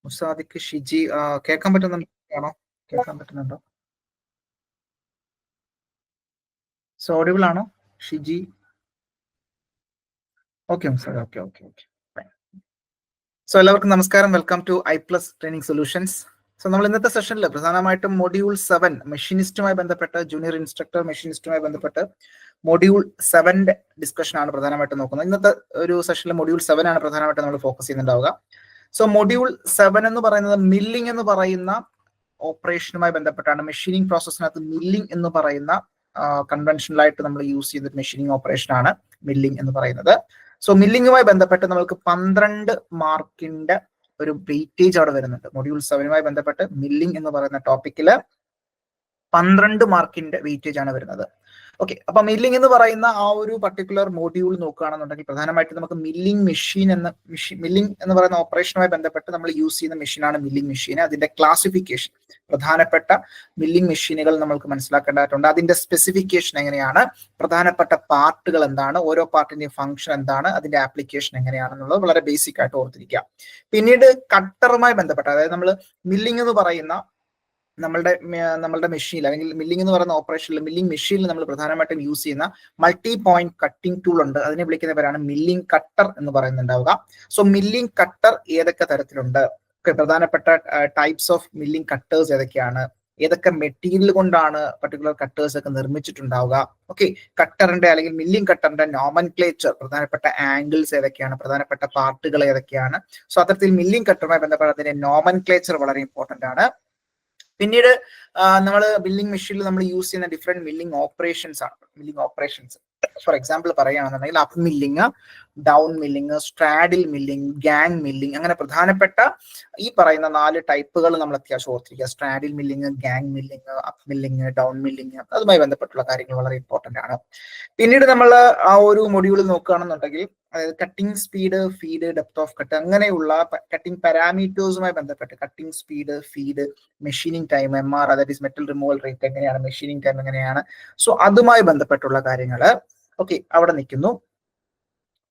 മുസാദിക്ക് ഷിജി കേൾക്കാൻ പറ്റുന്നുണ്ടോ? കേൾക്കാൻ പറ്റുന്നുണ്ടോ? സോ ഓഡിബിൾ ആണോ Shiji? Okay Musad, okay okay okay. So എല്ലാവർക്കും നമസ്കാരം, welcome to iPlus training solutions. So നമ്മൾ ഇന്നത്തെ സെഷനിൽ പ്രധാനമായിട്ടും മൊഡ്യൂൾ 7 മെഷീനിസ്റ്റുമായി ബന്ധപ്പെട്ട്, ജൂനിയർ ഇൻസ്ട്രക്ടർ മെഷീനിസ്റ്റുമായി ബന്ധപ്പെട്ട് മൊഡ്യൂൾ 7ന്റെ ഡിസ്കഷൻ ആണ് പ്രധാനമായിട്ടും നോക്കുന്നത്. ഇന്നത്തെ ഒരു സെഷനിൽ മൊഡ്യൂൾ 7 ആണ് പ്രധാനമായിട്ടും നമ്മൾ ഫോക്കസ് ചെയ്യുന്നുണ്ടാവുക. സോ മൊഡ്യൂൾ 7 എന്ന് പറയുന്നത് മില്ലിംഗ് എന്ന് പറയുന്ന ഓപ്പറേഷനുമായി ബന്ധപ്പെട്ടാണ്. മെഷീനിങ് പ്രോസസ്സിനകത്ത് മില്ലിംഗ് എന്ന് പറയുന്ന കൺവെൻഷണൽ ആയിട്ട് നമ്മൾ യൂസ് ചെയ്യുന്ന മെഷീനിങ് ഓപ്പറേഷൻ ആണ് മില്ലിംഗ് എന്ന് പറയുന്നത്. സോ മില്ലിംഗുമായി ബന്ധപ്പെട്ട് നമുക്ക് 12 മാർക്കിന്റെ ഒരു വെയിറ്റേജ് അവിടെ വരുന്നുണ്ട്. മൊഡ്യൂൾ 7മായി ബന്ധപ്പെട്ട് മില്ലിംഗ് എന്ന് പറയുന്ന ടോപ്പിക്കില് 12 മാർക്കിന്റെ വെയിറ്റേജ് ആണ് വരുന്നത്. ഓക്കെ, അപ്പൊ മില്ലിംഗ് എന്ന് പറയുന്ന ആ ഒരു പർട്ടിക്കുലർ മോഡ്യൂൾ നോക്കുകയാണെന്നുണ്ടെങ്കിൽ പ്രധാനമായിട്ട് നമുക്ക് മില്ലിംഗ് എന്ന് പറയുന്ന ഓപ്പറേഷനുമായി ബന്ധപ്പെട്ട് നമ്മൾ യൂസ് ചെയ്യുന്ന മെഷീനാണ് മില്ലിംഗ് മെഷീൻ. അതിന്റെ ക്ലാസിഫിക്കേഷൻ, പ്രധാനപ്പെട്ട മില്ലിംഗ് മെഷീനുകൾ നമ്മൾക്ക് മനസ്സിലാക്കേണ്ടതായിട്ടുണ്ട്. അതിന്റെ സ്പെസിഫിക്കേഷൻ എങ്ങനെയാണ്, പ്രധാനപ്പെട്ട പാർട്ടുകൾ എന്താണ്, ഓരോ പാർട്ടിന്റെയും ഫംഗ്ഷൻ എന്താണ്, അതിന്റെ ആപ്ലിക്കേഷൻ എങ്ങനെയാണെന്നുള്ളത് വളരെ ബേസിക് ആയിട്ട് ഓർത്തിരിക്കുക. പിന്നീട് കട്ടറുമായി ബന്ധപ്പെട്ട, അതായത് നമ്മൾ മില്ലിംഗ് എന്ന് പറയുന്ന നമ്മളുടെ മെഷീനിൽ, അല്ലെങ്കിൽ മില്ലിംഗ് എന്ന് പറയുന്ന ഓപ്പറേഷനിൽ, മില്ലിംഗ് മെഷീനിൽ നമ്മൾ പ്രധാനമായിട്ടും യൂസ് ചെയ്യുന്ന മൾട്ടി പോയിന്റ് കട്ടിംഗ് ടൂൾ ഉണ്ട്. അതിനെ വിളിക്കുന്ന പേരാണ് മില്ലിംഗ് കട്ടർ എന്ന് പറയുന്നുണ്ടാവുക. സോ മില്ലിംഗ് കട്ടർ ഏതൊക്കെ തരത്തിലുണ്ട്, പ്രധാനപ്പെട്ട ടൈപ്സ് ഓഫ് മില്ലിംഗ് കട്ടേഴ്സ് ഏതൊക്കെയാണ്, ഏതൊക്കെ മെറ്റീരിയൽ കൊണ്ടാണ് പർട്ടിക്കുലർ കട്ടേഴ്സ് ഒക്കെ നിർമ്മിച്ചിട്ടുണ്ടാവുക. ഓക്കെ, കട്ടറിന്റെ അല്ലെങ്കിൽ മില്ലിംഗ് കട്ടറിന്റെ നോമൻക്ലേച്ചർ, പ്രധാനപ്പെട്ട ആംഗിൾസ് ഏതൊക്കെയാണ്, പ്രധാനപ്പെട്ട പാർട്ടുകൾ ഏതൊക്കെയാണ്. സോ അത്തരത്തിൽ മില്ലിംഗ് കട്ടറുമായി ബന്ധപ്പെട്ട അതിന്റെ നോമൻക്ലേച്ചർ വളരെ ഇമ്പോർട്ടന്റ് ആണ്. പിന്നീട് നമ്മൾ മില്ലിംഗ് മെഷീനിൽ നമ്മൾ യൂസ് ചെയ്യുന്ന ഡിഫറെന്റ് മില്ലിംഗ് ഓപ്പറേഷൻസ് ആണ്. മില്ലിംഗ് ഓപ്പറേഷൻസ് ഫോർ എക്സാമ്പിൾ പറയുകയാണെന്നുണ്ടെങ്കിൽ up milling, down milling, straddle milling, gang milling, അങ്ങനെ പ്രധാനപ്പെട്ട ഈ പറയുന്ന 4 ടൈപ്പുകൾ നമ്മൾ അത്യാവശ്യം ഓർത്തിരിക്കുക. Straddle milling, gang milling, up milling, down milling, അതുമായി ബന്ധപ്പെട്ടുള്ള കാര്യങ്ങൾ വളരെ ഇമ്പോർട്ടന്റ് ആണ്. പിന്നീട് നമ്മൾ ആ ഒരു മൊഡ്യൂളിൽ നോക്കുകയാണെന്നുണ്ടെങ്കിൽ അതായത് cutting speed, feed, depth of cut, അങ്ങനെയുള്ള കട്ടിംഗ് പാരാമീറ്റേഴ്സുമായി ബന്ധപ്പെട്ട് cutting speed, feed, machining time, MR, അതായത് മെറ്റൽ റിമൂവൽ റേറ്റ് എങ്ങനെയാണ്, മെഷീനിങ് ടൈം എങ്ങനെയാണ്, സോ അതുമായി ബന്ധപ്പെട്ടുള്ള കാര്യങ്ങൾ ഓക്കെ അവിടെ നിൽക്കുന്നു.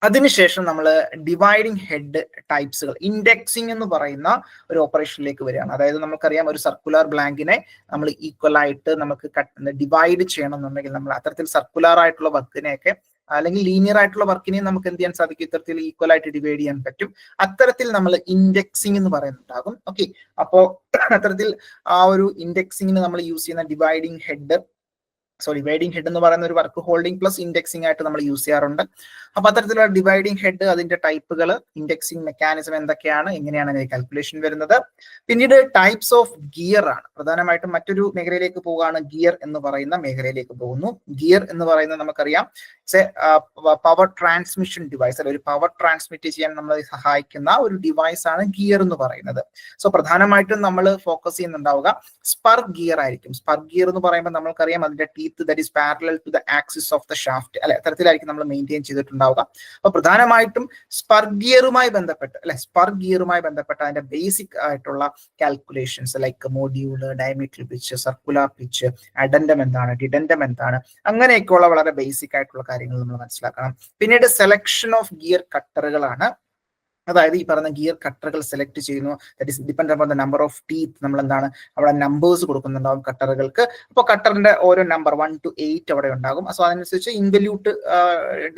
അതിനുശേഷം നമ്മൾ ഡിവൈഡിങ് ഹെഡ് ടൈപ്സുകൾ, ഇൻഡെക്സിങ് എന്ന് പറയുന്ന ഒരു ഓപ്പറേഷനിലേക്ക് വരികയാണ്. അതായത് നമുക്കറിയാം ഒരു സർക്കുലർ ബ്ലാങ്കിനെ നമ്മൾ ഈക്വൽ ആയിട്ട് നമുക്ക് ഡിവൈഡ് ചെയ്യണം എന്നുണ്ടെങ്കിൽ നമ്മൾ അത്തരത്തിൽ സർക്കുലർ ആയിട്ടുള്ള വർക്കിനെയൊക്കെ അല്ലെങ്കിൽ ലീനിയർ ആയിട്ടുള്ള വർക്കിനെ നമുക്ക് എന്ത് ചെയ്യാൻ സാധിക്കും, ഇത്തരത്തിൽ ഈക്വൽ ആയിട്ട് ഡിവൈഡ് ചെയ്യാൻ പറ്റും. അത്തരത്തിൽ നമ്മൾ ഇൻഡെക്സിങ് എന്ന് പറയുന്നുണ്ടാകും. ഓക്കെ, അപ്പോ അത്തരത്തിൽ ആ ഒരു ഇൻഡെക്സിങ്ങിന് നമ്മൾ യൂസ് ചെയ്യുന്ന ഡിവൈഡിങ് ഹെഡ് എന്ന് പറയുന്ന ഒരു വർക്ക് ഹോൾഡിംഗ് പ്ലസ് ഇൻഡെക്സിംഗ് ആയിട്ട് നമ്മൾ യൂസ് ചെയ്യാറുണ്ട്. അപ്പൊ അത്തരത്തിലുള്ള ഡിവൈഡിങ് ഹെഡ്, അതിന്റെ ടൈപ്പുകൾ, ഇൻഡെക്സിംഗ് മെക്കാനിസം എന്തൊക്കെയാണ്, എങ്ങനെയാണ് അതിന്റെ കാൽക്കുലേഷൻ വരുന്നത്. പിന്നീട് ടൈപ്സ് ഓഫ് ഗിയർ ആണ് പ്രധാനമായിട്ടും. മറ്റൊരു മേഖലയിലേക്ക് പോവുകയാണ്, ഗിയർ എന്ന് പറയുന്ന മേഖലയിലേക്ക് പോകുന്നു. ഗിയർ എന്ന് പറയുന്നത് നമുക്കറിയാം പവർ ട്രാൻസ്മിഷൻ ഡിവൈസ്, അല്ലെ ഒരു പവർ ട്രാൻസ്മിറ്റ് ചെയ്യാൻ നമ്മളെ സഹായിക്കുന്ന ഒരു ഡിവൈസ് ആണ് ഗിയർ എന്ന് പറയുന്നത്. സോ പ്രധാനമായിട്ടും നമ്മൾ ഫോക്കസ് ചെയ്യുന്നുണ്ടാവുക സ്പർ ഗിയർ ആയിരിക്കും. സ്പർ ഗിയർ എന്ന് പറയുമ്പോൾ നമ്മൾക്കറിയാം അതിന്റെ that is parallel to the axis of the shaft, അല്ലെ അത്തരത്തിലായിരിക്കും നമ്മൾ മെയിൻറ്റെയിൻ ചെയ്തിട്ടുണ്ടാവുക. അപ്പൊ പ്രധാനമായിട്ടും സ്പർ ഗിയറുമായി ബന്ധപ്പെട്ട് അതിന്റെ ബേസിക് ആയിട്ടുള്ള calculations like module, diameter pitch, circular pitch, addendum എന്താണ്, ഡിഡൻഡം എന്താണ്, അങ്ങനെയൊക്കെയുള്ള വളരെ ബേസിക് ആയിട്ടുള്ള കാര്യങ്ങൾ നമ്മൾ മനസ്സിലാക്കണം. പിന്നീട് സെലക്ഷൻ ഓഫ് ഗിയർ കട്ടറുകളാണ്. അതായത് ഈ പറഞ്ഞ ഗിയർ കട്ടറുകൾ സെലക്ട് ചെയ്യുന്നു. That is depend upon the number of teeth. നമ്മൾ എന്താണ് അവിടെ നമ്പേഴ്സ് കൊടുക്കുന്നുണ്ടാവും കട്ടറുകൾക്ക്. അപ്പോൾ കട്ടറിന്റെ ഓരോ നമ്പർ 1 to 8 അവിടെ ഉണ്ടാകും. സോ അതനുസരിച്ച് ഇൻവല്യൂട്ട്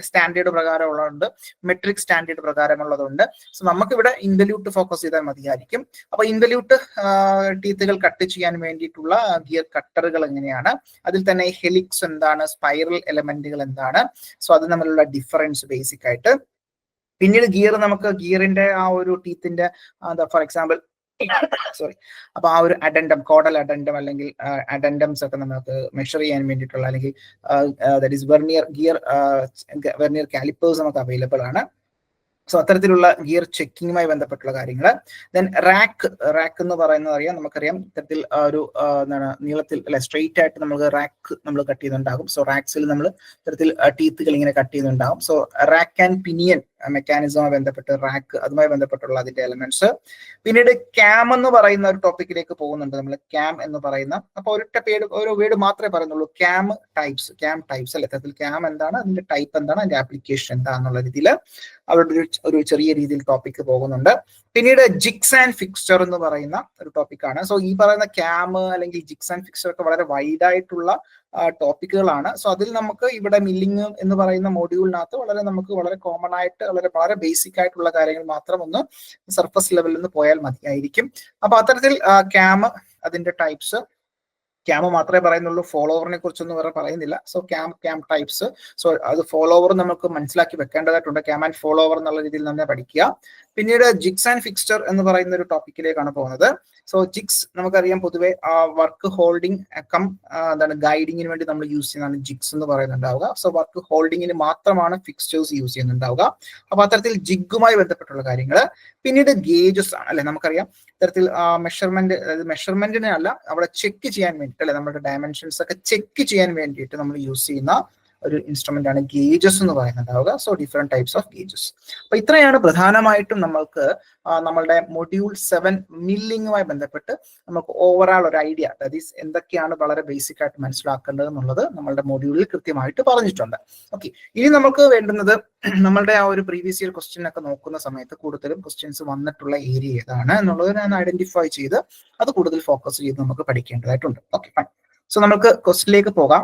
സ്റ്റാൻഡേർഡ് പ്രകാരമുള്ളതുണ്ട്, മെട്രിക് സ്റ്റാൻഡേർഡ് പ്രകാരമുള്ളതുണ്ട്. സോ നമുക്കിവിടെ ഇൻവല്യൂട്ട് ഫോക്കസ് ചെയ്താൽ മതിയായിരിക്കും. അപ്പൊ ഇൻവല്യൂട്ട് ടീത്തുകൾ കട്ട് ചെയ്യാൻ വേണ്ടിയിട്ടുള്ള ഗിയർ കട്ടറുകൾ എങ്ങനെയാണ്, അതിൽ തന്നെ ഹെലിക്സ് എന്താണ്, സ്പൈറൽ എലമെന്റുകൾ എന്താണ്, സോ അത് തമ്മിലുള്ള ഡിഫറൻസ് ബേസിക് ആയിട്ട്. പിന്നീട് ഗിയറിന്റെ ആ ഒരു ടീത്തിന്റെ ഫോർ എക്സാമ്പിൾ അപ്പൊ ആ ഒരു അഡൻഡം, കോഡൽ അഡൻഡം അല്ലെങ്കിൽ അഡൻഡംസ് ഒക്കെ നമുക്ക് മെഷർ ചെയ്യാൻ വേണ്ടിയിട്ടുള്ള അല്ലെങ്കിൽ ദാറ്റ് ഈസ് വെർനിയർ കാലിപ്പേഴ്സ് നമുക്ക് അവൈലബിൾ ആണ്. സോ അത്തരത്തിലുള്ള ഗിയർ ചെക്കിങ്ങുമായി ബന്ധപ്പെട്ടുള്ള കാര്യങ്ങൾ. ദെൻ റാക്ക് എന്ന് പറയുന്നത് നമുക്കറിയാം ഇത്തരത്തിൽ ഒരു എന്താണ് നീളത്തിൽ അല്ലെ സ്ട്രെയിറ്റ് ആയിട്ട് നമുക്ക് റാക്ക് നമ്മൾ കട്ട് ചെയ്യുന്നുണ്ടാകും. സോ റാക്സിൽ നമ്മൾ ഇത്തരത്തിൽ ടീത്തുകൾ ഇങ്ങനെ കട്ട് ചെയ്യുന്നുണ്ടാകും. സോ റാക്ക് ആൻഡ് പിനിയൻ മെക്കാനിസവുമായി ബന്ധപ്പെട്ട് റാക്ക് അതുമായി ബന്ധപ്പെട്ടുള്ള അതിന്റെ എലമെന്റ്സ്. പിന്നീട് ക്യാം എന്ന് പറയുന്ന ഒരു ടോപ്പിക്കിലേക്ക് പോകുന്നുണ്ട് നമ്മൾ. ക്യാം എന്ന് പറയുന്ന, അപ്പൊ ഒരു വേർഡ് മാത്രമേ പറയുന്നുള്ളൂ, ക്യാം ടൈപ്സ് അല്ലെ. തരത്തിൽ ക്യാം എന്താണ്, അതിന്റെ ടൈപ്പ് എന്താണ്, അതിന്റെ ആപ്ലിക്കേഷൻ എന്താണെന്നുള്ള രീതിയിൽ അവരുടെ ഒരു ചെറിയ രീതിയിൽ ടോപ്പിക്ക് പോകുന്നുണ്ട്. പിന്നീട് ജിഗ്സ് ആൻഡ് ഫിക്സ്ചർ എന്ന് പറയുന്ന ഒരു ടോപ്പിക്കാണ്. സോ ഈ പറയുന്ന ക്യാം അല്ലെങ്കിൽ ജിഗ്സ് ആൻഡ് ഫിക്സ്ചർ ഒക്കെ വളരെ വൈഡ് ആയിട്ടുള്ള ടോപ്പിക്കുകളാണ്. സോ അതിൽ നമുക്ക് ഇവിടെ മില്ലിംഗ് എന്ന് പറയുന്ന മോഡ്യൂളിനകത്ത് നമുക്ക് വളരെ കോമൺ ആയിട്ട് വളരെ ബേസിക് ആയിട്ടുള്ള കാര്യങ്ങൾ മാത്രം ഒന്ന് സർഫസ് ലെവലിൽ നിന്ന് പോയാൽ മതിയായിരിക്കും. അപ്പൊ അത്തരത്തിൽ ക്യാം, അതിന്റെ ടൈപ്സ്, ക്യാം മാത്രമേ പറയുന്നുള്ളൂ, ഫോളോവറിനെ കുറിച്ചൊന്നും വേറെ പറയുന്നില്ല. സോ ക്യാം ടൈപ്സ്, സോ അത് ഫോളോവർ നമുക്ക് മനസ്സിലാക്കി വെക്കേണ്ടതായിട്ടുണ്ട്. ക്യാം ആൻഡ് ഫോളോവർ എന്നുള്ള രീതിയിൽ നമ്മൾ പഠിക്കുക. പിന്നീട് ജിഗ്സ് ആൻഡ് ഫിക്സ്ചർ എന്ന് പറയുന്ന ഒരു ടോപ്പിക്കിലേക്കാണ് പോകുന്നത്. സോ ജിഗ്സ് നമുക്കറിയാം, പൊതുവെ വർക്ക് ഹോൾഡിംഗ് എന്താണ് ഗൈഡിങ്ങിന് വേണ്ടി നമ്മൾ യൂസ് ചെയ്യുന്നതാണ് ജിഗ്സ് എന്ന് പറയുന്നുണ്ടാവുക. സോ വർക്ക് ഹോൾഡിങ്ങിന് മാത്രമാണ് ഫിക്സ്ചേഴ്സ് യൂസ് ചെയ്യുന്നുണ്ടാവുക. അപ്പൊ അത്തരത്തിൽ ജിഗുമായി ബന്ധപ്പെട്ടുള്ള കാര്യങ്ങൾ. പിന്നീട് ഗേജസ് ആണ് അല്ലെ. നമുക്കറിയാം ഇത്തരത്തിൽ മെഷർമെന്റിനെ അല്ല, അവിടെ ചെക്ക് ചെയ്യാൻ വേണ്ടിയിട്ട് അല്ലെ, നമ്മുടെ ഡയമെൻഷൻസ് ഒക്കെ ചെക്ക് ചെയ്യാൻ വേണ്ടിയിട്ട് നമ്മൾ യൂസ് ചെയ്യുന്ന ഒരു ഇൻസ്ട്രുമെന്റ് ആണ് ഗേജസ് എന്ന് പറയുന്നുണ്ടാവുക. So different types of gauges. അപ്പൊ ഇത്രയാണ് പ്രധാനമായിട്ടും നമ്മൾക്ക് നമ്മളുടെ മൊഡ്യൂൾ 7 മില്ലിങ്ങുമായി ബന്ധപ്പെട്ട് നമുക്ക് ഓവറോൾ ഒരു ഐഡിയ, ദാറ്റ് ഈസ് എന്തൊക്കെയാണ് വളരെ ബേസിക് ആയിട്ട് മനസ്സിലാക്കേണ്ടത് എന്നുള്ളത് നമ്മളുടെ മൊഡ്യൂളിൽ കൃത്യമായിട്ട് പറഞ്ഞിട്ടുണ്ട്. ഓക്കെ, ഇനി നമുക്ക് വേണ്ടുന്നത് നമ്മളുടെ ആ ഒരു പ്രീവിയസ് ഇയർ ക്വസ്റ്റ്യൻ ഒക്കെ നോക്കുന്ന സമയത്ത് കൂടുതലും ക്വസ്റ്റ്യൻസ് വന്നിട്ടുള്ള ഏരിയ ഏതാണ് എന്നുള്ളത് ഞാൻ ഐഡന്റിഫൈ ചെയ്ത് അത് കൂടുതൽ ഫോക്കസ് ചെയ്ത് നമുക്ക് പഠിക്കേണ്ടതായിട്ടുണ്ട്. Okay, fine. സോ നമുക്ക് ക്വസ്റ്റ്യനിലേക്ക് പോകാം.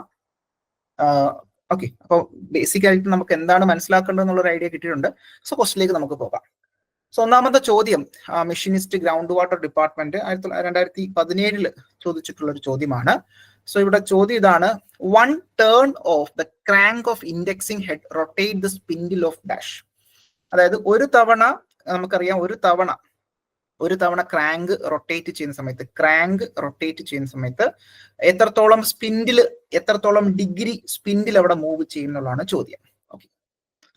ഓക്കെ, അപ്പോൾ ബേസിക് ആയിട്ട് നമുക്ക് എന്താണ് മനസ്സിലാക്കേണ്ടത് എന്നുള്ള ഒരു ഐഡിയ കിട്ടിയിട്ടുണ്ട്. സോ ക്വസ്റ്റ്യനിലേക്ക് നമുക്ക് പോകാം. സോ ഒന്നാമത്തെ ചോദ്യം മെഷീനിസ്റ്റ് ഗ്രൗണ്ട് വാട്ടർ ഡിപ്പാർട്ട്മെന്റ് 2017 ചോദിച്ചിട്ടുള്ള ഒരു ചോദ്യമാണ്. സോ ഇവിടെ ചോദ്യം ഇതാണ്: 1 turn of the crank of indexing head rotate the spindle of dash. അതായത് ഒരു തവണ നമുക്കറിയാം, ഒരു തവണ ക്രാങ്ക് റൊട്ടേറ്റ് ചെയ്യുന്ന സമയത്ത് എത്രത്തോളം ഡിഗ്രി സ്പിൻഡിൽ അവിടെ മൂവ് ചെയ്യുന്നുള്ളതാണ് ചോദ്യം. ഓക്കെ,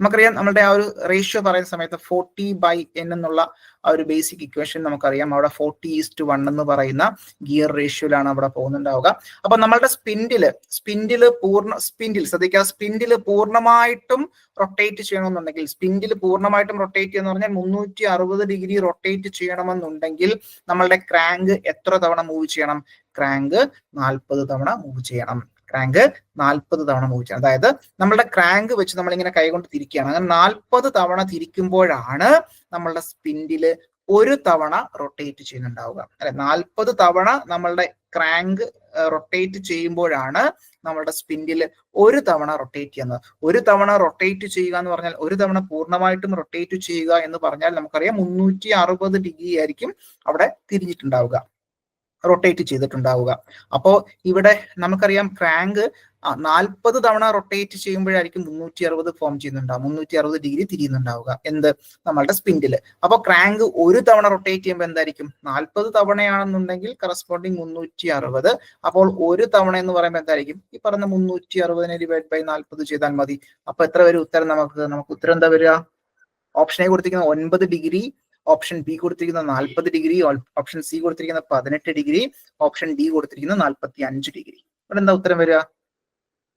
നമുക്കറിയാം നമ്മളുടെ ആ ഒരു റേഷ്യോ പറയുന്ന സമയത്ത് 40/n എന്നുള്ള ആ ഒരു ബേസിക് ഇക്വേഷൻ നമുക്കറിയാം. അവിടെ 40:1 എന്ന് പറയുന്ന ഗിയർ റേഷ്യോയിലാണ് അവിടെ പോകുന്നുണ്ടാവുക. അപ്പൊ നമ്മളുടെ സ്പിൻഡില് ശ്രദ്ധിക്കുക, സ്പിൻഡില് പൂർണ്ണമായിട്ടും റൊട്ടേറ്റ് ചെയ്യണമെന്നുണ്ടെങ്കിൽ, സ്പിൻഡിൽ പൂർണ്ണമായിട്ടും റൊട്ടേറ്റ് ചെയ്യുന്ന പറഞ്ഞാൽ 360 ഡിഗ്രി റൊട്ടേറ്റ് ചെയ്യണമെന്നുണ്ടെങ്കിൽ നമ്മളുടെ ക്രാങ്ക് എത്ര തവണ മൂവ് ചെയ്യണം? ക്രാങ്ക് 40 തവണ മൂവ് ചെയ്യണം. അതായത് നമ്മളുടെ ക്രാങ്ക് വെച്ച് നമ്മൾ ഇങ്ങനെ കൈകൊണ്ട് തിരിക്കുകയാണ്. അങ്ങനെ 40 തവണ തിരിക്കുമ്പോഴാണ് നമ്മളുടെ സ്പിൻഡില് ഒരു തവണ റൊട്ടേറ്റ് ചെയ്യുന്നുണ്ടാവുക അല്ലെ. 40 തവണ നമ്മളുടെ ക്രാങ്ക് റൊട്ടേറ്റ് ചെയ്യുമ്പോഴാണ് നമ്മളുടെ സ്പിൻഡില് ഒരു തവണ റൊട്ടേറ്റ് ചെയ്യുന്നത്. ഒരു തവണ റൊട്ടേറ്റ് ചെയ്യുക എന്ന് പറഞ്ഞാൽ, ഒരു തവണ പൂർണ്ണമായിട്ടും റൊട്ടേറ്റ് ചെയ്യുക എന്ന് പറഞ്ഞാൽ നമുക്കറിയാം 360 ഡിഗ്രി ആയിരിക്കും അവിടെ തിരിഞ്ഞിട്ടുണ്ടാവുക, റൊട്ടേറ്റ് ചെയ്തിട്ടുണ്ടാവുക. അപ്പോ ഇവിടെ നമുക്കറിയാം ക്രാങ്ക് 40 തവണ റൊട്ടേറ്റ് ചെയ്യുമ്പോഴായിരിക്കും 360 ഫോം ചെയ്യുന്നുണ്ടാവും, 360 ഡിഗ്രി തിരിയുന്നുണ്ടാവുക എന്ത്, നമ്മളുടെ സ്പിൻഡില്. അപ്പൊ ക്രാങ്ക് ഒരു തവണ റൊട്ടേറ്റ് ചെയ്യുമ്പോൾ എന്തായിരിക്കും? 40 തവണയാണെന്നുണ്ടെങ്കിൽ കറസ്പോണ്ടിങ് 360. അപ്പോൾ ഒരു തവണ എന്ന് പറയുമ്പോൾ എന്തായിരിക്കും? ഈ പറഞ്ഞ 360 ഡിവൈഡ് ബൈ 40 ചെയ്താൽ മതി. അപ്പൊ എത്ര വരും ഉത്തരം? നമുക്ക് ഉത്തരം എന്താ വരിക? ഓപ്ഷൻ എ കൊടുത്തിരിക്കുന്ന 9 ഡിഗ്രി, ഓപ്ഷൻ ബി കൊടുത്തിരിക്കുന്ന 40 ഡിഗ്രി, ഓപ്ഷൻ സി കൊടുത്തിരിക്കുന്ന 18 ഡിഗ്രി, ഓപ്ഷൻ ഡി കൊടുത്തിരിക്കുന്ന 45 ഡിഗ്രി. ഇവിടെ എന്താ ഉത്തരം വരിക?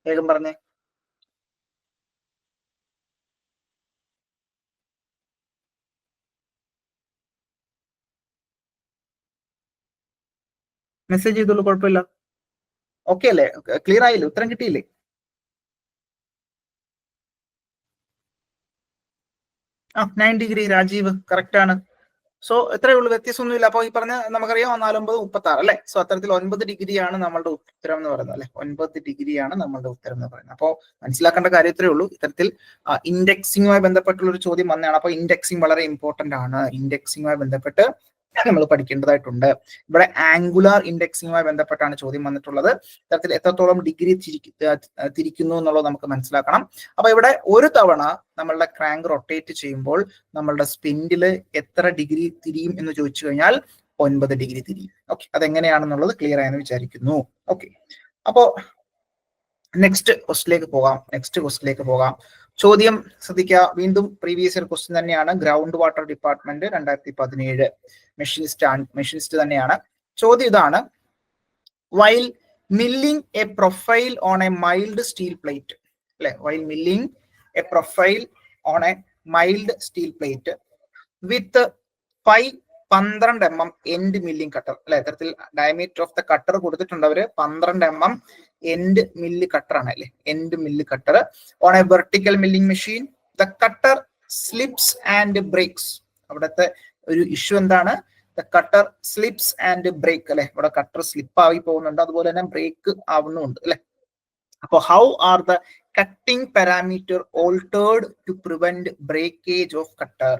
വേഗം പറഞ്ഞേ. മെസ്സേജ് ചെയ്തോളൂ, കുഴപ്പമില്ല. ഓക്കെ അല്ലേ? ക്ലിയർ ആയില്ലേ? ഉത്തരം കിട്ടിയില്ലേ? ആ 9 ഡിഗ്രി രാജീവ്, കറക്റ്റ് ആണ്. സോ എത്രയേ ഉള്ളൂ, വ്യത്യാസമൊന്നുമില്ല. അപ്പോൾ ഈ പറഞ്ഞ നമുക്കറിയാം 49 36 അല്ലെ. സോ അത്തരത്തിൽ 9 ഡിഗ്രിയാണ് നമ്മളുടെ ഉത്തരം എന്ന് പറയുന്നത് അല്ലെ. 9 ഡിഗ്രിയാണ് നമ്മളുടെ ഉത്തരം എന്ന് പറയുന്നത്. അപ്പോൾ മനസ്സിലാക്കേണ്ട കാര്യം ഇത്രയേ ഉള്ളൂ. ഇത്തരത്തിൽ ഇൻഡെക്സിങ്ങുമായി ബന്ധപ്പെട്ടുള്ള ഒരു ചോദ്യം വന്നതാണ്. അപ്പോൾ ഇൻഡെക്സിങ് വളരെ ഇമ്പോർട്ടന്റ് ആണ്. ഇൻഡെക്സിങ്ങുമായി ബന്ധപ്പെട്ട് നമ്മൾ പഠിക്കേണ്ടതായിട്ടുണ്ട്. ഇവിടെ ആംഗുലാർ ഇൻഡെക്സിങ്ങുമായി ബന്ധപ്പെട്ടാണ് ചോദ്യം വന്നിട്ടുള്ളത്. ഇത്തരത്തിൽ എത്രത്തോളം ഡിഗ്രി തിരിക്കുന്നു എന്നുള്ളത് നമുക്ക് മനസ്സിലാക്കണം. അപ്പൊ ഇവിടെ ഒരു തവണ നമ്മളുടെ ക്രാങ്ക് റൊട്ടേറ്റ് ചെയ്യുമ്പോൾ നമ്മളുടെ സ്പിൻഡില് എത്ര ഡിഗ്രി തിരിയും എന്ന് ചോദിച്ചു കഴിഞ്ഞാൽ 9 ഡിഗ്രി തിരിയും. ഓക്കെ, അതെങ്ങനെയാണെന്നുള്ളത് ക്ലിയർ ആയെന്ന് വിചാരിക്കുന്നു. ഓക്കെ, അപ്പോ നെക്സ്റ്റ് ക്വസ്റ്റിലേക്ക് പോകാം. ചോദ്യം ശ്രദ്ധിക്കുക, വീണ്ടും പ്രീവിയസ് ഇയർ ക്വസ്റ്റ്യൻ തന്നെയാണ്. ഗ്രൗണ്ട് വാട്ടർ ഡിപ്പാർട്ട്മെന്റ് 2017 മെഷീനിസ്റ്റ് തന്നെയാണ്. ചോദ്യം ഇതാണ്: while milling a profile on a mild steel plate അല്ലെ, while milling a profile on a mild steel plate with 12 mm end milling cutter അല്ലെ, ഇത്തരത്തിൽ ഡയമീറ്റർ ഓഫ് ദ കട്ടർ കൊടുത്തിട്ടുണ്ട് അവര് 12 mm end mill cutter ആണ് അല്ലെ, end mill cutter on a vertical milling machine. The cutter slips and breaks. അവിടുത്തെ ഒരു issue എന്താണ്? The cutter slips and break അല്ലെ, ഇവിടെ കട്ടർ സ്ലിപ്പ് ആയി പോകുന്നുണ്ട്, അതുപോലെ തന്നെ ബ്രേക്ക് ആവുന്നുണ്ട് അല്ലെ. അപ്പൊ how are the cutting parameter altered to prevent breakage of cutter?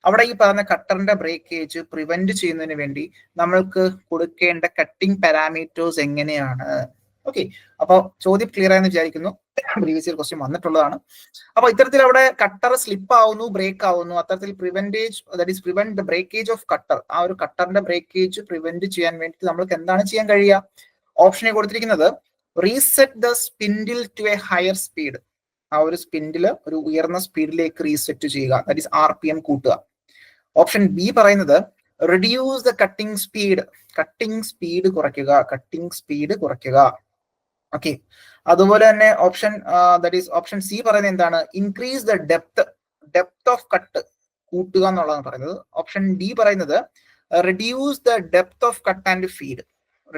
അവിടെ ഈ പറഞ്ഞ കട്ടറിന്റെ ബ്രേക്കേജ് പ്രിവെന്റ് ചെയ്യുന്നതിന് വേണ്ടി നമ്മൾക്ക് കൊടുക്കേണ്ട കട്ടിംഗ് പാരാമീറ്റേഴ്സ് എങ്ങനെയാണ്? ഓക്കെ, അപ്പൊ ചോദ്യം ക്ലിയർ ആയെന്ന് വിചാരിക്കുന്നു. പ്രീവിയസ് ഇയർ ക്വസ്റ്റ്യൻ വന്നിട്ടുള്ളതാണ്. അപ്പൊ ഇത്തരത്തിൽ അവിടെ കട്ടർ സ്ലിപ്പ് ആവുന്നു, ബ്രേക്ക് ആവുന്നു, അത്തരത്തിൽ prevent the breakage of cutter. ആ ഒരു കട്ടറിന്റെ ബ്രേക്കേജ് പ്രിവെന്റ് ചെയ്യാൻ വേണ്ടി നമ്മൾക്ക് എന്താണ് ചെയ്യാൻ കഴിയുക? ഓപ്ഷനെ കൊടുത്തിരിക്കുന്നത് reset the spindle to a higher speed. ആ ഒരു സ്പിൻഡില് ഒരു ഉയർന്ന സ്പീഡിലേക്ക് റീസെറ്റ് ചെയ്യുക, ദാറ്റ് ഈസ് RPM കൂട്ടുക. ഓപ്ഷൻ ബി പറയുന്നത് reduce the cutting speed. Cutting speed കുറയ്ക്കുക, കട്ടിംഗ് സ്പീഡ് കുറയ്ക്കുക. ഓക്കെ, അതുപോലെ തന്നെ ഓപ്ഷൻ സി പറയുന്നത് എന്താണ്? Increase the depth of cut കൂട്ടുക എന്നുള്ളതാണ് പറയുന്നത്. ഓപ്ഷൻ ഡി പറയുന്നത് reduce the depth of cut and feed.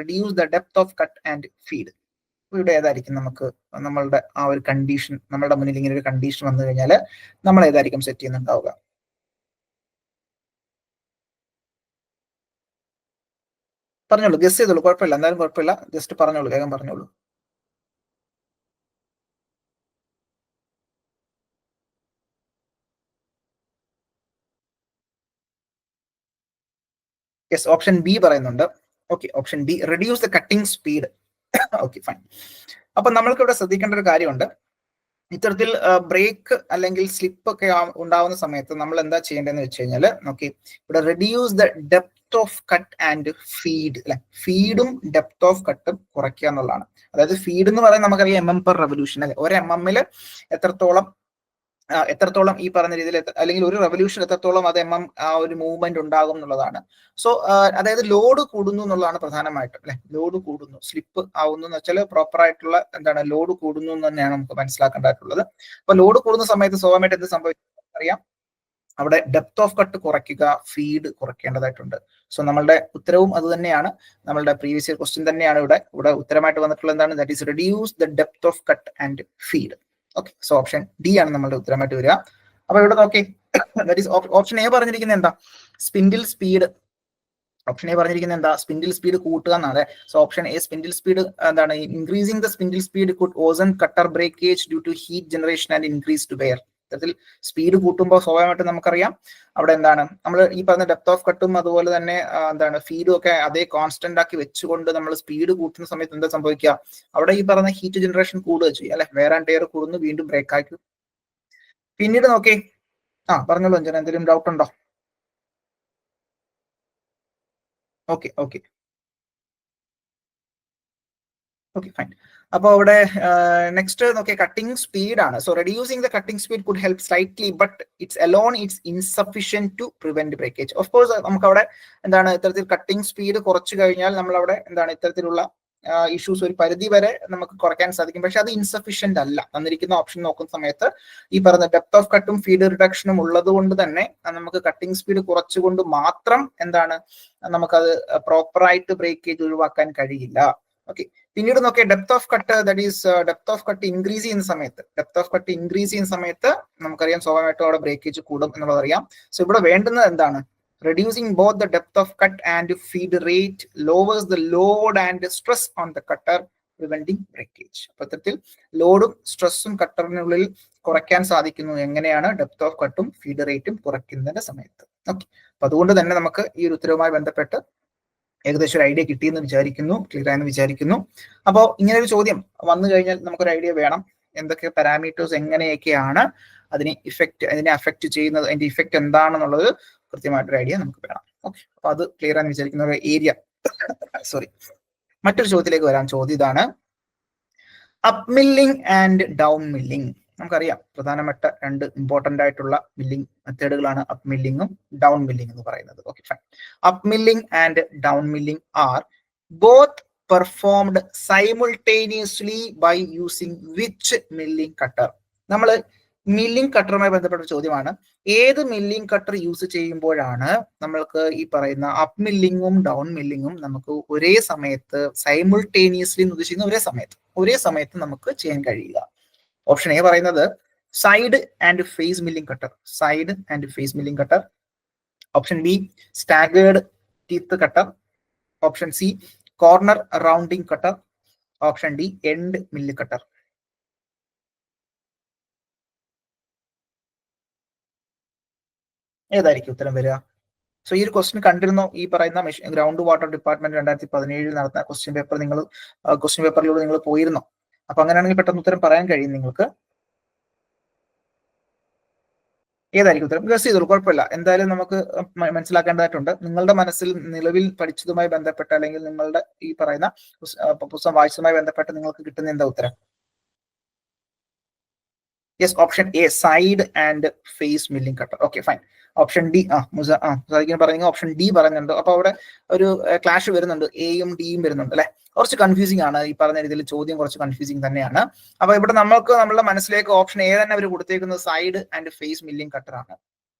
Reduce the depth of cut and feed. ഇവിടെ ഏതായിരിക്കും നമുക്ക് നമ്മളുടെ ആ ഒരു കണ്ടീഷൻ, നമ്മളുടെ മുന്നിൽ ഇങ്ങനെ ഒരു കണ്ടീഷൻ വന്നു കഴിഞ്ഞാൽ നമ്മൾ ഏതായിരിക്കും സെറ്റ് ചെയ്യുന്നുണ്ടാവുക? പറഞ്ഞോളൂ, ഗസ് ചെയ്തോളൂ, കുഴപ്പമില്ല, എന്തായാലും കുഴപ്പമില്ല, ജസ്റ്റ് പറഞ്ഞോളൂ, വേഗം പറഞ്ഞോളൂ. യെസ്, ഓപ്ഷൻ ബി പറയുന്നുണ്ട്. Okay, option B reduce the cutting speed. Okay, fine. അപ്പൊ നമ്മൾക്ക് ഇവിടെ ശ്രദ്ധിക്കേണ്ട ഒരു കാര്യമുണ്ട്. ഇത്തരത്തിൽ ബ്രേക്ക് അല്ലെങ്കിൽ സ്ലിപ്പ് ഒക്കെ ഉണ്ടാവുന്ന സമയത്ത് നമ്മൾ എന്താ ചെയ്യേണ്ടതെന്ന് വെച്ച് കഴിഞ്ഞാൽ, ഓക്കെ, ഇവിടെ reduce the depth of cut and feed അല്ലെ, ഫീഡും ഡെപ്ത് ഓഫ് കട്ടും കുറയ്ക്കുക എന്നുള്ളതാണ്. അതായത് ഫീഡ് എന്ന് പറയുന്നത് നമുക്കറിയാം MM പെർ റെവല്യൂഷൻ അല്ലെ, ഒരു MM എത്രത്തോളം ഈ പറഞ്ഞ രീതിയിൽ, അല്ലെങ്കിൽ ഒരു റെവല്യൂഷൻ എത്രത്തോളം അത് MM ആ ഒരു മൂവ്മെന്റ് ഉണ്ടാകും എന്നുള്ളതാണ്. സോ അതായത് ലോഡ് കൂടുന്നു എന്നുള്ളതാണ് പ്രധാനമായിട്ടും അല്ലെ, ലോഡ് കൂടുന്നു, സ്ലിപ്പ് ആവുന്നു എന്ന് വെച്ചാൽ പ്രോപ്പർ ആയിട്ടുള്ള എന്താണ്, ലോഡ് കൂടുന്നു എന്ന് തന്നെയാണ് നമുക്ക് മനസ്സിലാക്കേണ്ടതായിട്ടുള്ളത്. അപ്പൊ ലോഡ് കൂടുന്ന സമയത്ത് സ്വാഭാവികമായിട്ട് എന്ത് സംഭവിക്കും അറിയാം, അവിടെ ഡെപ്ത് ഓഫ് കട്ട് കുറയ്ക്കുക, ഫീഡ് കുറയ്ക്കേണ്ടതായിട്ടുണ്ട്. സോ നമ്മളുടെ ഉത്തരവും അത് തന്നെയാണ്, നമ്മളുടെ പ്രീവിയസ് ഇയർ ക്വസ്റ്റ്യൻ തന്നെയാണ് ഇവിടെ ഉത്തരമായിട്ട് വന്നിട്ടുള്ളത്. എന്താണ്? That is reduce the depth of cut and feed. Okay, so option D ആണ് നമ്മളുടെ ഉത്തരമായിട്ട് വരിക. അപ്പൊ ഇവിടെ നോക്കി, ദാറ്റ് ഈസ് ഓപ്ഷൻ എ പറഞ്ഞിരിക്കുന്നത് എന്താ? Spindle speed. ഓപ്ഷൻ എ പറഞ്ഞിരിക്കുന്നത് എന്താ? സ്പിൻഡിൽ സ്പീഡ് കൂട്ടുക എന്നാണ്. So option A spindle speed എന്താണ്? Increasing the spindle speed could ഓസൺ cutter breakage due to heat generation and increase to wear. ഇത്തരത്തിൽ സ്പീഡ് കൂട്ടുമ്പോൾ സ്വാഭാവികമായിട്ടും നമുക്കറിയാം അവിടെ എന്താണ്, നമ്മൾ ഈ പറഞ്ഞ ഡെപ്ത് ഓഫ് കട്ടും അതുപോലെ തന്നെ എന്താണ് ഫീഡും ഒക്കെ അതേ കോൺസ്റ്റന്റ് ആക്കി വെച്ചുകൊണ്ട് നമ്മൾ സ്പീഡ് കൂട്ടുന്ന സമയത്ത് എന്താ സംഭവിക്കുക? അവിടെ ഈ പറഞ്ഞ ഹീറ്റ് ജനറേഷൻ കൂടുക ചെയ്യും അല്ലെ, വെയർ ആൻഡ് ടയർ കൂടുന്നു, വീണ്ടും ബ്രേക്ക് ആക്കും. പിന്നീട് നോക്കി, പറഞ്ഞോളൂ അഞ്ജന, എന്തെങ്കിലും ഡൗട്ട് ഉണ്ടോ? Okay okay okay, fine. അപ്പൊ അവിടെ നെക്സ്റ്റ് നോക്കിയ കട്ടിംഗ് സ്പീഡ് ആണ്. So reducing the cutting speed could help slightly but it's alone it's insufficient to prevent breakage. Of course നമുക്ക് അവിടെ എന്താണ്, ഇത്തരത്തിൽ കട്ടിംഗ് സ്പീഡ് കുറച്ചു കഴിഞ്ഞാൽ നമ്മൾ അവിടെ എന്താണ്, ഇത്തരത്തിലുള്ള ഇഷ്യൂസ് ഒരു പരിധി വരെ നമുക്ക് കുറയ്ക്കാൻ സാധിക്കും. പക്ഷെ അത് ഇൻസഫിഷ്യന്റ് അല്ല. തന്നിരിക്കുന്ന ഓപ്ഷൻ നോക്കുന്ന സമയത്ത് ഈ പറഞ്ഞ ഡെപ്ത് ഓഫ് കട്ടും ഫീഡ് റിഡക്ഷനും ഉള്ളത് കൊണ്ട് തന്നെ നമുക്ക് കട്ടിംഗ് സ്പീഡ് കുറച്ചുകൊണ്ട് മാത്രം എന്താണ്, നമുക്കത് പ്രോപ്പറായിട്ട് ബ്രേക്കേജ് ഒഴിവാക്കാൻ കഴിയില്ല. ഓക്കെ, പിന്നീട് നോക്കിയ depth of cut, that is depth of cut increase ചെയ്യുന്ന സമയത്ത് നമുക്കറിയാം സ്വാഭാവികമായിട്ടും അവിടെ ബ്രേക്കേജ് കൂടും എന്നുള്ളത് അറിയാം. സോ ഇവിടെ വേണ്ടുന്നത് എന്താണ്? Reducing both the depth of cut and feed rate lowers the load and stress on the cutter preventing breakage. അപ്പൊ ഇത്തരത്തിൽ ലോഡും സ്ട്രെസ്സും കട്ടറിനുള്ളിൽ കുറയ്ക്കാൻ സാധിക്കുന്നു. എങ്ങനെയാണ്? ഡെപ്ത് ഓഫ് കട്ടും ഫീഡ് റേറ്റും കുറയ്ക്കുന്നതിന്റെ സമയത്ത്. ഓക്കെ, അപ്പൊ അതുകൊണ്ട് തന്നെ നമുക്ക് ഈ ഒരു ഉത്തരവുമായി ബന്ധപ്പെട്ട് ഏകദേശം ഒരു ഐഡിയ കിട്ടിയെന്ന് വിചാരിക്കുന്നു, ക്ലിയർ ആയെന്ന് വിചാരിക്കുന്നു. അപ്പോൾ ഇങ്ങനെ ഒരു ചോദ്യം വന്നു കഴിഞ്ഞാൽ നമുക്കൊരു ഐഡിയ വേണം, എന്തൊക്കെ പാരാമീറ്റേഴ്സ് എങ്ങനെയൊക്കെയാണ് അതിനെ അഫക്റ്റ് ചെയ്യുന്നത്, അതിന്റെ ഇഫക്റ്റ് എന്താണെന്നുള്ളത് കൃത്യമായിട്ടൊരു ഐഡിയ നമുക്ക് വേണം. ഓക്കെ, അപ്പൊ അത് ക്ലിയർ ആണെന്ന് വിചാരിക്കുന്ന ഒരു ഏരിയ. സോറി, മറ്റൊരു ചോദ്യത്തിലേക്ക് വരാം. ചോദ്യം ഇതാണ്, up milling and down milling. നമുക്കറിയാം പ്രധാനപ്പെട്ട രണ്ട് ഇമ്പോർട്ടന്റ് ആയിട്ടുള്ള മില്ലിംഗ് മെത്തേഡുകളാണ് അപ്പ് മില്ലിംഗും ഡൗൺ മില്ലിംഗ് എന്ന് പറയുന്നത്. Okay, fine. Up milling and down milling are both performed simultaneously by using which milling cutter? നമ്മൾ മില്ലിംഗ് കട്ടറുമായി ബന്ധപ്പെട്ട ചോദ്യമാണ്. ഏത് മില്ലിംഗ് കട്ടർ യൂസ് ചെയ്യുമ്പോഴാണ് നമ്മൾക്ക് ഈ പറയുന്ന അപ്പ് മില്ലിങ്ങും ഡൗൺ മില്ലിങ്ങും നമുക്ക് ഒരേ സമയത്ത് സൈമിൾട്ടേനിയസ്ലി എന്ന് ഉദ്ദേശിക്കുന്ന ഒരേ സമയത്ത് നമുക്ക് ചെയ്യാൻ കഴിയുക? ഓപ്ഷൻ എ പറയുന്നത് side and face milling cutter, side and face milling cutter. Option B staggered teeth cutter. Option C corner rounding cutter. Option D end mill cutter. ഏതായിരിക്കും ഉത്തരം വരിക? സോ ഈ ഒരു ക്വസ്റ്റ്യൻ കണ്ടിരുന്നോ? ഈ പറയുന്ന ഗ്രൗണ്ട് വാട്ടർ ഡിപ്പാർട്ട്മെന്റ് 2017 നടന്ന ക്വസ്റ്റ്യൻ പേപ്പർ ക്വസ്റ്റ്യൻ പേപ്പറിലൂടെ നിങ്ങൾ പോയിരുന്നോ? അപ്പൊ അങ്ങനെയാണെങ്കിൽ പെട്ടെന്ന് ഉത്തരം പറയാൻ കഴിയും നിങ്ങൾക്ക്. ഏതായിരിക്കും ഉത്തരം? ഗസ് ചെയ്തോളൂ, കുഴപ്പമില്ല. എന്തായാലും നമുക്ക് മനസ്സിലാക്കേണ്ടതായിട്ടുണ്ട്. നിങ്ങളുടെ മനസ്സിൽ നിലവിൽ പഠിച്ചതുമായി ബന്ധപ്പെട്ട് അല്ലെങ്കിൽ നിങ്ങളുടെ ഈ പറയുന്ന പുസ്തകം വായിച്ചതുമായി ബന്ധപ്പെട്ട് നിങ്ങൾക്ക് കിട്ടുന്ന എന്താ ഉത്തരം? Yes, option A side and face milling cutter. Okay, fine. Option D പറയുന്നത് ഓപ്ഷൻ ഡി പറയുന്നുണ്ട്. അപ്പൊ അവിടെ ഒരു ക്ലാഷ് വരുന്നുണ്ട്, എയും ഡിയും വരുന്നുണ്ട് അല്ലെ. കുറച്ച് കൺഫ്യൂസിംഗ് ആണ് ഈ പറഞ്ഞ രീതിയിൽ ചോദ്യം, കുറച്ച് കൺഫ്യൂസിംഗ് തന്നെയാണ്. അപ്പൊ ഇവിടെ നമ്മൾക്ക് നമ്മളുടെ മനസ്സിലേക്ക് ഓപ്ഷൻ എ തന്നെ അവർ കൊടുത്തേക്കുന്നത് side and face milling cutter ആണ്.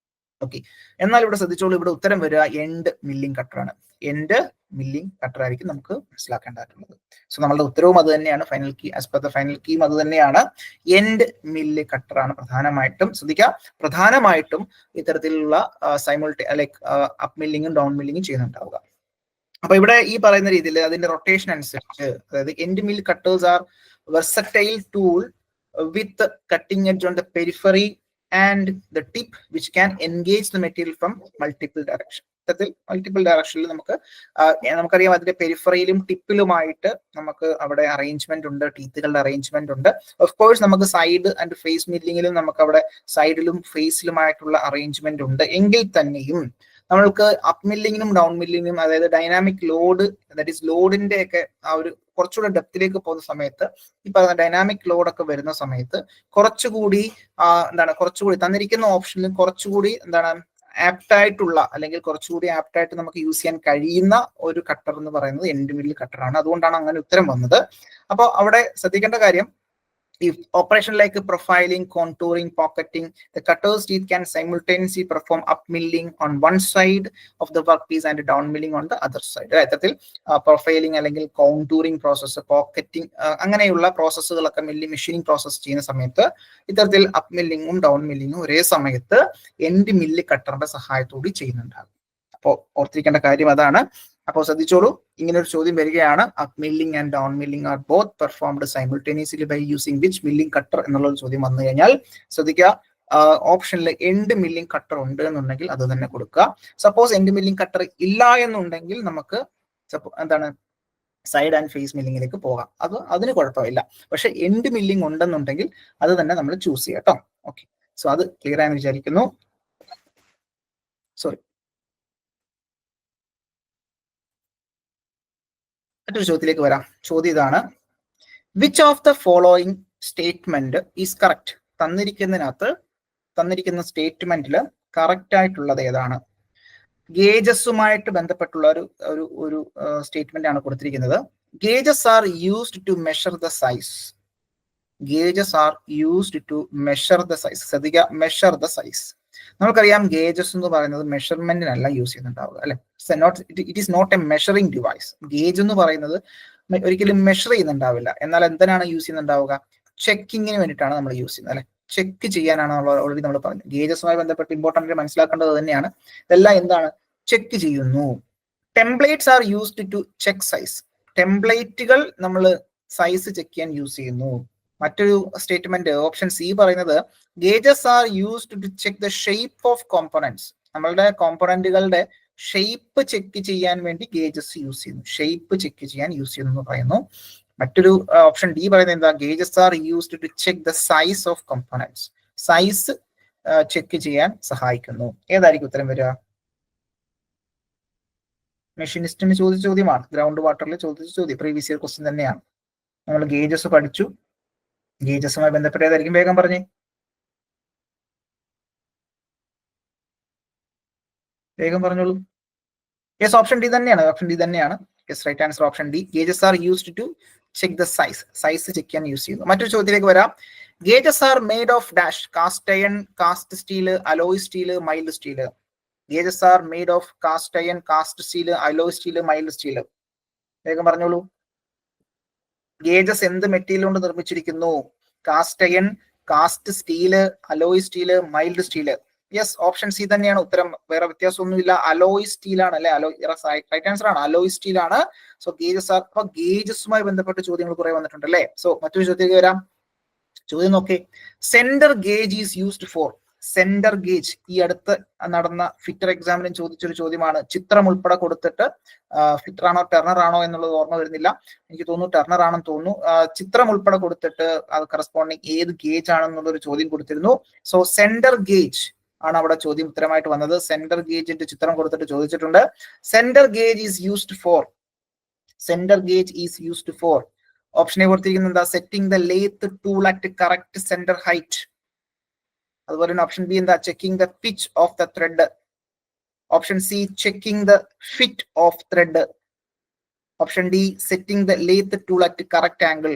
ഓക്കെ, എന്നാൽ ഇവിടെ ശ്രദ്ധിച്ചോളൂ, ഇവിടെ ഉത്തരം വരിക എൻഡ് മില്ലിംഗ് കട്ടർ ആണ്. എൻഡ് മില്ലിംഗ് കട്ടർ ആയിരിക്കും നമുക്ക് മനസ്സിലാക്കേണ്ടതായിട്ടുള്ളത്. സോ നമ്മളുടെ ഉത്തരവും അത് തന്നെയാണ്. Final key as per the final key അത് തന്നെയാണ്. എൻഡ് മില്ല് കട്ടർ ആണ് പ്രധാനമായിട്ടും ശ്രദ്ധിക്കുക, പ്രധാനമായിട്ടും ഇത്തരത്തിലുള്ള ലൈക്ക് അപ്പ് മില്ലിങ്ങും ഡൗൺ മില്ലിങ്ങും ചെയ്യുന്നുണ്ടാവുക. അപ്പൊ ഇവിടെ ഈ പറയുന്ന രീതിയിൽ അതിന്റെ റൊട്ടേഷൻ അനുസരിച്ച്, അതായത് end mill cutters are versatile tool with cutting edge on the periphery and the tip which can engage the material from multiple direction. Multiple ഡയറക്ഷനിൽ നമുക്കറിയാം അതിന്റെ പെരിഫറിയിലും ടിപ്പിലുമായിട്ട് നമുക്ക് അവിടെ അറേഞ്ച്മെന്റ് ഉണ്ട്, ടീത്തുകളുടെ അറേഞ്ച്മെന്റ് ഉണ്ട്. ഓഫ് കോഴ്സ് നമുക്ക് സൈഡ് ആൻഡ് ഫേസ് മില്ലിങ്ങിലും നമുക്ക് അവിടെ സൈഡിലും ഫേസിലുമായിട്ടുള്ള അറേഞ്ച്മെന്റ് ഉണ്ട്. എങ്കിൽ തന്നെയും നമ്മൾക്ക് അപ്പ് മില്ലിങ്ങിനും ഡൗൺ മില്ലിങ്ങിനും, അതായത് ഡൈനാമിക് ലോഡ്, ദാറ്റ് ഈസ് ലോഡിന്റെ ഒക്കെ ആ ഒരു കുറച്ചുകൂടെ ഡെപ്തിലേക്ക് പോകുന്ന സമയത്ത്, ഈ പറയുന്ന ഡൈനാമിക് ലോഡൊക്കെ വരുന്ന സമയത്ത് കുറച്ചുകൂടി കുറച്ചുകൂടി തന്നിരിക്കുന്ന ഓപ്ഷനിൽ കുറച്ചുകൂടി ആപ്റ്റ് ആയിട്ടുള്ള അല്ലെങ്കിൽ കുറച്ചുകൂടി ആപ്റ്റ് ആയിട്ട് നമുക്ക് യൂസ് ചെയ്യാൻ കഴിയുന്ന ഒരു കട്ടർ എന്ന് പറയുന്നത് എൻഡ് മില്ല് കട്ടറാണ്. അതുകൊണ്ടാണ് അങ്ങനെ ഉത്തരം വന്നത്. അപ്പോൾ അവിടെ ശ്രദ്ധിക്കേണ്ട കാര്യം, if operation like profiling, contouring, pocketing, the cutter's teeth can simultaneously perform up milling on one side of the workpiece and down milling on the other side. ഇത്തരത്തിൽ പ്രൊഫൈലിംഗ് അല്ലെങ്കിൽ കോണ്ടൂറിംഗ് പ്രോസസ്സ്, പോക്കറ്റിംഗ് അങ്ങനെയുള്ള പ്രോസസ്സുകളൊക്കെ machining process ചെയ്യുന്ന സമയത്ത് ഇത്തരത്തിൽ up മില്ലിങ്ങും down മില്ലിങ്ങും ഒരേ സമയത്ത് end mill കട്ടറിന്റെ സഹായത്തോടെ ചെയ്യുന്നുണ്ടാകും. അപ്പോൾ ഓർത്തിരിക്കേണ്ട കാര്യം അതാണ്. അപ്പോൾ ശ്രദ്ധിച്ചോളൂ, ഇങ്ങനെ ഒരു ചോദ്യം വരികയാണ്, up milling and down milling are both performed simultaneously by using which milling cutter എന്നുള്ള ഒരു ചോദ്യം വന്നു കഴിഞ്ഞാൽ ശ്രദ്ധിക്കുക, ഓപ്ഷനിൽ എൻഡ് മില്ലിംഗ് കട്ടർ ഉണ്ട് എന്നുണ്ടെങ്കിൽ അത് തന്നെ കൊടുക്കുക. സപ്പോസ് എൻഡ് മില്ലിംഗ് കട്ടർ ഇല്ല എന്നുണ്ടെങ്കിൽ നമുക്ക് സൈഡ് ആൻഡ് ഫേസ് മില്ലിങ്ങിലേക്ക് പോകാം, അതിന് കുഴപ്പമില്ല. പക്ഷെ എൻഡ് മില്ലിംഗ് ഉണ്ടെന്നുണ്ടെങ്കിൽ അത് തന്നെ നമ്മൾ ചൂസ് ചെയ്യാം കേട്ടോ. ഓക്കെ, സോ അത് ക്ലിയർ ആയെന്ന് വിചാരിക്കുന്നു. സോറി, മറ്റൊരു ചോദ്യത്തിലേക്ക് വരാം. ചോദ്യം ഇതാണ്, which of the following statement is correct? തന്നിരിക്കുന്ന സ്റ്റേറ്റ്മെന്റിൽ കറക്റ്റ് ആയിട്ടുള്ളത് ഏതാണ്? ഗേജസുമായിട്ട് ബന്ധപ്പെട്ടുള്ള ഒരു സ്റ്റേറ്റ്മെന്റ് ആണ് കൊടുത്തിരിക്കുന്നത്. Gauges are used to measure the size. Gauges are used to measure the size. ശ്രദ്ധിക്കുക, മെഷർ ദ സൈസ്. നമുക്കറിയാം ഗേജസ് എന്ന് പറയുന്നത് മെഷർമെന്റിനല്ല യൂസ് ചെയ്യുന്നുണ്ടാവുക അല്ലെ. It is not a measuring device. Gauge എന്ന് പറയുന്നത് ഒരിക്കലും മെഷർ ചെയ്യുന്നുണ്ടാവില്ല. എന്നാൽ എന്തിനാണ് യൂസ് ചെയ്യുന്നുണ്ടാവുക? ചെക്കിങ്ങിന് വേണ്ടിയിട്ടാണ് നമ്മൾ യൂസ് ചെയ്യുന്നത് അല്ലെ. ചെക്ക് ചെയ്യാനാണ് ഓൾറെഡി നമ്മൾ പറഞ്ഞത്. ഗേജസുമായി ബന്ധപ്പെട്ട് ഇമ്പോർട്ടൻ്റ് മനസ്സിലാക്കേണ്ടത് തന്നെയാണ്. ഇതെല്ലാം എന്താണ്? ചെക്ക് ചെയ്യുന്നു. Templates are used to check size. ടെംപ്ലേറ്റുകൾ നമ്മൾ സൈസ് ചെക്ക് ചെയ്യാൻ യൂസ് ചെയ്യുന്നു. മറ്റൊരു സ്റ്റേറ്റ്മെന്റ് ഓപ്ഷൻ സി പറയുന്നത് gauges are used to check the shape of components. നമ്മളുടെ കോമ്പണന്റുകളുടെ ഷേപ്പ് ചെക്ക് ചെയ്യാൻ വേണ്ടി ഗേജസ് യൂസ് ചെയ്യുന്നു. ഷേപ്പ് ചെക്ക് ചെയ്യാൻ യൂസ് ചെയ്യുന്നു എന്ന് പറയുന്നു. മറ്റൊരു ഓപ്ഷൻ ഡി പറയുന്നത് എന്താ? Gauges are used to check the size of components. Size check ചെയ്യാൻ സഹായിക്കുന്നു. ഏതായിരിക്കും ഉത്തരം വരിക? മെഷീനിസ്റ്റിന് ചോദിച്ച ചോദ്യമാണ്, ഗ്രൗണ്ട് വാട്ടറിൽ ചോദിച്ച ചോദ്യം, പ്രീവിയസ് ഇയർ ക്വസ്റ്റ്യൻ തന്നെയാണ്. നമ്മൾ ഗേജസ് പഠിച്ചു. ഗേജസുമായി ബന്ധപ്പെട്ട് ഏതായിരിക്കും? വേഗം പറഞ്ഞേ, വേഗം പറഞ്ഞോളൂ. യെസ്, ഓപ്ഷൻ ഡി തന്നെയാണ്. ഓപ്ഷൻ ഡി തന്നെയാണ്. Yes, right answer option D. Gauges are used to check the size. Size check ചെയ്യാൻ യൂസ് ചെയ്യുന്നു. മറ്റൊരു ചോദ്യത്തിലേക്ക് വരാം. Gauges are made of dash cast iron, cast steel, alloy steel, mild steel. Gauges are made of cast iron, cast steel, alloy steel, mild steel. വേഗം പറഞ്ഞോളൂ. Gauges എന്ത് material കൊണ്ട് നിർമ്മിച്ചിരിക്കുന്നു? Cast iron, cast steel, alloy steel, mild steel. Yes, option C തന്നെയാണ് ഉത്തരം. വേറെ വ്യത്യാസമൊന്നുമില്ല. Alloy steel ആണ് അല്ലെ? അലോയ് റൈറ്റ് ആൻസർ ആണ്. അലോയ് സ്റ്റീൽ ആണ്. So gauges are. അപ്പൊ ഗേജസുമായി ബന്ധപ്പെട്ട് ചോദ്യങ്ങൾ കുറെ വന്നിട്ടുണ്ട് അല്ലെ? സോ മറ്റൊരു ചോദ്യത്തിലേക്ക് വരാം. ചോദ്യം നോക്കേ. Centre gauge is used four. Centre gauge ഈ അടുത്ത് നടന്ന ഫിറ്റർ എക്സാമിനും ചോദിച്ചൊരു ചോദ്യമാണ്. ചിത്രം ഉൾപ്പെടെ കൊടുത്തിട്ട് ഫിറ്റർ ആണോ ടെർണർ ആണോ എന്നുള്ളത് ഓർമ്മ വരുന്നില്ല. എനിക്ക് തോന്നുന്നു ടെർണർ ആണെന്ന് തോന്നുന്നു. ചിത്രം ഉൾപ്പെടെ കൊടുത്തിട്ട് അത് കറസ്പോണ്ടിങ് ഏത് ഗേജ് ആണെന്നുള്ളൊരു ചോദ്യം കൊടുത്തിരുന്നു. സോ സെന്റർ ഗേജ് ആണ് അവിടെ ചോദ്യം ഉത്തരമായിട്ട് വന്നത്. സെന്റർ ഗേജിന്റെ ചിത്രം കൊടുത്തിട്ട് ചോദിച്ചിട്ടുണ്ട്. Centre gauge is used four. Centre gauge is used four. Option A കൊടുത്തിരിക്കുന്നത് എന്താ? Setting the lathe tool at correct centre height. അതുപോലെ തന്നെ ഓപ്ഷൻ ബി എന്താ? Checking the pitch of the thread. Option C checking the fit of thread. Option D setting the lathe tool at correct angle.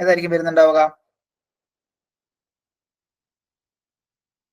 ഏതായിരിക്കും വരുന്നുണ്ടാവുക?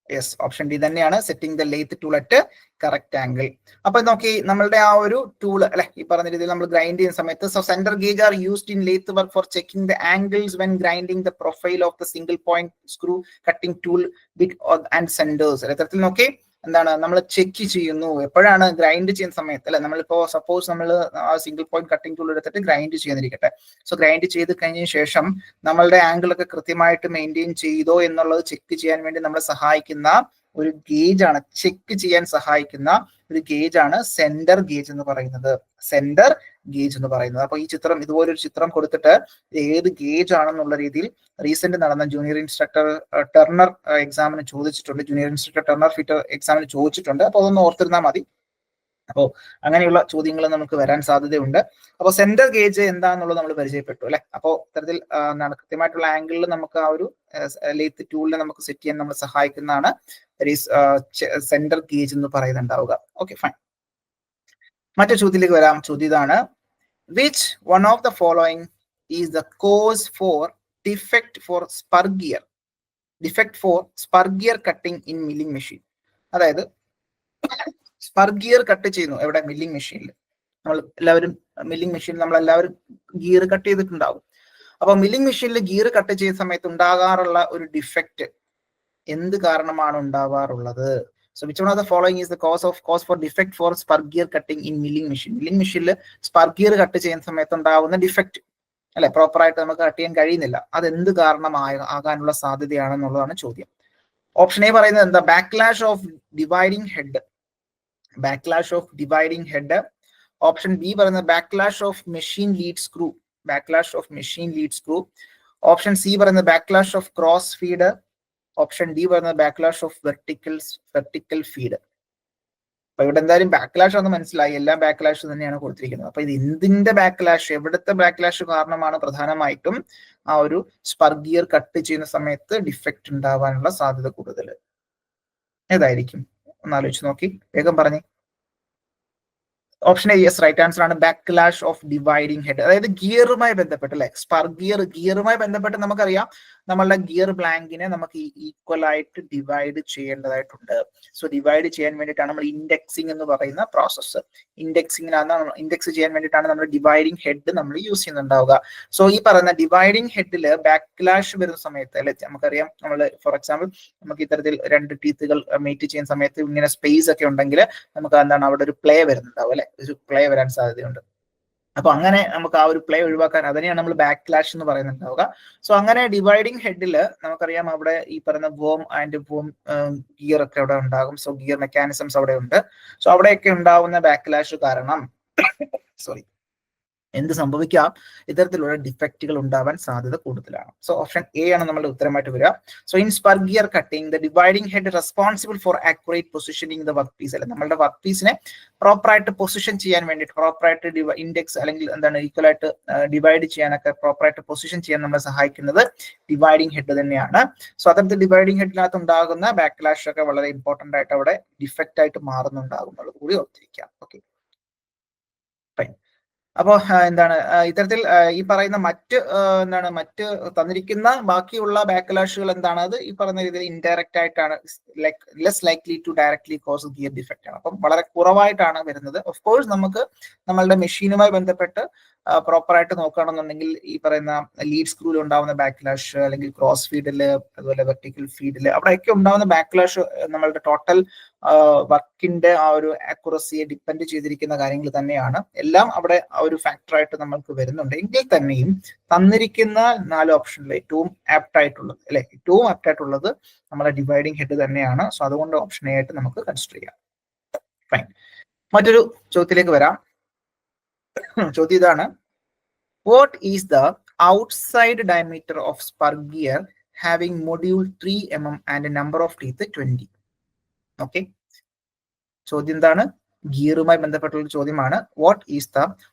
Yes, option D തന്നെയാണ്. Setting the lathe tool at correct angle. അപ്പൊ നോക്കി നമ്മളുടെ ആ ഒരു tool അല്ലെ, ഈ പറഞ്ഞ രീതിയിൽ നമ്മൾ ഗ്രൈൻഡ് ചെയ്യുന്ന സമയത്ത് so centre gauge R used in lathe work for checking the angles when grinding the profile of the single point screw cutting tool bit and centres. ഇത്തരത്തിൽ നോക്കി എന്താണ് നമ്മൾ ചെക്ക് ചെയ്യുന്നു. എപ്പോഴാണ്? ഗ്രൈൻഡ് ചെയ്യുന്ന സമയത്ത് അല്ലെ. നമ്മളിപ്പോ സപ്പോസ് നമ്മൾ ആ സിംഗിൾ പോയിന്റ് കട്ടിംഗ് ടൂൾ എടുത്തിട്ട് ഗ്രൈൻഡ് ചെയ്യുന്നിരിക്കട്ടെ. സോ ഗ്രൈൻഡ് ചെയ്ത് കഴിഞ്ഞ ശേഷം നമ്മളുടെ ആംഗിൾ ഒക്കെ കൃത്യമായിട്ട് മെയിൻറ്റെയിൻ ചെയ്തോ എന്നുള്ളത് ചെക്ക് ചെയ്യാൻ വേണ്ടി നമ്മളെ സഹായിക്കുന്ന ഒരു ഗേജ് ആണ്. ചെക്ക് ചെയ്യാൻ സഹായിക്കുന്ന ഒരു ഗേജ് ആണ് സെന്റർ ഗേജ് എന്ന് പറയുന്നത്. സെന്റർ ഗേജ് എന്ന് പറയുന്നത്. അപ്പൊ ഈ ചിത്രം, ഇതുപോലൊരു ചിത്രം കൊടുത്തിട്ട് ഏത് ഗേജ് ആണെന്നുള്ള രീതിയിൽ റീസെന്റ് നടന്ന ജൂനിയർ ഇൻസ്ട്രക്ടർ ടെർണർ എക്സാമിന് ചോദിച്ചിട്ടുണ്ട്. ജൂനിയർ ഇൻസ്ട്രക്ടർ ടെർണർ ഫിറ്റർ എക്സാമിന് ചോദിച്ചിട്ടുണ്ട്. അപ്പൊ അതൊന്ന് ഓർത്തിരുന്നാൽ മതി. അപ്പോ അങ്ങനെയുള്ള ചോദ്യങ്ങൾ നമുക്ക് വരാൻ സാധ്യതയുണ്ട്. അപ്പോൾ സെന്റർ ഗേജ് എന്താണെന്നുള്ളത് നമ്മൾ പരിചയപ്പെട്ടു അല്ലെ. അപ്പോൾ ഇത്തരത്തിൽ കൃത്യമായിട്ടുള്ള ആംഗിളിൽ നമുക്ക് ആ ഒരു ലേത്ത് ടൂളിനെ നമുക്ക് സെറ്റ് ചെയ്യാൻ നമ്മൾ സഹായിക്കുന്നതാണ് സെന്റർ ഗേജ് എന്ന് പറയുന്നുണ്ടാവുക. Okay, fine. മറ്റൊരു ചോദ്യത്തിലേക്ക് വരാം. ചോദ്യം ഇതാണ്. Which one of the following is the cause for defect for spur gear? Defect for spur gear cutting in milling machine. അതായത് സ്പർ ഗിയർ കട്ട് ചെയ്യുന്നു എവിടെ? മില്ലിംഗ് മെഷീനിൽ. നമ്മൾ എല്ലാവരും മില്ലിംഗ് മെഷീനിൽ നമ്മൾ എല്ലാവരും ഗിയർ കട്ട് ചെയ്തിട്ടുണ്ടാവും. അപ്പൊ മില്ലിംഗ് മെഷീനിൽ ഗിയർ കട്ട് ചെയ്യുന്ന സമയത്ത് ഉണ്ടാകാറുള്ള ഒരു ഡിഫക്റ്റ് എന്ത് കാരണമാണ് ഉണ്ടാവാറുള്ളത്? So which one of the following is the cause for defect for spur gear cutting in milling machine? മില്ലിംഗ് മെഷീനിൽ സ്പർ ഗിയർ കട്ട് ചെയ്യുന്ന സമയത്ത് ഉണ്ടാകുന്ന ഡിഫക്റ്റ് അല്ലെ, പ്രോപ്പറായിട്ട് നമുക്ക് കട്ട് ചെയ്യാൻ കഴിയുന്നില്ല. അത് എന്ത് കാരണമാകാനുള്ള സാധ്യതയാണെന്നുള്ളതാണ് ചോദ്യം. ഓപ്ഷൻ എ പറയുന്നത് എന്താ? Backlash of dividing head. Backlash of dividing head. Option B പറയുന്നത് backlash of machine lead screw. Backlash of machine lead screw. Option C പറയുന്നത് backlash of cross feed. Option D പറയുന്നത് ബാക്ക്ലാഷ് ഓഫ് വെർട്ടിക്കൽ ഫീഡ്. അപ്പൊ ഇവിടെ എന്തായാലും backlash ഒന്ന് മനസ്സിലായി. എല്ലാം backlash തന്നെയാണ് കൊടുത്തിരിക്കുന്നത്. അപ്പൊ ഇത് എന്തിന്റെ ബാക്ക്ലാഷ്, എവിടുത്തെ ബാക്ക്ലാഷ് കാരണമാണ് പ്രധാനമായിട്ടും ആ ഒരു സ്പർ ഗിയർ കട്ട് ചെയ്യുന്ന സമയത്ത് ഡിഫക്റ്റ് ഉണ്ടാവാനുള്ള സാധ്യത കൂടുതൽ? ഏതായിരിക്കും? ഒന്ന് ആലോചിച്ച് നോക്കി, വേഗം പറഞ്ഞേ. Option A yes, right answer ആണ്. Backlash of dividing head. അതായത് ഗിയറുമായി ബന്ധപ്പെട്ട് അല്ലെ, സ്പർ ഗിയറുമായി ബന്ധപ്പെട്ട് നമുക്കറിയാം നമ്മളുടെ ഗിയർ ബ്ലാങ്കിനെ നമുക്ക് ഈക്വൽ ആയിട്ട് ഡിവൈഡ് ചെയ്യേണ്ടതായിട്ടുണ്ട്. സോ ഡിവൈഡ് ചെയ്യാൻ വേണ്ടിയിട്ടാണ് നമ്മൾ ഇൻഡെക്സിങ് എന്ന് പറയുന്ന പ്രോസസ്സ്. ഇൻഡെക്സ് ചെയ്യാൻ വേണ്ടിയിട്ടാണ് നമ്മൾ ഡിവൈഡിങ് ഹെഡ് നമ്മൾ യൂസ് ചെയ്യുന്നുണ്ടാവുക. സോ ഈ പറയുന്ന ഡിവൈഡിങ് ഹെഡിൽ ബാക്ക്ലാഷ് വരുന്ന സമയത്ത് അല്ലെ, നമുക്കറിയാം നമ്മൾ ഫോർ എക്സാമ്പിൾ നമുക്ക് ഇത്തരത്തിൽ രണ്ട് ടീത്തുകൾ മീറ്റ് ചെയ്യുന്ന സമയത്ത് ഇങ്ങനെ സ്പേസ് ഒക്കെ ഉണ്ടെങ്കിൽ നമുക്ക് എന്താണ് അവിടെ ഒരു പ്ലേ വരുന്നുണ്ടാവും അല്ലെ, ഒരു പ്ലേ വരാൻ സാധ്യതയുണ്ട്. അപ്പൊ അങ്ങനെ നമുക്ക് ആ ഒരു പ്ലേ ഒഴിവാക്കാൻ അതിനെയാണ് നമ്മൾ ബാക്ക്ലാഷ് എന്ന് പറയുന്നുണ്ടാവുക. സോ അങ്ങനെ ഡിവൈഡിങ് ഹെഡിൽ നമുക്കറിയാം അവിടെ ഈ പറയുന്ന വോം ആൻഡ് വോം ഗിയർ ഒക്കെ അവിടെ ഉണ്ടാകും. സോ ഗിയർ മെക്കാനിസംസ് അവിടെ ഉണ്ട്. സോ അവിടെയൊക്കെ ഉണ്ടാവുന്ന ബാക്ക്ലാഷ് കാരണം സോറി എന്ത് സംഭവിക്കാം? ഇത്തരത്തിലുള്ള ഡിഫക്റ്റുകൾ ഉണ്ടാവാൻ സാധ്യത കൂടുതലാണ്. സോ ഓപ്ഷൻ എ ആണ് നമ്മുടെ ഉത്തരമായിട്ട് വരിക. So in spur gear cutting the dividing head responsible for accurate positioning the work piece. അല്ലെ, നമ്മുടെ വർക്ക് പീസിനെ പ്രോപ്പറായിട്ട് പൊസിഷൻ ചെയ്യാൻ വേണ്ടിയിട്ട്, പ്രോപ്പറായിട്ട് ഇൻഡെക്സ് അല്ലെങ്കിൽ എന്താണ് ഈക്വൽ ആയിട്ട് ഡിവൈഡ് ചെയ്യാനൊക്കെ, പ്രോപ്പറായിട്ട് പൊസിഷൻ ചെയ്യാൻ നമ്മളെ സഹായിക്കുന്നത് ഡിവൈഡിംഗ് ഹെഡ് തന്നെയാണ്. സോ അത്തരത്തിൽ ഡിവൈഡിംഗ് ഹെഡിനകത്ത് ഉണ്ടാകുന്ന ബാക്ക്ലാഷ് ഒക്കെ വളരെ ഇമ്പോർട്ടന്റ് ആയിട്ട് അവിടെ ഡിഫക്റ്റ് ആയിട്ട് മാറുന്നുണ്ടാകും എന്നുള്ളത് കൂടി ഓർത്തിരിക്കാം. ഓക്കെ, അപ്പോൾ എന്താണ് ഇത്തരത്തിൽ ഈ പറയുന്ന മറ്റ് തന്നിരിക്കുന്ന ബാക്കിയുള്ള ബാക്ക്ലാഷുകൾ എന്താണ്, അത് ഈ പറയുന്ന രീതിയിൽ ഇൻഡയറക്റ്റ് ആയിട്ടാണ്, like less likely to directly cause gear defect ആണ്. അപ്പം വളരെ കുറവായിട്ടാണ് വരുന്നത്. ഓഫ് കോഴ്സ് നമുക്ക് നമ്മളുടെ മെഷീനുമായി ബന്ധപ്പെട്ട് പ്രോപ്പറായിട്ട് നോക്കുകയാണെന്നുണ്ടെങ്കിൽ ഈ പറയുന്ന ലീഡ് സ്ക്രൂവിൽ ഉണ്ടാവുന്ന ബാക്ക്ലാഷ്, അല്ലെങ്കിൽ ക്രോസ് ഫീഡില്, അതുപോലെ വെർട്ടിക്കൽ ഫീഡില്, അവിടെയൊക്കെ ഉണ്ടാവുന്ന ബാക്ക്ലാഷ് നമ്മളുടെ ടോട്ടൽ വർക്കിന്റെ ആ ഒരു ആക്യുറസിയെ ഡിപ്പെൻഡ് ചെയ്തിരിക്കുന്ന കാര്യങ്ങൾ തന്നെയാണ്. എല്ലാം അവിടെ ആ ഒരു ഫാക്ടറായിട്ട് നമ്മൾക്ക് വരുന്നുണ്ട്. എങ്കിൽ തന്നെയും തന്നിരിക്കുന്ന 4 ഓപ്ഷനിൽ ഏറ്റവും ആപ്റ്റ് ആയിട്ടുള്ളത്, അല്ലെ, ഏറ്റവും ആപ്റ്റ് ആയിട്ടുള്ളത് നമ്മുടെ ഡിവൈഡിങ് ഹെഡ് തന്നെയാണ്. സോ അതുകൊണ്ട് ഓപ്ഷൻ എ ആയിട്ട് നമുക്ക് കൺസിഡർ ചെയ്യാം. ഫൈൻ. മറ്റൊരു ചോദ്യത്തിലേക്ക് വരാം. ചോദ്യം ഇതാണ്: what is the outside diameter of spur gear having module 3 mm and number of teeth 20? Okay, ചോദ്യം എന്താണ്? ഗിയറുമായി ബന്ധപ്പെട്ടുള്ള ചോദ്യമാണ്. What is the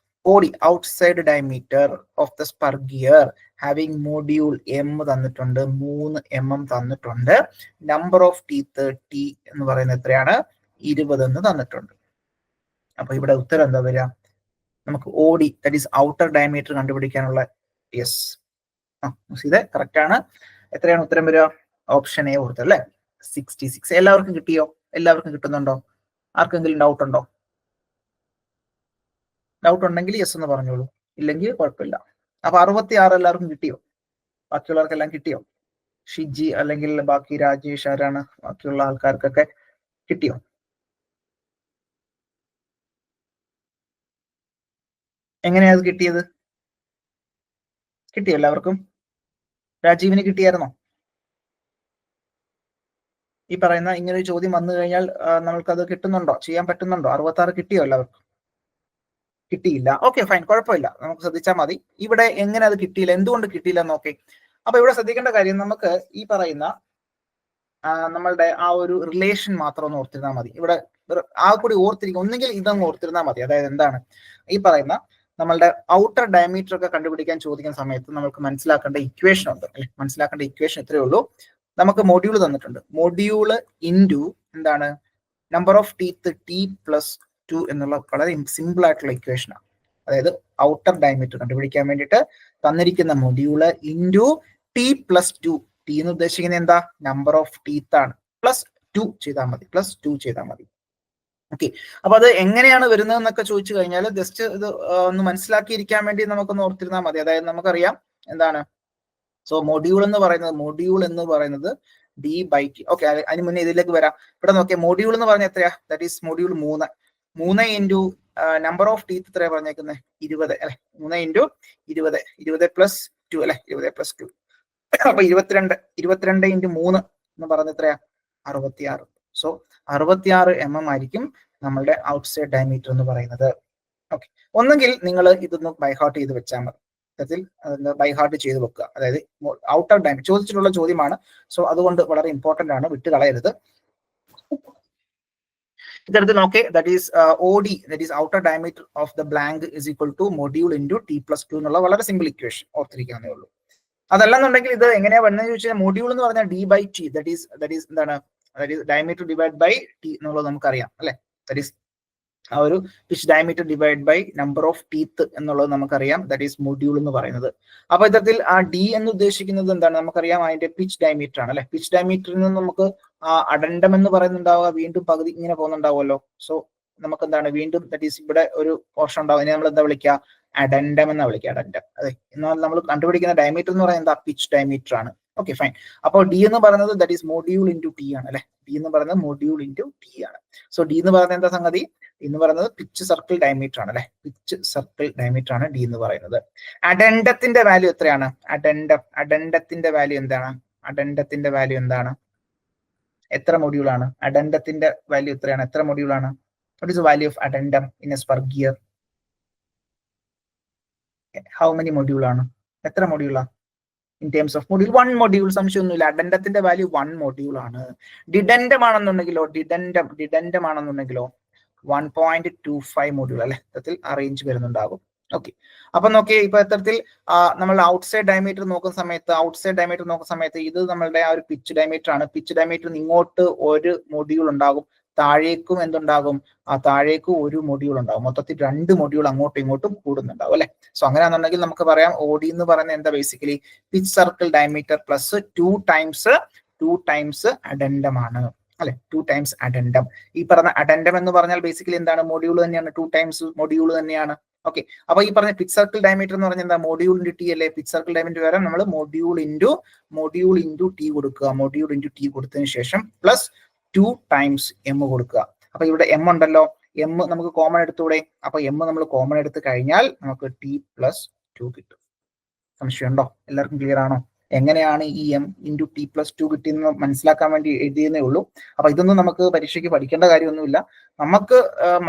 OD outside diameter of the spur gear having module M തന്നിട്ടുണ്ട്, 3 mm തന്നിട്ടുണ്ട്, നമ്പർ ഓഫ് ടീത്ത് T എന്ന് പറയുന്നത് എത്രയാണ്? 20 എന്ന് തന്നിട്ടുണ്ട്. അപ്പൊ ഇവിടെ ഉത്തരം എന്താ വരിക? നമുക്ക് OD, that is outer diameter കണ്ടുപിടിക്കാനുള്ള യെസ്, ഇത് കറക്റ്റ് ആണ്. എത്രയാണ് ഉത്തരം വരിക? ഓപ്ഷൻ എ കൊടുത്തത് അല്ലെ, 66. എല്ലാവർക്കും കിട്ടിയോ? എല്ലാവർക്കും കിട്ടുന്നുണ്ടോ? ആർക്കെങ്കിലും ഡൗട്ട് ഉണ്ടോ? ഡൗട്ട് ഉണ്ടെങ്കിൽ യെസ് എന്ന് പറഞ്ഞോളൂ, ഇല്ലെങ്കിൽ കുഴപ്പമില്ല. അപ്പൊ 66 എല്ലാവർക്കും കിട്ടിയോ? ബാക്കിയുള്ളവർക്കെല്ലാം കിട്ടിയോ? ഷിജി അല്ലെങ്കിൽ ബാക്കി രാജേഷ്, ആരാണ് ബാക്കിയുള്ള ആൾക്കാർക്കൊക്കെ കിട്ടിയോ? എങ്ങനെയാ അത് കിട്ടിയത്? കിട്ടിയോ എല്ലാവർക്കും? രാജീവിന് കിട്ടിയായിരുന്നോ? ഈ പറയുന്ന ഇങ്ങനെ ഒരു ചോദ്യം വന്നു കഴിഞ്ഞാൽ നമ്മൾക്കത് കിട്ടുന്നുണ്ടോ, ചെയ്യാൻ പറ്റുന്നുണ്ടോ? 66 കിട്ടിയോ എല്ലാവർക്കും? കിട്ടിയില്ല. ഓക്കെ, ഫൈൻ, കുഴപ്പമില്ല, നമുക്ക് ശ്രദ്ധിച്ചാൽ മതി. ഇവിടെ എങ്ങനെ അത് കിട്ടിയില്ല, എന്തുകൊണ്ട് കിട്ടിയില്ല എന്നൊക്കെ. അപ്പൊ ഇവിടെ ശ്രദ്ധിക്കേണ്ട കാര്യം, നമുക്ക് ഈ പറയുന്ന നമ്മളുടെ ആ ഒരു റിലേഷൻ മാത്രം ഒന്ന് ഓർത്തിരുന്നാൽ മതി. ഇവിടെ ആ കൂടി ഓർത്തിരിക്കും, ഒന്നുകിൽ ഇതങ്ങ് ഓർത്തിരുന്നാൽ മതി. അതായത് എന്താണ് ഈ പറയുന്ന നമ്മളുടെ ഔട്ടർ ഡയമീറ്റർ ഒക്കെ കണ്ടുപിടിക്കാൻ ചോദിക്കുന്ന സമയത്ത് നമുക്ക് മനസ്സിലാക്കേണ്ട ഇക്വേഷൻ ഉണ്ട്, അല്ലെ? മനസ്സിലാക്കേണ്ട ഇക്വേഷൻ ഇത്രയേ ഉള്ളൂ. നമുക്ക് മൊഡ്യൂൾ തന്നിട്ടുണ്ട്, മൊഡ്യൂള് ഇൻറ്റു എന്താണ്, നമ്പർ ഓഫ് ടീത്ത് T+2 എന്നുള്ള വളരെ സിമ്പിൾ ആയിട്ടുള്ള ഇക്വേഷനാണ്. അതായത് ഔട്ടർ ഡയമീറ്റർ കണ്ടുപിടിക്കാൻ വേണ്ടിയിട്ട് തന്നിരിക്കുന്ന മൊഡ്യൂള് ഇൻറ്റു T+2. T എന്ന് ഉദ്ദേശിക്കുന്നത് എന്താ? നമ്പർ ഓഫ് ടീത്ത് ആണ്. +2 ചെയ്താൽ മതി, +2 ചെയ്താൽ മതി. ഓക്കെ, അപ്പൊ അത് എങ്ങനെയാണ് വരുന്നത് എന്നൊക്കെ ചോദിച്ചു കഴിഞ്ഞാൽ ജസ്റ്റ് ഇത് ഒന്ന് മനസ്സിലാക്കിയിരിക്കാൻ വേണ്ടി നമുക്കൊന്ന് ഓർത്തിരുന്നാൽ മതി. അതായത് നമുക്കറിയാം എന്താണ്, സോ മൊഡ്യൂൾ എന്ന് പറയുന്നത് D/T. ഓക്കെ, അതിന് മുന്നേ ഇതിലേക്ക് വരാം. ഇവിടെ നോക്കിയാൽ മൊഡ്യൂൾ എന്ന് പറഞ്ഞാൽ എത്രയാ? That is module 3 into number of teeth എത്രയാ പറഞ്ഞേക്കുന്നത്? 20 അല്ലെ? 3 ഇൻറ്റു 20, 20+2 അല്ലെ? 20+2. അപ്പൊ 22 ഇൻറ്റു 3 എന്ന് പറഞ്ഞ എത്രയാ? 66. സോ 66 mm ആയിരിക്കും നമ്മളുടെ ഔട്ട്സൈഡ് ഡയമീറ്റർ എന്ന് പറയുന്നത്. ഓക്കെ, ഒന്നെങ്കിൽ നിങ്ങൾ ഇതൊന്ന് ബൈഹാർട്ട് ചെയ്ത് വെച്ചാൽ മതി. ബൈഹാർട്ട് ചെയ്ത് വെക്കുക. അതായത് ഔട്ടർ ഡയമീറ്റർ ചോദിച്ചിട്ടുള്ള ചോദ്യമാണ്, സോ അതുകൊണ്ട് വളരെ ഇമ്പോർട്ടന്റ് ആണ്, വിട്ട് കളയരുത്. ഇത്തരത്തിൽ നോക്കേ, that is OD, that is outer diameter of the blank is equal to module into T+2 എന്നുള്ള വളരെ സിമ്പിൾ ഇക്വേഷൻ ഓർത്തിരിക്കാവുന്നേ ഉള്ളൂ. അതല്ലെന്നുണ്ടെങ്കിൽ ഇത് എങ്ങനെയാ വരുന്നത് ചോദിച്ചാൽ, മൊഡ്യൂൾ എന്ന് പറഞ്ഞാൽ D/T, ദാറ്റ് ഈസ് എന്താണ്, ഡയമീറ്റർ ഡിവൈഡ് ബൈ T എന്നുള്ളത് നമുക്കറിയാം അല്ലെ? ദാറ്റ് ഈസ് ആ ഒരു pitch diameter divide by number of teeth എന്നുള്ളത് നമുക്കറിയാം, ദാറ്റ് ഈസ് മൊഡ്യൂൾ എന്ന് പറയുന്നത്. അപ്പൊ ഇത്തരത്തിൽ ആ D എന്ന് ഉദ്ദേശിക്കുന്നത് എന്താണ്? നമുക്കറിയാം അതിന്റെ പിച്ച് ഡയമീറ്റർ ആണ് അല്ലെ? പിച്ച് ഡയമീറ്ററിൽ നിന്ന് നമുക്ക് ആ അഡൻഡം എന്ന് പറയുന്നുണ്ടാവുക, വീണ്ടും പകുതി ഇങ്ങനെ പോകുന്നുണ്ടാവുമല്ലോ. സോ നമുക്ക് എന്താണ്, വീണ്ടും ദാറ്റ് ഈസ് ഇവിടെ ഒരു പോർഷൻ ഉണ്ടാവും, അതിനെ നമ്മൾ എന്താ വിളിക്കുക? അഡൻഡം എന്നാ വിളിക്കുക, അഡൻഡം. അതെ, എന്നാൽ നമ്മൾ കണ്ടുപിടിക്കുന്ന ഡയമീറ്റർ എന്ന് പറയുന്നത് എന്താ? പിച്ച് ഡയമീറ്റർ ആണ്. Okay, fine. അപ്പോൾ D എന്ന് പറയുന്നത് that is module into T ആണ് അല്ലെ? D എന്ന് പറയുന്നത് മൊഡ്യൂൾ ഇൻറ്റു T ആണ്. സോ D എന്ന് പറയുന്നത് എന്താ സംഗതി? എന്ന് പറയുന്നത് പിച്ച് സർക്കിൾ ഡയമീറ്റർ ആണ് അല്ലെ? പിച്ച് സർക്കിൾ ഡയമീറ്റർ ആണ് D എന്ന് പറയുന്നത്. അഡൻഡത്തിന്റെ വാല്യൂ എത്രയാണ്? അഡൻഡത്തിന്റെ വാല്യൂ എന്താണ്? അഡൻഡത്തിന്റെ വാല്യൂ എന്താണ്? എത്ര മൊഡ്യൂൾ ആണ്? അഡൻഡത്തിന്റെ വാല്യൂ എത്രയാണ്? എത്ര മൊഡ്യൂൾ ആണ്? What is the value of addendum in a spur gear? How many module ആണ്? എത്ര മൊഡ്യൂളാണ്? In terms of module 1 module, സംശയമൊന്നുമില്ല. അഡൻഡത്തിന്റെ വാല്യൂ 1 മൊഡ്യൂൾ ആണ്. ഡിഡൻഡം ആണെന്നുണ്ടെങ്കിലോ 1.25 മൊഡ്യൂൾ അല്ലെ? ഇത്തരത്തിൽ ആ റേഞ്ച് വരുന്നുണ്ടാകും. ഓക്കെ, അപ്പൊ നോക്കിയേ, ഇപ്പൊ ഇത്തരത്തിൽ നമ്മൾ ഔട്ട്സൈഡ് ഡയമീറ്റർ നോക്കുന്ന സമയത്ത് ഇത് നമ്മളുടെ ആ ഒരു പിച്ച് ഡയമീറ്റർ ആണ്. പിച്ച് ഡയമീറ്റർ ഇങ്ങോട്ട് ഒരു മൊഡ്യൂൾ ഉണ്ടാകും, താഴേക്കും എന്തുണ്ടാകും, ആ താഴേക്കും ഒരു മൊഡ്യൂൾ ഉണ്ടാകും. മൊത്തത്തിൽ 2 മൊഡ്യൂൾ അങ്ങോട്ടും ഇങ്ങോട്ടും കൂടുന്നുണ്ടാവും അല്ലെ. സോ അങ്ങനെയാണെന്നുണ്ടെങ്കിൽ നമുക്ക് പറയാം OD എന്ന് പറയുന്നത് എന്താ, basically pitch circle diameter plus 2 times addendum ആണ് അല്ലെ. 2 ടൈംസ് അഡെൻഡം. ഈ പറഞ്ഞ അഡെൻഡം എന്ന് പറഞ്ഞാൽ ബേസിക്കലി എന്താണ്, മൊഡ്യൂൾ തന്നെയാണ്. 2 ടൈംസ് മൊഡ്യൂൾ തന്നെയാണ്. ഓക്കെ, അപ്പൊ ഈ പറഞ്ഞ പിച്ച് സർക്കിൾ ഡയമീറ്റർ എന്ന് പറഞ്ഞാൽ എന്താ, മൊഡ്യൂൾ ഇൻറ്റു ടി അല്ലേ. പിച്ച് സർക്കിൾ ഡയമീറ്റർ വരാൻ നമ്മൾ മൊഡ്യൂൾ ഇൻറ്റു ടി കൊടുക്കുക. മൊഡ്യൂൾ ഇൻറ്റു ടി കൊടുത്തതിന് ശേഷം പ്ലസ് 2 ടൈംസ് എം കൊടുക്കുക. അപ്പൊ ഇവിടെ എം ഉണ്ടല്ലോ, എം നമുക്ക് കോമൺ എടുത്തൂടെ. അപ്പൊ എം നമ്മൾ കോമൺ എടുത്തു കഴിഞ്ഞാൽ നമുക്ക് ടി പ്ലസ് 2 കിട്ടും. സംശയമുണ്ടോ? എല്ലാവർക്കും ക്ലിയർ ആണോ? എങ്ങനെയാണ് ഈ എം ഇൻറ്റു ടി പ്ലസ് 2 കിട്ടിയെന്ന് മനസ്സിലാക്കാൻ വേണ്ടി എഴുതിയെന്നേ ഉള്ളൂ. അപ്പൊ ഇതൊന്നും നമുക്ക് പരീക്ഷയ്ക്ക് പഠിക്കേണ്ട കാര്യമൊന്നുമില്ല. നമുക്ക്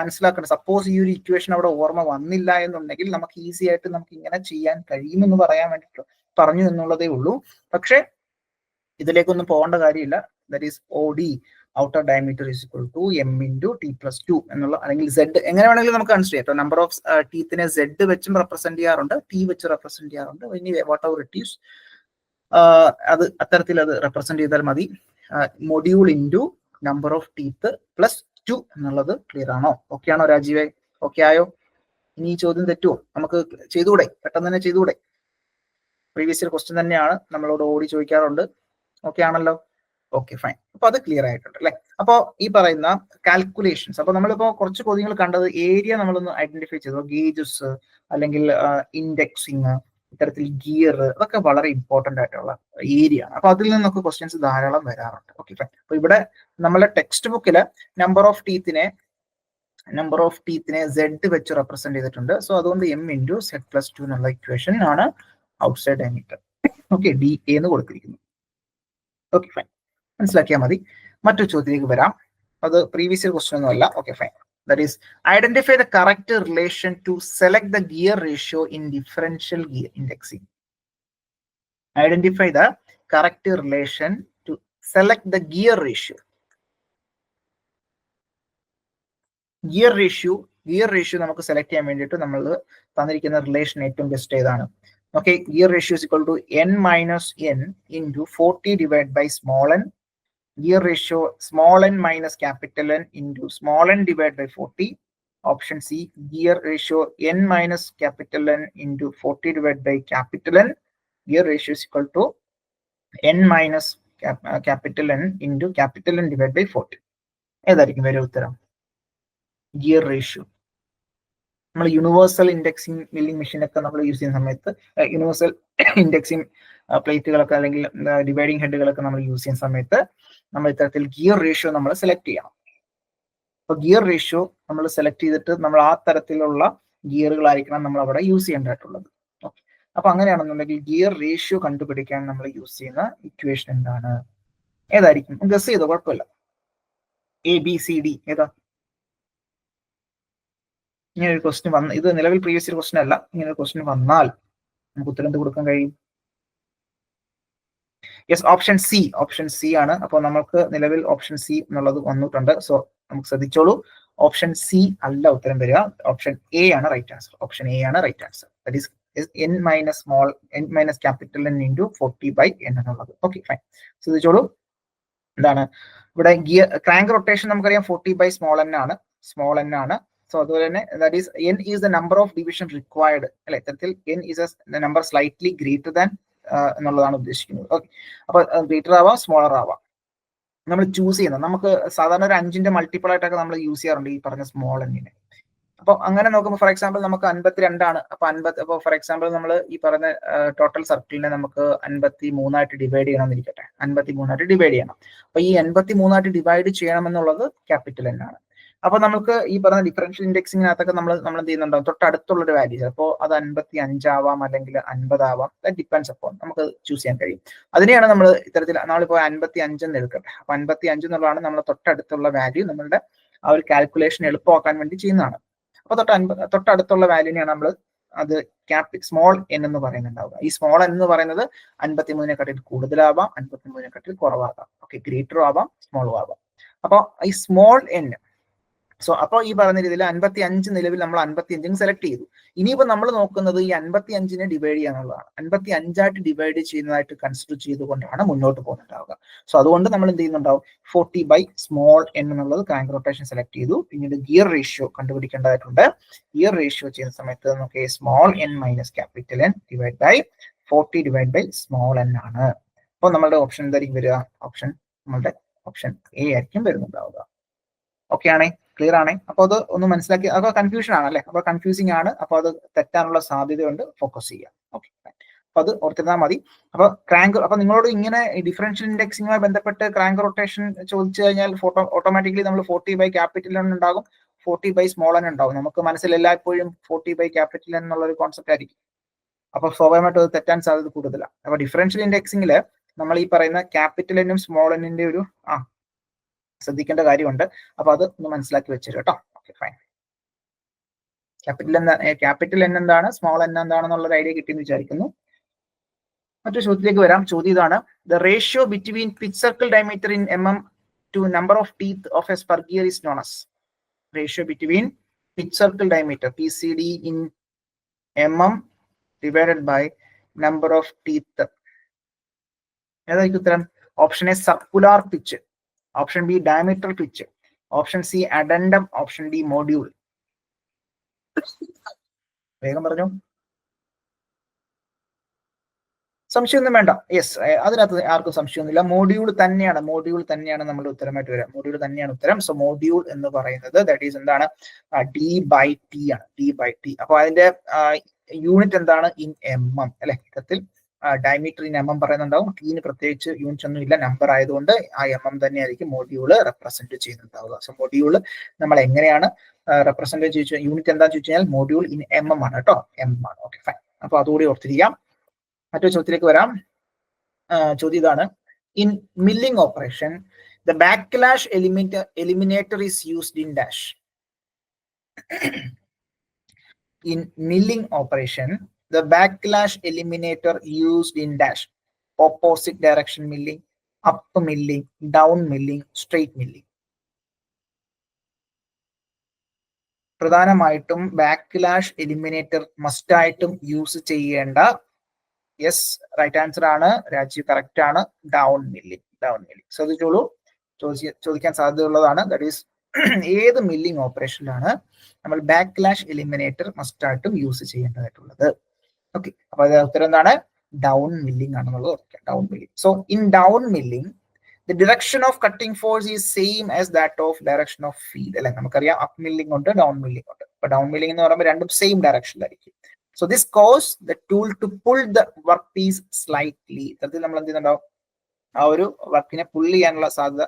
മനസ്സിലാക്കണം, സപ്പോസ് ഈ ഒരു ഇക്വേഷൻ അവിടെ ഓർമ്മ വന്നില്ല എന്നുണ്ടെങ്കിൽ നമുക്ക് ഈസി ആയിട്ട് നമുക്ക് ഇങ്ങനെ ചെയ്യാൻ കഴിയുമെന്ന് പറയാൻ വേണ്ടിയിട്ട് പറഞ്ഞു എന്നുള്ളതേ ഉള്ളൂ. പക്ഷെ ഇതിലേക്കൊന്നും പോകേണ്ട കാര്യമില്ല. That is OD outer diameter is equal to M into T plus 2 എന്നുള്ള, അല്ലെങ്കിൽ സെഡ് എങ്ങനെ വേണമെങ്കിലും നമുക്ക് കൺസിഡർ ചെയ്യാം. നമ്പർ ഓഫ് ടീത്തിനെ സെഡ് വെച്ചും റെപ്രസെന്റ് ചെയ്യാറുണ്ട്, ടി വെച്ച് റെപ്രസെന്റ് ചെയ്യാറുണ്ട്. ഇനി വാട്ട് എവർ ഇറ്റ് ഈസ്, അത് അത്തരത്തിൽ അത് റെപ്രസെന്റ് ചെയ്താൽ മതി. Module into number of teeth plus 2 എന്നുള്ളത് ക്ലിയർ ആണോ? ഓക്കെ ആണോ രാജീവേ? ഓക്കെ ആയോ? ഇനി ഈ ചോദ്യം തെറ്റുമോ? നമുക്ക് ചെയ്തുകൂടെ? പെട്ടെന്ന് തന്നെ ചെയ്തുകൂടെ? പ്രീവിയസ് ഇയർ ക്വസ്റ്റ്യൻ തന്നെയാണ്, നമ്മളോട് ഓടി ചോദിക്കാറുണ്ട്. ഓക്കെ ആണല്ലോ? Okay, fine. അപ്പൊ അത് ക്ലിയർ ആയിട്ടുണ്ട് അല്ലെ. അപ്പോ ഈ പറയുന്ന കാൽക്കുലേഷൻസ്, അപ്പൊ നമ്മളിപ്പോ കുറച്ച് ചോദ്യങ്ങൾ കണ്ടത് ഏരിയ നമ്മളൊന്ന് ഐഡന്റിഫൈ ചെയ്തു, ഗേജസ് അല്ലെങ്കിൽ ഇൻഡെക്സിങ്, ഇത്തരത്തിൽ ഗിയർ, അതൊക്കെ വളരെ ഇമ്പോർട്ടന്റ് ആയിട്ടുള്ള ഏരിയ ആണ്. അപ്പൊ അതിൽ നിന്നൊക്കെ ക്വസ്റ്റ്യൻസ് ധാരാളം വരാറുണ്ട്. Okay, fine. അപ്പൊ ഇവിടെ നമ്മളെ ടെക്സ്റ്റ് ബുക്കില് നമ്പർ ഓഫ് ടീത്തിനെ സെഡ് വെച്ച് റെപ്രസെന്റ് ചെയ്തിട്ടുണ്ട്. സോ അതുകൊണ്ട് എം ഇൻറ്റു സെഡ് പ്ലസ് 2 എന്നുള്ള ഇക്വേഷൻ ആണ് ഔട്ട്സൈഡ് ഡയമീറ്റർ. ഓക്കെ, ഡി എന്ന് കൊടുത്തിരിക്കുന്നു. Okay, fine. മനസ്സിലാക്കിയാൽ മതി. മറ്റൊരു ചോദ്യത്തിലേക്ക് വരാം. അത് പ്രീവിയസ് ഇയർ ക്വസ്റ്റ്യൻ ഒന്നും അല്ല. Okay, fine. That is, identify the correct relation to select the gear ratio in differential gear indexing. Identify the correct relation to select the gear ratio. Gear ratio നമുക്ക് select ചെയ്യാൻ വേണ്ടിയിട്ട് നമ്മൾ തന്നിരിക്കുന്ന relation ഏറ്റവും best ഏതാണ്? Okay, gear ratio is equal to n minus n into 40 divided by small n. Gear ratio small n minus capital N into small n divided by 40. Option C, gear ratio n minus capital N into 40 divided by capital N. Gear ratio is equal to n minus capital N into capital N divided by 40. ഏതായിരിക്കും വരെ ഉത്തരം? Gear ratio നമ്മൾ universal indexing milling machine ഒക്കെ നമ്മൾ use ചെയ്യുന്ന സമയത്ത്, universal indexing പ്ലേറ്റുകളൊക്കെ അല്ലെങ്കിൽ dividing ഹെഡുകളൊക്കെ നമ്മൾ യൂസ് ചെയ്യുന്ന സമയത്ത് നമ്മൾ ഇത്തരത്തിൽ ഗിയർ റേഷ്യോ നമ്മൾ സെലക്ട് ചെയ്യണം. അപ്പൊ ഗിയർ റേഷ്യോ നമ്മൾ സെലക്ട് ചെയ്തിട്ട് നമ്മൾ ആ തരത്തിലുള്ള ഗിയറുകളായിരിക്കണം നമ്മൾ അവിടെ യൂസ് ചെയ്യേണ്ടതായിട്ടുള്ളത്. ഓക്കെ, അപ്പൊ അങ്ങനെയാണെന്നുണ്ടെങ്കിൽ ഗിയർ റേഷ്യോ കണ്ടുപിടിക്കാൻ നമ്മൾ യൂസ് ചെയ്യുന്ന ഇക്വേഷൻ എന്താണ്? ഏതായിരിക്കും? ഗസ് ചെയ്തോ, കുഴപ്പമില്ല. ABCD ഏതാ? ഇങ്ങനെ ഒരു ക്വസ്റ്റ്യൻ വന്ന്, ഇത് നിലവിൽ പ്രീവിയസ് ഇയർ ക്വസ്റ്റ്യൻ അല്ല, ഇങ്ങനെ ഒരു ക്വസ്റ്റ്യൻ വന്നാൽ നമുക്ക് ഉത്തരം എന്ത് കൊടുക്കാൻ കഴിയും? യെസ്, ഓപ്ഷൻ സി ആണ്. അപ്പോൾ നമുക്ക് നിലവിൽ ഓപ്ഷൻ സി എന്നുള്ളത് വന്നിട്ടുണ്ട്. സോ നമുക്ക് ശ്രദ്ധിച്ചോളൂ, ഓപ്ഷൻ സി അല്ല ഉത്തരം വരിക, ഓപ്ഷൻ എ ആണ് റൈറ്റ് ആൻസർ. ഓപ്ഷൻ എ ആണ് right answer. That is n minus capital N into 40 by n എന്നുള്ളത്. Okay, fine. ശ്രദ്ധിച്ചോളൂ, എന്താണ് ഇവിടെ ഗിയർ ക്രാങ്ക് റൊട്ടേഷൻ നമുക്കറിയാം 40 by small n ആണ്. സോ അതുപോലെ തന്നെ that is n is the number of division required അല്ലെ. ഇത്തരത്തിൽ n is A number slightly greater than എന്നുള്ളതാണ് ഉദ്ദേശിക്കുന്നത്. ഓക്കെ, അപ്പൊ ഗ്രേറ്റർ ആവാം, സ്മോളർ ആവാം. നമ്മൾ ചൂസ് ചെയ്യുന്നത് നമുക്ക് സാധാരണ ഒരു 5ന്റെ മൾട്ടിപ്പിൾ ആയിട്ടൊക്കെ നമ്മൾ യൂസ് ചെയ്യാറുണ്ട് ഈ പറഞ്ഞ സ്മോൾ എന്നിനെ. അപ്പൊ അങ്ങനെ നോക്കുമ്പോൾ ഫോർ എക്സാമ്പിൾ നമുക്ക് 52 ആണ്. അപ്പൊ ഫോർ എക്സാമ്പിൾ നമ്മൾ ഈ പറഞ്ഞ ടോട്ടൽ സർക്കിളിനെ നമുക്ക് 53 ആയിട്ട് ഡിവൈഡ് ചെയ്യണമെന്നിരിക്കട്ടെ. 53 ആയിട്ട് ഡിവൈഡ് ചെയ്യണം. അപ്പൊ ഈ 83 ആയിട്ട് ഡിവൈഡ് ചെയ്യണമെന്നുള്ളത് ക്യാപിറ്റൽ N ആണ്. അപ്പൊ നമുക്ക് ഈ പറഞ്ഞ ഡിഫറൻഷ്യൽ ഇൻഡെക്സിനകത്തൊക്കെ നമ്മൾ എന്ത് ചെയ്യുന്നുണ്ടാവും, തൊട്ടടുത്തുള്ള ഒരു വാല്യൂ, അപ്പോൾ അത് 55 ആവാം അല്ലെങ്കിൽ 50 ആവാം. ദാറ്റ് ഡിപ്പെൻഡ്സ് അപ്പോൾ നമുക്ക് ചൂസ് ചെയ്യാൻ കഴിയും. അതിനെയാണ് നമ്മൾ ഇത്തരത്തിൽ നമ്മളിപ്പോൾ 55 എന്ന് എടുക്കട്ടെ. അപ്പൊ 55 എന്നുള്ളതാണ് നമ്മൾ തൊട്ടടുത്തുള്ള വാല്യൂ. നമ്മളുടെ ആ ഒരു കാൽക്കുലേഷൻ എളുപ്പമാക്കാൻ വേണ്ടി ചെയ്യുന്നതാണ്. അപ്പൊ തൊട്ടടുത്തുള്ള വാല്യൂനെയാണ് നമ്മൾ അത് സ്മോൾ n എന്ന് പറയുന്നുണ്ടാവുക. ഈ സ്മോൾ n എന്ന് പറയുന്നത് 53-നെക്കാട്ടിൽ കൂടുതലാവാം, 53-നെക്കാട്ടിൽ കുറവാകാം. ഓക്കെ, ഗ്രേറ്ററും ആവാം, സ്മോളും ആവാം. അപ്പൊ ഈ സ്മോൾ n സോ അപ്പോൾ ഈ പറഞ്ഞ രീതിയിൽ 55 നിലവിൽ നമ്മൾ 55 സെലക്ട് ചെയ്തു. ഇനിയിപ്പോൾ നമ്മൾ നോക്കുന്നത് ഈ 55നെ ഡിവൈഡ് ചെയ്യാന്നുള്ളതാണ്. 55ആയിട്ട് ഡിവൈഡ് ചെയ്യുന്നതായിട്ട് കൺസിഡർ ചെയ്തുകൊണ്ടാണ് മുന്നോട്ട് പോകുന്നുണ്ടാവുക. സോ അതുകൊണ്ട് നമ്മൾ എന്ത് ചെയ്യുന്നുണ്ടാവും, 40/n എന്നുള്ളത് ക്രാങ്ക് റൊട്ടേഷൻ സെലക്ട് ചെയ്തു. പിന്നീട് ഗിയർ റേഷ്യോ കണ്ടുപിടിക്കേണ്ടതായിട്ടുണ്ട്. ഗിയർ റേഷ്യോ ചെയ്യുന്ന സമയത്ത് നമുക്ക് n minus capital N divide by 40/n ആണ്. അപ്പോൾ നമ്മളുടെ ഓപ്ഷൻ എന്തായിരിക്കും വരിക? നമ്മളുടെ ഓപ്ഷൻ എ ആയിരിക്കും വരുന്നുണ്ടാവുക. ഓക്കെ ആണേ, ക്ലിയർ ആണേ? അപ്പൊ അത് ഒന്ന് മനസ്സിലാക്കി. അപ്പൊ കൺഫ്യൂഷൻ ആണ് അല്ലെ? അപ്പൊ കൺഫ്യൂസിംഗ് ആണ്. അപ്പൊ അത് തെറ്റാനുള്ള സാധ്യതയുണ്ട്. ഫോക്കസ് ചെയ്യാം. ഓക്കെ, അപ്പൊ അത് ഓർത്തിരുന്നാൽ മതി. അപ്പൊ ക്രാങ്ക്, അപ്പൊ നിങ്ങളോട് ഇങ്ങനെ ഡിഫറൻഷ്യൽ ഇൻഡെക്സിങ്ങുമായി ബന്ധപ്പെട്ട് ക്രാങ്ക് റൊട്ടേഷൻ ചോദിച്ചു കഴിഞ്ഞാൽ ഓട്ടോമാറ്റിക്കലി നമ്മൾ 40/N ഉണ്ടാകും, 40/n ഉണ്ടാകും. നമുക്ക് മനസ്സിൽ എല്ലായ്പ്പോഴും 40/N എന്നുള്ള ഒരു കോൺസെപ്റ്റ് ആയിരിക്കും. അപ്പൊ സ്വാഭാവികമായിട്ടും അത് തെറ്റാൻ സാധ്യത കൂടുതലാണ്. അപ്പൊ ഡിഫറൻഷ്യൽ ഇൻഡെക്സിംഗിൽ നമ്മൾ ഈ പറയുന്ന ക്യാപിറ്റൽ എന്നും സ്മോൾ എന്നിന്റെ ഒരു ശ്രദ്ധിക്കേണ്ട കാര്യമുണ്ട്. അപ്പൊ അത് ഒന്ന് മനസ്സിലാക്കി വെച്ചിട്ട് കേട്ടോ. Okay, fine. ക്യാപിറ്റൽ N എന്താണ്, സ്മോൾ n എന്താണെന്നുള്ള ഐഡിയ കിട്ടിയെന്ന് വിചാരിക്കുന്നു. മറ്റൊരു ചോദ്യത്തിലേക്ക് വരാം. ചോദ്യം ഇതാണ്: the ratio between pitch circle diameter in mm to number of teeth of a spur gear is known as. Ratio between pitch circle diameter PCD in mm divided by number of teeth. ഏതായിരിക്കും ഉത്തരം? Option A circular pitch, option B diameter pitch, option C addendum, option D module. വേഗം പറഞ്ഞു. സംശയമൊന്നും വേണ്ട. Yes, അതിനകത്ത് ആർക്കും സംശയമൊന്നുമില്ല. Module തന്നെയാണ് നമ്മുടെ ഉത്തരമായിട്ട് വരാം. മോഡ്യൂൾ തന്നെയാണ് ഉത്തരം. സോ മോഡ്യൂൾ എന്ന് പറയുന്നത് ദാറ്റ് ഈസ് എന്താണ്? D/T ആണ്. D/T. അപ്പൊ അതിന്റെ യൂണിറ്റ് എന്താണ്? ഇൻ mm അല്ലെ? ഇത്തരത്തിൽ ഡയമീറ്റർ ഇൻ mm പറയുന്നുണ്ടാവും. ടീന് പ്രത്യേകിച്ച് യൂണിറ്റ് ഒന്നും ഇല്ല, നമ്പർ ആയതുകൊണ്ട് ആ mm തന്നെയായിരിക്കും മോഡ്യൂള് റെപ്രസെന്റ് ചെയ്യുന്നുണ്ടാവുക. സോ മോഡ്യൂള് നമ്മൾ എങ്ങനെയാണ് റെപ്രസെന്റ് ചെയ്ത്, യൂണിറ്റ് എന്താണെന്ന് ചോദിച്ചു കഴിഞ്ഞാൽ മോഡ്യൂൾ ഇൻ mm ആണ് കേട്ടോ. m ആണ്. Okay, fine. അപ്പൊ അതുകൂടി ഓർത്തിരിക്കാം. മറ്റൊരു ചോദ്യത്തിലേക്ക് വരാം. ചോദ്യം ഇതാണ്: in milling operation the backlash eliminator is used in dash. In milling operation the backlash eliminator used in dash. Opposite direction milling, up milling, down milling, straight milling. പ്രധാനമായിട്ടും backlash eliminator must ആയിട്ടും use ചെയ്യേണ്ട, yes right answer ആണ് Rajeev, correct ആണ്, down milling. ശ്രദ്ധിച്ചോളൂ, ചോദിക്കാൻ സാധ്യതയുള്ളതാണ്. That is ഏത് milling ഓപ്പറേഷനിലാണ് നമ്മൾ backlash eliminator must ആയിട്ടും യൂസ് ചെയ്യേണ്ടതായിട്ടുള്ളത്? ഓക്കെ, അപ്പൊ ഉത്തരം എന്താണ്? ഡൗൺ മില്ലിംഗ് ആണെന്നുള്ളത്. Down milling. So in down milling the direction of cutting force is same as that of direction of feed അല്ലെ? നമുക്കറിയാം അപ്പ് മില്ലിംഗ് ഉണ്ട്, ഡൗൺ മില്ലിംഗ് ഉണ്ട്. അപ്പൊ ഡൗൺ മില്ലിംഗ് എന്ന് പറയുമ്പോൾ രണ്ടും സെയിം ഡയറക്ഷനിലായിരിക്കും. So this causes the tool to pull the work piece slightly. ഇത്തരത്തിൽ നമ്മൾ എന്ത് ചെയ്യുന്നുണ്ടാവും? ആ ഒരു വർക്കിനെ പുൾ ചെയ്യാനുള്ള സാധ്യത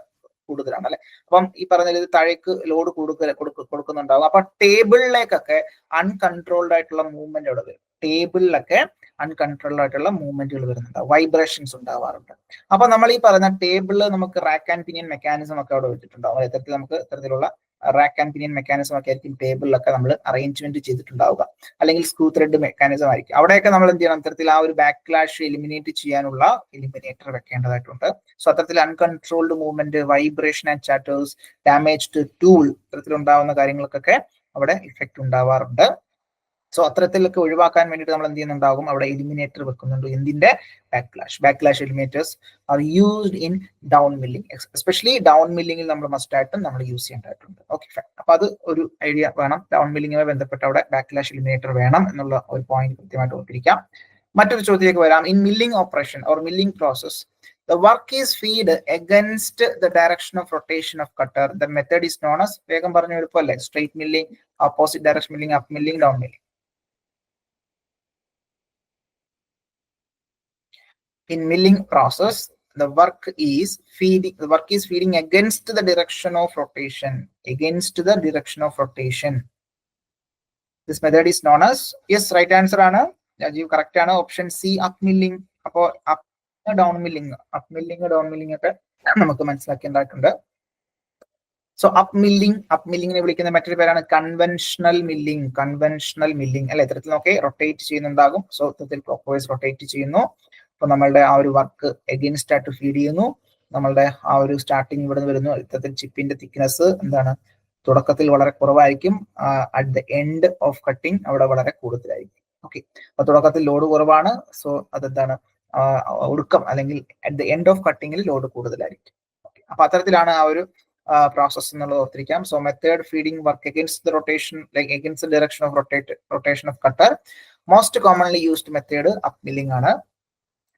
കൂടുതലാണ് അല്ലെ? അപ്പം ഈ പറഞ്ഞ താഴേക്ക് ലോഡ് കൊടുക്കുന്നുണ്ടാവും. അപ്പൊ ടേബിളിലേക്കൊക്കെ അൺകൺട്രോൾഡ് ആയിട്ടുള്ള മൂവ്മെന്റ് അവിടെ വരും. ടേബിളിലൊക്കെ അൺകൺട്രോൾഡ് ആയിട്ടുള്ള മൂവ്മെന്റുകൾ വരുന്നുണ്ടാവും, വൈബ്രേഷൻസ് ഉണ്ടാവാറുണ്ട്. അപ്പൊ നമ്മൾ ഈ പറയുന്ന ടേബിളിൽ നമുക്ക് റാക്ക് ആൻഡ് പിനിയൻ മെക്കാനിസം ഒക്കെ അവിടെ വെച്ചിട്ടുണ്ടാവും. ഇത്തരത്തിൽ നമുക്ക് ഇത്തരത്തിലുള്ള റാക്ക് ആൻഡ് പിനിയൻ മെക്കാനിസം ഒക്കെ ആയിരിക്കും ടേബിളിലൊക്കെ നമ്മൾ അറേഞ്ച്മെന്റ് ചെയ്തിട്ടുണ്ടാവുക, അല്ലെങ്കിൽ സ്ക്രൂ ത്രെഡ് മെക്കാനിസം ആയിരിക്കും. അവിടെയൊക്കെ നമ്മൾ എന്ത് ചെയ്യണം? ഇത്തരത്തിൽ ആ ഒരു ബാക്ക്ലാഷ് എലിമിനേറ്റ് ചെയ്യാനുള്ള എലിമിനേറ്റർ വെക്കേണ്ടതായിട്ടുണ്ട്. സോ അത്തരത്തിൽ uncontrolled movement, vibration and chatters, damage to tool, ഇത്തരത്തിലുണ്ടാവുന്ന കാര്യങ്ങൾക്കൊക്കെ അവിടെ ഇഫക്റ്റ് ഉണ്ടാവാറുണ്ട്. സോ അത്തരത്തിലൊക്കെ ഒഴിവാക്കാൻ വേണ്ടിയിട്ട് നമ്മൾ എന്ത് ചെയ്യുന്നുണ്ടാകും? അവിടെ എലിമിനേറ്റർ വെക്കുന്നുണ്ട്. എന്തിന്റെ? Backlash eliminators are used in down milling. Especially down മില്ലിംഗിൽ നമ്മൾ മസ്റ്റ് ആയിട്ടും നമ്മൾ യൂസ് ചെയ്യേണ്ടതായിട്ടുണ്ട്. Okay, fine. അപ്പൊ അത് ഒരു ഐഡിയ വേണം. ഡൗൺ മില്ലിംഗുമായി ബന്ധപ്പെട്ട് അവിടെ ബാക്ക്ലാഷ് എലിമിനേറ്റർ വേണം എന്നുള്ള ഒരു പോയിന്റ് കൃത്യമായിട്ട് ഓർത്തിരിക്കാം. മറ്റൊരു ചോദ്യത്തിലേക്ക് വരാം. In milling operation or milling process the work is feed against the direction of rotation of cutter. The method is known as, വേഗം പറഞ്ഞു എളുപ്പമല്ലേ? straight milling, opposite direction milling, up milling, down milling. In milling process the work is feeding against the direction of rotation. This method is known as, yes right answer ആണ് Rajeev, correct ആണ്. Option C up milling. അപ്പോ down milling ഒക്കെ നമുക്ക് മനസ്സിലാക്കേണ്ടതായിട്ടുണ്ട്. So up മില്ലിങ്ങിനെ വിളിക്കുന്ന മറ്റൊരു പേരാണ് conventional milling അല്ലെ? ഇത്തരത്തിൽ നോക്കി റൊട്ടേറ്റ് ചെയ്യുന്നുണ്ടാകും. സോ ഇത്തരത്തിൽ ക്ലോക്ക് വൈസ് റൊട്ടേറ്റ് ചെയ്യുന്നു. അപ്പൊ നമ്മളുടെ ആ ഒരു വർക്ക് എഗെയിൻസ്റ്റ് ആയിട്ട് ഫീഡ് ചെയ്യുന്നു. നമ്മളുടെ ആ ഒരു സ്റ്റാർട്ടിങ് ഇവിടെ നിന്ന് വരുന്നു. ഇത്തരത്തിൽ ചിപ്പിന്റെ തിക്നെസ് എന്താണ്? തുടക്കത്തിൽ വളരെ കുറവായിരിക്കും, at the end of cutting അവിടെ വളരെ കൂടുതലായിരിക്കും. ഓക്കെ, അപ്പൊ തുടക്കത്തിൽ ലോഡ് കുറവാണ്, സോ അതെന്താണ് ഒടുക്കം അല്ലെങ്കിൽ അറ്റ് ദ എൻഡ് ഓഫ് കട്ടിങ്ങിൽ ലോഡ് കൂടുതലായിരിക്കും. ഓക്കെ, അപ്പൊ അത്തരത്തിലാണ് ആ ഒരു പ്രോസസ് എന്നുള്ളത് ഓർത്തിരിക്കാം. So method feeding work against the rotation, like against the direction of rotation of cutter. Most commonly used method up milling ആണ്.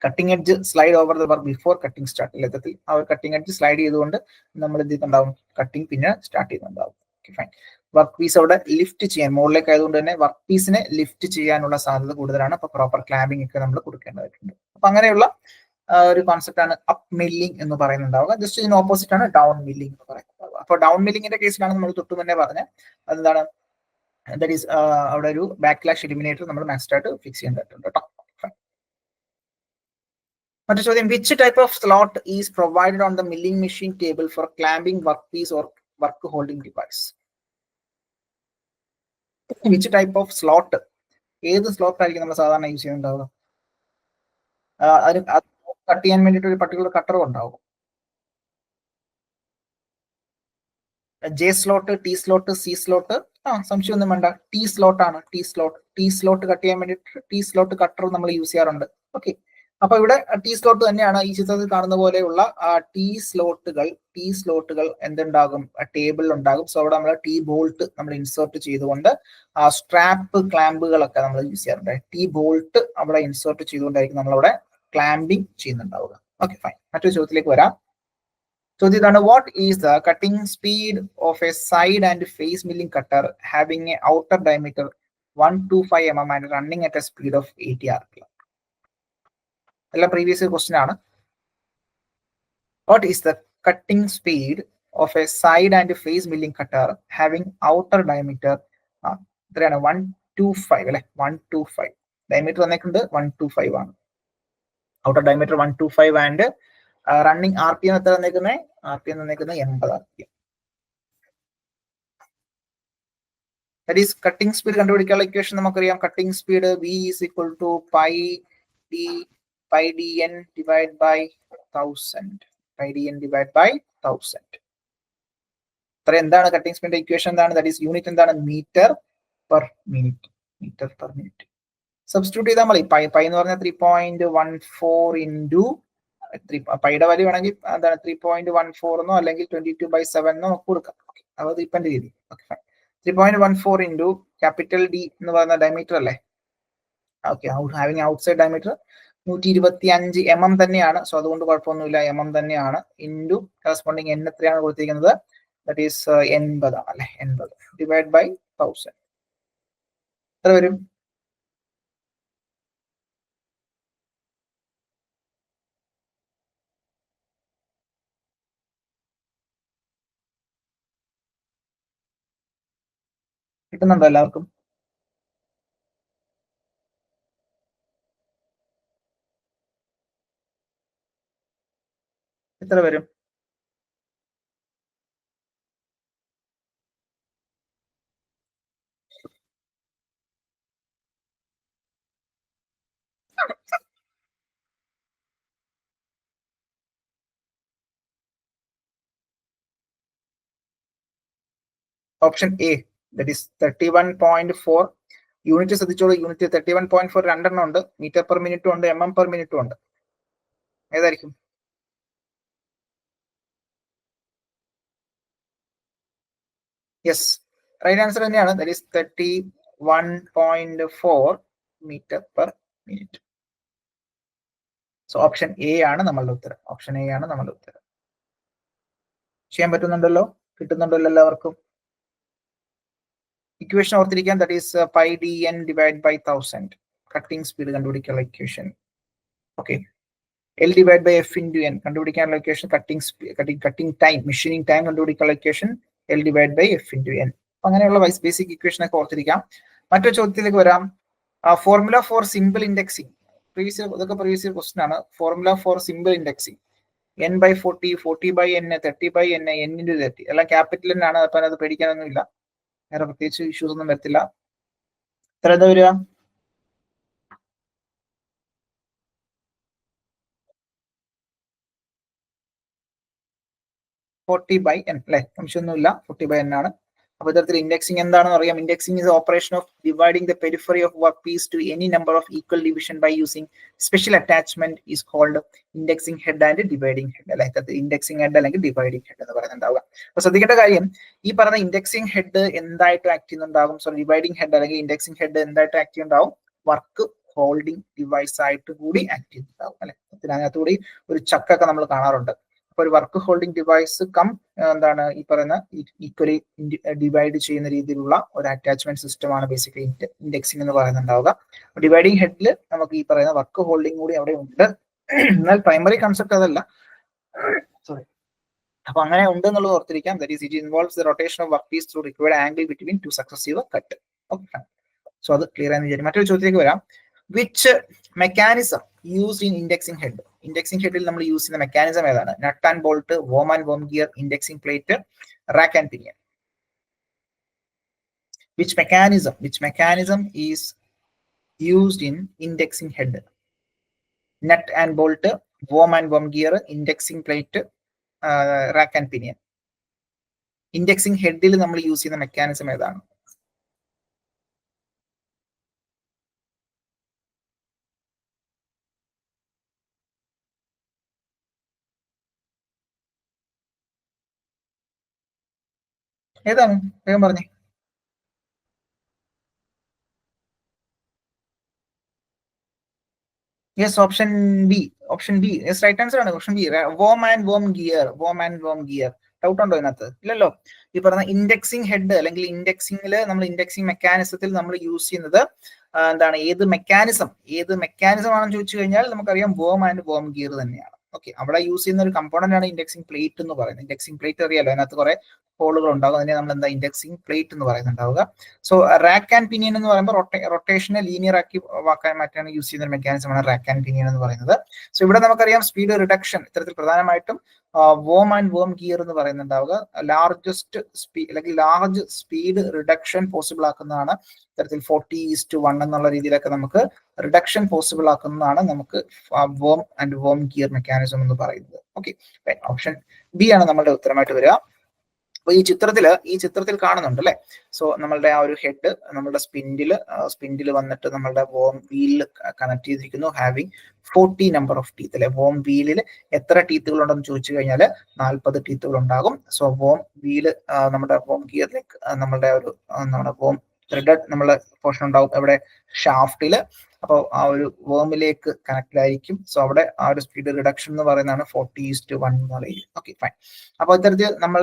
Cutting edge slide over the work before cutting start. യഥാർത്ഥത്തിൽ ആ ഒരു cutting edge slide ചെയ്തുകൊണ്ട് നമ്മൾ എന്ത് ചെയ്യുന്നുണ്ടാവും, cutting പിന്നെ start ചെയ്യുന്നുണ്ടാവും. Okay, fine. വർക്ക് പീസ് അവിടെ ലിഫ്റ്റ് ചെയ്യാൻ, മുകളിലേക്ക് ആയതുകൊണ്ട് തന്നെ വർക്ക് പീസിനെ ലിഫ്റ്റ് ചെയ്യാനുള്ള സാധ്യത കൂടുതലാണ്. അപ്പൊ പ്രോപ്പർ ക്ലാമ്പിംഗ് ഒക്കെ നമ്മൾ കൊടുക്കേണ്ടതായിട്ടുണ്ട്. അപ്പൊ അങ്ങനെയുള്ള ഒരു കോൺസെപ്റ്റ് ആണ് അപ്പ് മില്ലിംഗ് എന്ന് പറയുന്നുണ്ടാവുക. ജസ്റ്റ് ഇതിന് ഓപ്പോസിറ്റ് ആണ് ഡൗൺ മില്ലിംഗ് എന്ന് പറയുന്നുണ്ടാവുക. അപ്പൊ ഡൗൺ മില്ലിംഗിന്റെ കേസിലാണ് നമ്മൾ തൊട്ട് മുന്നേ പറഞ്ഞത്, അതെന്താണ്, ദാറ്റ് ഈസ് അവിടെ ഒരു ബാക്ക്ലാഷ് എലിമിനേറ്റർ നമ്മൾ മാക്സ് ആയിട്ട് ഫിക്സ് ചെയ്യേണ്ടതായിട്ടുണ്ട് കേട്ടോ. മറ്റു ചോദ്യം, which type of slot is provided on the milling machine table for clamping work piece or work holding device? Which type of slot, ഏത് സ്ലോട്ട് ആയിരിക്കും നമ്മൾ സാധാരണ യൂസ് ചെയ്യുന്നുണ്ടാവുക? അതിന് കട്ട് ചെയ്യാൻ വേണ്ടിയിട്ട് ഒരു പർട്ടിക്കുലർ കട്ടറും ഉണ്ടാവും. J slot, T slot, C slot, സംശയമൊന്നും വേണ്ട, ടി സ്ലോട്ട് ആണ്. ടി സ്ലോട്ട് കട്ട് ചെയ്യാൻ വേണ്ടിയിട്ട് ടി സ്ലോട്ട് കട്ടർ നമ്മൾ യൂസ് ചെയ്യാറുണ്ട്. ഓക്കെ, അപ്പൊ ഇവിടെ ടി സ്ലോട്ട് തന്നെയാണ് ഈ ചിത്രത്തിൽ കാണുന്ന പോലെയുള്ള ടി സ്ലോട്ടുകൾ എന്തുണ്ടാകും, ടേബിളിൽ ഉണ്ടാകും. സോ അവിടെ നമ്മൾ ടി ബോൾട്ട് നമ്മൾ ഇൻസേർട്ട് ചെയ്തുകൊണ്ട് സ്ട്രാപ്പ് ക്ലാമ്പുകളൊക്കെ നമ്മൾ യൂസ് ചെയ്യാറുണ്ട്. ടി ബോൾട്ട് അവിടെ ഇൻസേർട്ട് ചെയ്തുകൊണ്ടായിരിക്കും നമ്മളവിടെ ക്ലാമ്പിംഗ് ചെയ്യുന്നുണ്ടാവുക. Okay, fine. മറ്റൊരു ചോദ്യത്തിലേക്ക് വരാം. ചോദ്യം ഇതാണ്, what is the cutting speed of a side and face milling cutter having a outer diameter 125 mm and running at a speed of 80 rpm? എല്ലാം previous question ആണ്. What is the cutting speed of a side and face milling cutter having outer diameter എത്രയാണ്, 125 അല്ലെ, 125 diameter വന്നേക്കുന്നത് 125 ആണ്. Outer diameter 125 and running R P M എത്ര തന്നേക്കുന്നത്, R P M തന്നേക്കുന്നത് 80 rpm. That is cutting speed കണ്ടുപിടിക്കാനുള്ള equation നമുക്കറിയാം. Cutting speed V is equal to pi D N divide by 1000. Pi D N divide by 1000. അത്ര എന്താണ് cutting സ്പീഡിന്റെ equation എന്താണ്? That is unit എന്താണ്, metre per minute. Substitute ചെയ്താൽ മതി. Pi എന്ന് പറഞ്ഞാൽ 3.14 ഇൻറ്റു പൈയുടെ വാല്യൂ വേണമെങ്കിൽ എന്താണ് 3.14 എന്നോ അല്ലെങ്കിൽ 22/7 എന്നോ നമുക്ക് കൊടുക്കാം. അത് ഡിപ്പെൻഡ് ചെയ്തു. Okay, fine. 3.14 into capital D എന്ന് പറയുന്ന ഡയമീറ്റർ അല്ലേ. Okay, having outside diameter 125 mm തന്നെയാണ്. സോ അതുകൊണ്ട് കുഴപ്പമൊന്നുമില്ല, mm തന്നെയാണ്. ഇൻറ്റു കറസ്പോണ്ടിങ് n എത്രയാണ് കൊടുത്തിരിക്കുന്നത്, ദാറ്റ് ഈസ് 80 ആണ് അല്ലെ. 80 ഡിവൈഡ് ബൈ 1000 എത്ര വരും? കിട്ടുന്നുണ്ടോ എല്ലാവർക്കും? എത്ര വരും? Option A, that is 31.4. Unit ശ്രദ്ധിച്ചോളൂ, യൂണിറ്റ് 31.4 രണ്ടെണ്ണം ഉണ്ട്. മീറ്റർ പെർ മിനിറ്റും ഉണ്ട്, mm പെർ മിനിറ്റും ഉണ്ട്. ഏതായിരിക്കും? യെസ്, റൈറ്റ് ആൻസർ തന്നെയാണ്. That is 31.4 metre per minute. So option A ആണ് നമ്മളുടെ ഉത്തരം. ചെയ്യാൻ പറ്റുന്നുണ്ടല്ലോ, കിട്ടുന്നുണ്ടല്ലോ എല്ലാവർക്കും? ഇക്വേഷൻ ഓർത്തിരിക്കാൻ, that is pi D N divide by 1000 cutting speed കണ്ടുപിടിക്കാനുള്ള equation. Okay, L divide by F into N കണ്ടുപിടിക്കാനുള്ള equation. Cutting time, machining time കണ്ടുപിടിക്കാനുള്ള equation L divide by F into N. അങ്ങനെയുള്ള ബേസിക് ഇക്വേഷൻ ഒക്കെ ഓർത്തിരിക്കാം. മറ്റൊരു ചോദ്യത്തിലേക്ക് വരാം. Formula for simple indexing, ഇതൊക്കെ പ്രീവിയസ് ക്വസ്റ്റൻ ആണ്. Formula for simple indexing n/40, 40/n, 30/n, n/30 എല്ലാം ക്യാപിറ്റൽ ആണ്. അപ്പൊ അത് പേടിക്കാനൊന്നും ഇല്ല, വേറെ പ്രത്യേകിച്ച് ഇഷ്യൂസ് ഒന്നും വരത്തില്ല. എത്ര എന്താ വരിക? n അല്ലെ, സംശയമൊന്നുമില്ല, 40/n ആണ്. അപ്പോൾ ഇത്തരത്തിൽ ഇൻഡെക്സിംഗ് എന്താണെന്ന് അറിയാം. Indexing is operation of dividing the periphery of work piece to any number of equal division by using special attachment is called indexing head and dividing head. അല്ലെ, ഇൻഡെക്സിംഗ് ഹെഡ് അല്ലെങ്കിൽ dividing head എന്ന് പറയുന്നുണ്ടാവുക. അപ്പൊ ശ്രദ്ധിക്കേണ്ട കാര്യം, ഈ പറഞ്ഞ indexing head എന്തായിട്ട് ആക്ട് ചെയ്യുന്നുണ്ടാകും? സോ ഡിവൈഡിംഗ് ഹെഡ് അല്ലെങ്കിൽ ഇൻഡെക്സിംഗ് ഹെഡ് എന്തായിട്ട് ആക്ട് ചെയ്യുന്നുണ്ടാവും? വർക്ക് ഹോൾഡിംഗ് ഡിവൈസ് ആയിട്ട് കൂടി ആക്ട് ചെയ്യുന്നുണ്ടാവും. അല്ലെ, അതിനകത്തുകൂടി ഒരു ചക്കൊക്കെ നമ്മൾ കാണാറുണ്ട്. അപ്പൊ ഒരു വർക്ക് ഹോൾഡിംഗ് ഡിവൈസ് എന്താണ് ഈ പറയുന്ന ഈക്വലി ഡിവൈഡ് ചെയ്യുന്ന രീതിയിലുള്ള ഒരു അറ്റാച്ച്മെന്റ് സിസ്റ്റം ആണ് ബേസിക്കലി ഇൻഡെക്സിംഗ് എന്ന് പറയുന്നുണ്ടാവുക. ഡിവൈഡിംഗ് ഹെഡിൽ നമുക്ക് ഈ പറയുന്ന വർക്ക് ഹോൾഡിംഗ് കൂടി അവിടെ ഉണ്ട്. എന്നാൽ പ്രൈമറി കൺസെപ്റ്റ് അതല്ല. സോറി. അപ്പൊ അങ്ങനെ ഉണ്ട് എന്നുള്ളത് ഓർത്തിരിക്കാം. That is it involves the rotation of work piece through required angle between two successive cut. Okay, so അത് ക്ലിയർ ആയെന്ന് വിചാരിക്കും. മറ്റൊരു ചോദ്യത്തിലേക്ക് വരാം. Which mechanism used in indexing head? Indexing ഹെഡിൽ നമ്മൾ യൂസ് ചെയ്യുന്ന മെക്കാനിസം ഏതാണ്? Nut and bolt, worm and worm gear, indexing plate, rack and pinion. Which mechanism is used in indexing head? Nut and bolt, worm and worm gear, indexing plate, rack and pinion. Indexing head il nammal use cheyna mechanism edana? ഏതാണ്? വേഗം പറഞ്ഞേ. Yes, option B. Yes, right answer ആണ് option B. Worm and worm gear. Doubt ഉണ്ടോ ഇതിനകത്ത്? ഇല്ലല്ലോ. ഈ പറഞ്ഞ indexing head അല്ലെങ്കിൽ ഇൻഡെക്സിംഗിൽ നമ്മൾ ഇൻഡെക്സിംഗ് മെക്കാനിസത്തിൽ നമ്മൾ യൂസ് ചെയ്യുന്നത് എന്താണ്? ഏത് മെക്കാനിസം ആണെന്ന് ചോദിച്ചു കഴിഞ്ഞാൽ നമുക്കറിയാം വോം ആൻഡ് വോം ഗിയർ തന്നെയാണ്. ഓക്കെ, അവിടെ യൂസ് ചെയ്യുന്ന ഒരു കമ്പോണന്റ് ആണ് ഇൻഡെക്സിംഗ് പ്ലേറ്റ് എന്ന് പറയുന്നത്. ഇൻഡെക്സിംഗ് പ്ലേറ്റ് അറിയാലോ, അതിനകത്ത് കുറെ ഹോളുകൾ ഉണ്ടാകും. അതിനെ നമ്മൾ എന്താ ഇൻഡെക്സിംഗ് പ്ലേറ്റ് എന്ന് പറയുന്നുണ്ടാവുക. സോ റാക്ക് ആൻഡ് പിനിയൻ എന്ന് പറയുമ്പോൾ റൊട്ടേഷനെ ലീനിയർ ആക്കി മാറ്റാൻ യൂസ് ചെയ്യുന്ന ഒരു മെക്കാനിസം ആണ് റാക്ക് ആൻഡ് പിനിയൻ എന്ന് പറയുന്നത്. സോ ഇവിടെ നമുക്കറിയാം സ്പീഡ് റിഡക്ഷൻ ഇത്തരത്തിൽ പ്രധാനമായിട്ടും വോം ആൻഡ് വോം ഗിയർ എന്ന് പറയുന്നുണ്ടാവുക. ലാർജ് സ്പീഡ് റിഡക്ഷൻ പോസിബിൾ ആക്കുന്നതാണ് ഇത്തരത്തിൽ 40:1 എന്നുള്ള രീതിയിലൊക്കെ നമുക്ക് റിഡക്ഷൻ പോസിബിൾ ആക്കുന്നതാണ് നമുക്ക് worm and worm gear mechanism എന്ന് പറയുന്നത്. ഓക്കെ, ഓപ്ഷൻ ബി ആണ് നമ്മളുടെ ഉത്തരമായിട്ട് വരിക. അപ്പൊ ഈ ചിത്രത്തിൽ കാണുന്നുണ്ട് അല്ലെ. സോ നമ്മളുടെ ആ ഒരു ഹെഡ് നമ്മളുടെ സ്പിൻഡിൽ വന്നിട്ട് നമ്മളുടെ വോം വീലിൽ കണക്ട് ചെയ്തിരിക്കുന്നു. ഹാവിങ് 40 നമ്പർ ഓഫ് ടീത്ത് അല്ലെ. വോം വീലിൽ എത്ര ടീത്തുകൾ ഉണ്ടെന്ന് ചോദിച്ചു കഴിഞ്ഞാൽ 40 ടീത്തുകൾ ഉണ്ടാകും. സോ വോം വീല് നമ്മുടെ വോം ഗിയറിലേക്ക് നമ്മുടെ വോം ത്രെഡഡ് നമ്മളെ പോർഷൻ ഉണ്ടാവും എവിടെ? ഷാഫ്റ്റില്. അപ്പോൾ ആ ഒരു വോമിലേക്ക് കണക്ട് ആയിരിക്കും. സോ അവിടെ ആ ഒരു സ്പീഡ് റിഡക്ഷൻ എന്ന് പറയുന്നതാണ് 40:1 എന്നുള്ള രീതി. Okay, fine. അപ്പോൾ ഇത്തരത്തിൽ നമ്മൾ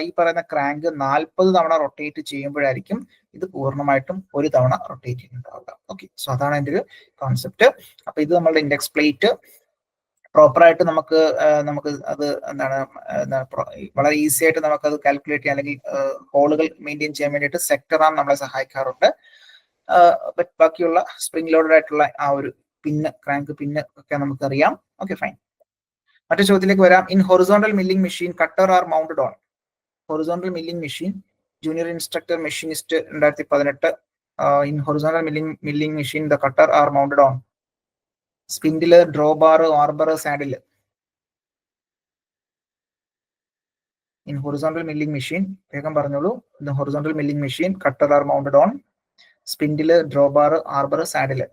ഈ പറയുന്ന ക്രാങ്ക് 40 തവണ റൊട്ടേറ്റ് ചെയ്യുമ്പോഴായിരിക്കും ഇത് പൂർണ്ണമായിട്ടും ഒരു തവണ റൊട്ടേറ്റ് ചെയ്യുന്നുണ്ടാവുക. ഓക്കെ, സോ അതാണ് അതിന്റെ ഒരു കോൺസെപ്റ്റ്. അപ്പൊ ഇത് നമ്മളുടെ ഇൻഡെക്സ് പ്ലേറ്റ് പ്രോപ്പറായിട്ട് നമുക്ക് അത് എന്താണ് വളരെ ഈസി ആയിട്ട് നമുക്കത് കാൽക്കുലേറ്റ് ചെയ്യാൻ അല്ലെങ്കിൽ ഹോളുകൾ മെയിൻറ്റെയിൻ ചെയ്യാൻ വേണ്ടിയിട്ട് സെക്ടർ ആം നമ്മളെ സഹായിക്കാറുണ്ട്. ബാക്കിയുള്ള സ്പ്രിംഗ് ലോഡഡ് ആയിട്ടുള്ള ആ ഒരു ക്രാങ്ക് പിന്ന് ഒക്കെ നമുക്കറിയാം. Okay, fine. മറ്റു ചോദ്യത്തിലേക്ക് വരാം. In horizontal milling machine cutter are mounted on. Horizontal milling machine junior instructor machinist 2018. In horizontal milling machine the cutter are mounted on spindle, draw bar, arbor, saddle. In horizontal milling machine, വേഗം പറഞ്ഞോളൂ. In horizontal milling machine cutter are mounted on spindle, draw bar, arbor, saddle.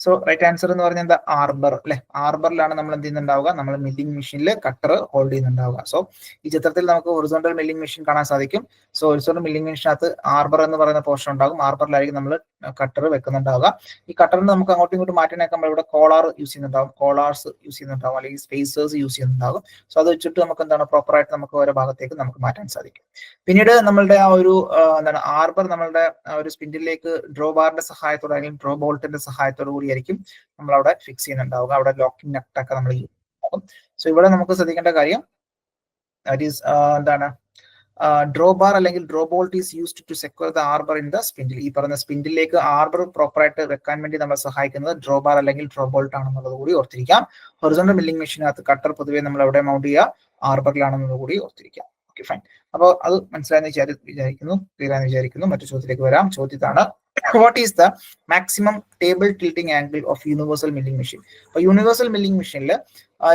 So right answer എന്ന് പറഞ്ഞാൽ എന്താ? Arbor അല്ലെ. ആർബറിലാണ് നമ്മൾ എന്ത് ചെയ്യുന്നുണ്ടാവുക? നമ്മൾ milling മെഷീനിൽ കട്ടർ ഹോൾഡ് ചെയ്യുന്നുണ്ടാവുക. സോ ഈ ചിത്രത്തിൽ നമുക്ക് ഹൊറിസോണ്ടൽ മില്ലിംഗ് മെഷീൻ കാണാൻ സാധിക്കും. സോ ഹൊറിസോണ്ടൽ മില്ലിംഗ് മെഷീനകത്ത് ആർബർ എന്ന് പറയുന്ന പോർഷൻ ഉണ്ടാകും. ആർബറിലായിരിക്കും നമ്മൾ കട്ടർ വെക്കുന്നുണ്ടാവുക. ഈ കട്ടറിന് നമുക്ക് അങ്ങോട്ടും ഇങ്ങോട്ടും മാറ്റാനൊക്കെ ഇവിടെ കോളാർസ് യൂസ് ചെയ്യുന്നുണ്ടാവും, അല്ലെങ്കിൽ സ്പേസേഴ്സ് യൂസ് ചെയ്യുന്നുണ്ടാകും. സോ അത് വെച്ചിട്ട് നമുക്ക് എന്താണ് പ്രോപ്പറായിട്ട് നമുക്ക് ഓരോ ഭാഗത്തേക്ക് നമുക്ക് മാറ്റാൻ സാധിക്കും. പിന്നീട് നമ്മളുടെ ആ ഒരു ആർബർ നമ്മളുടെ ഒരു സ്പിൻഡിലേക്ക് ഡ്രോ ബാറിന്റെ സഹായത്തോടെ അല്ലെങ്കിൽ ഡ്രോ ബോൾട്ടിന്റെ സഹായത്തോടു കൂടി ആയിരിക്കും നമ്മൾ അവിടെ ഫിക്സ് ചെയ്യുന്നുണ്ടാവുക. അവിടെ ലോക്കിംഗ് നട്ടൊക്കെ നമ്മൾ യൂസ് ചെയ്യും. സോ ഇവിടെ നമുക്ക് ശ്രദ്ധിക്കേണ്ട കാര്യം എന്താണ്? ഡ്രോ ബാർ അല്ലെങ്കിൽ draw bolt is used to secure the arbor in the spindle. ഈ പറഞ്ഞ സ്പിൻഡിലേക്ക് ആർബർ പ്രോപ്പറായിട്ട് വെക്കാൻ വേണ്ടി നമ്മളെ സഹായിക്കുന്നത് ഡ്രോ ബാർ അല്ലെങ്കിൽ ഡ്രോ ബോൾട്ട് ആണെന്നുള്ളത് കൂടി ഓർത്തിരിക്കാം. ഹൊറിസോണ്ടൽ മില്ലിംഗ് മെഷീനകത്ത് കട്ടർ പൊതുവെ നമ്മൾ എവിടെ മൗണ്ട് ചെയ്യുക? ആർബറിലാണെന്നുള്ളത് കൂടി ഓർത്തിരിക്കാം. Okay, fine. അപ്പോൾ അത് മനസ്സിലായെന്ന് വിചാരിക്കുന്നു, ക്ലിയർ ആയെന്ന് വിചാരിക്കുന്നു. മറ്റു ചോദ്യത്തിലേക്ക് വരാം. ചോദ്യത്താണ് What is the maximum table tilting angle of universal milling machine? അപ്പോൾ യൂണിവേഴ്സൽ മില്ലിംഗ് മെഷീനിൽ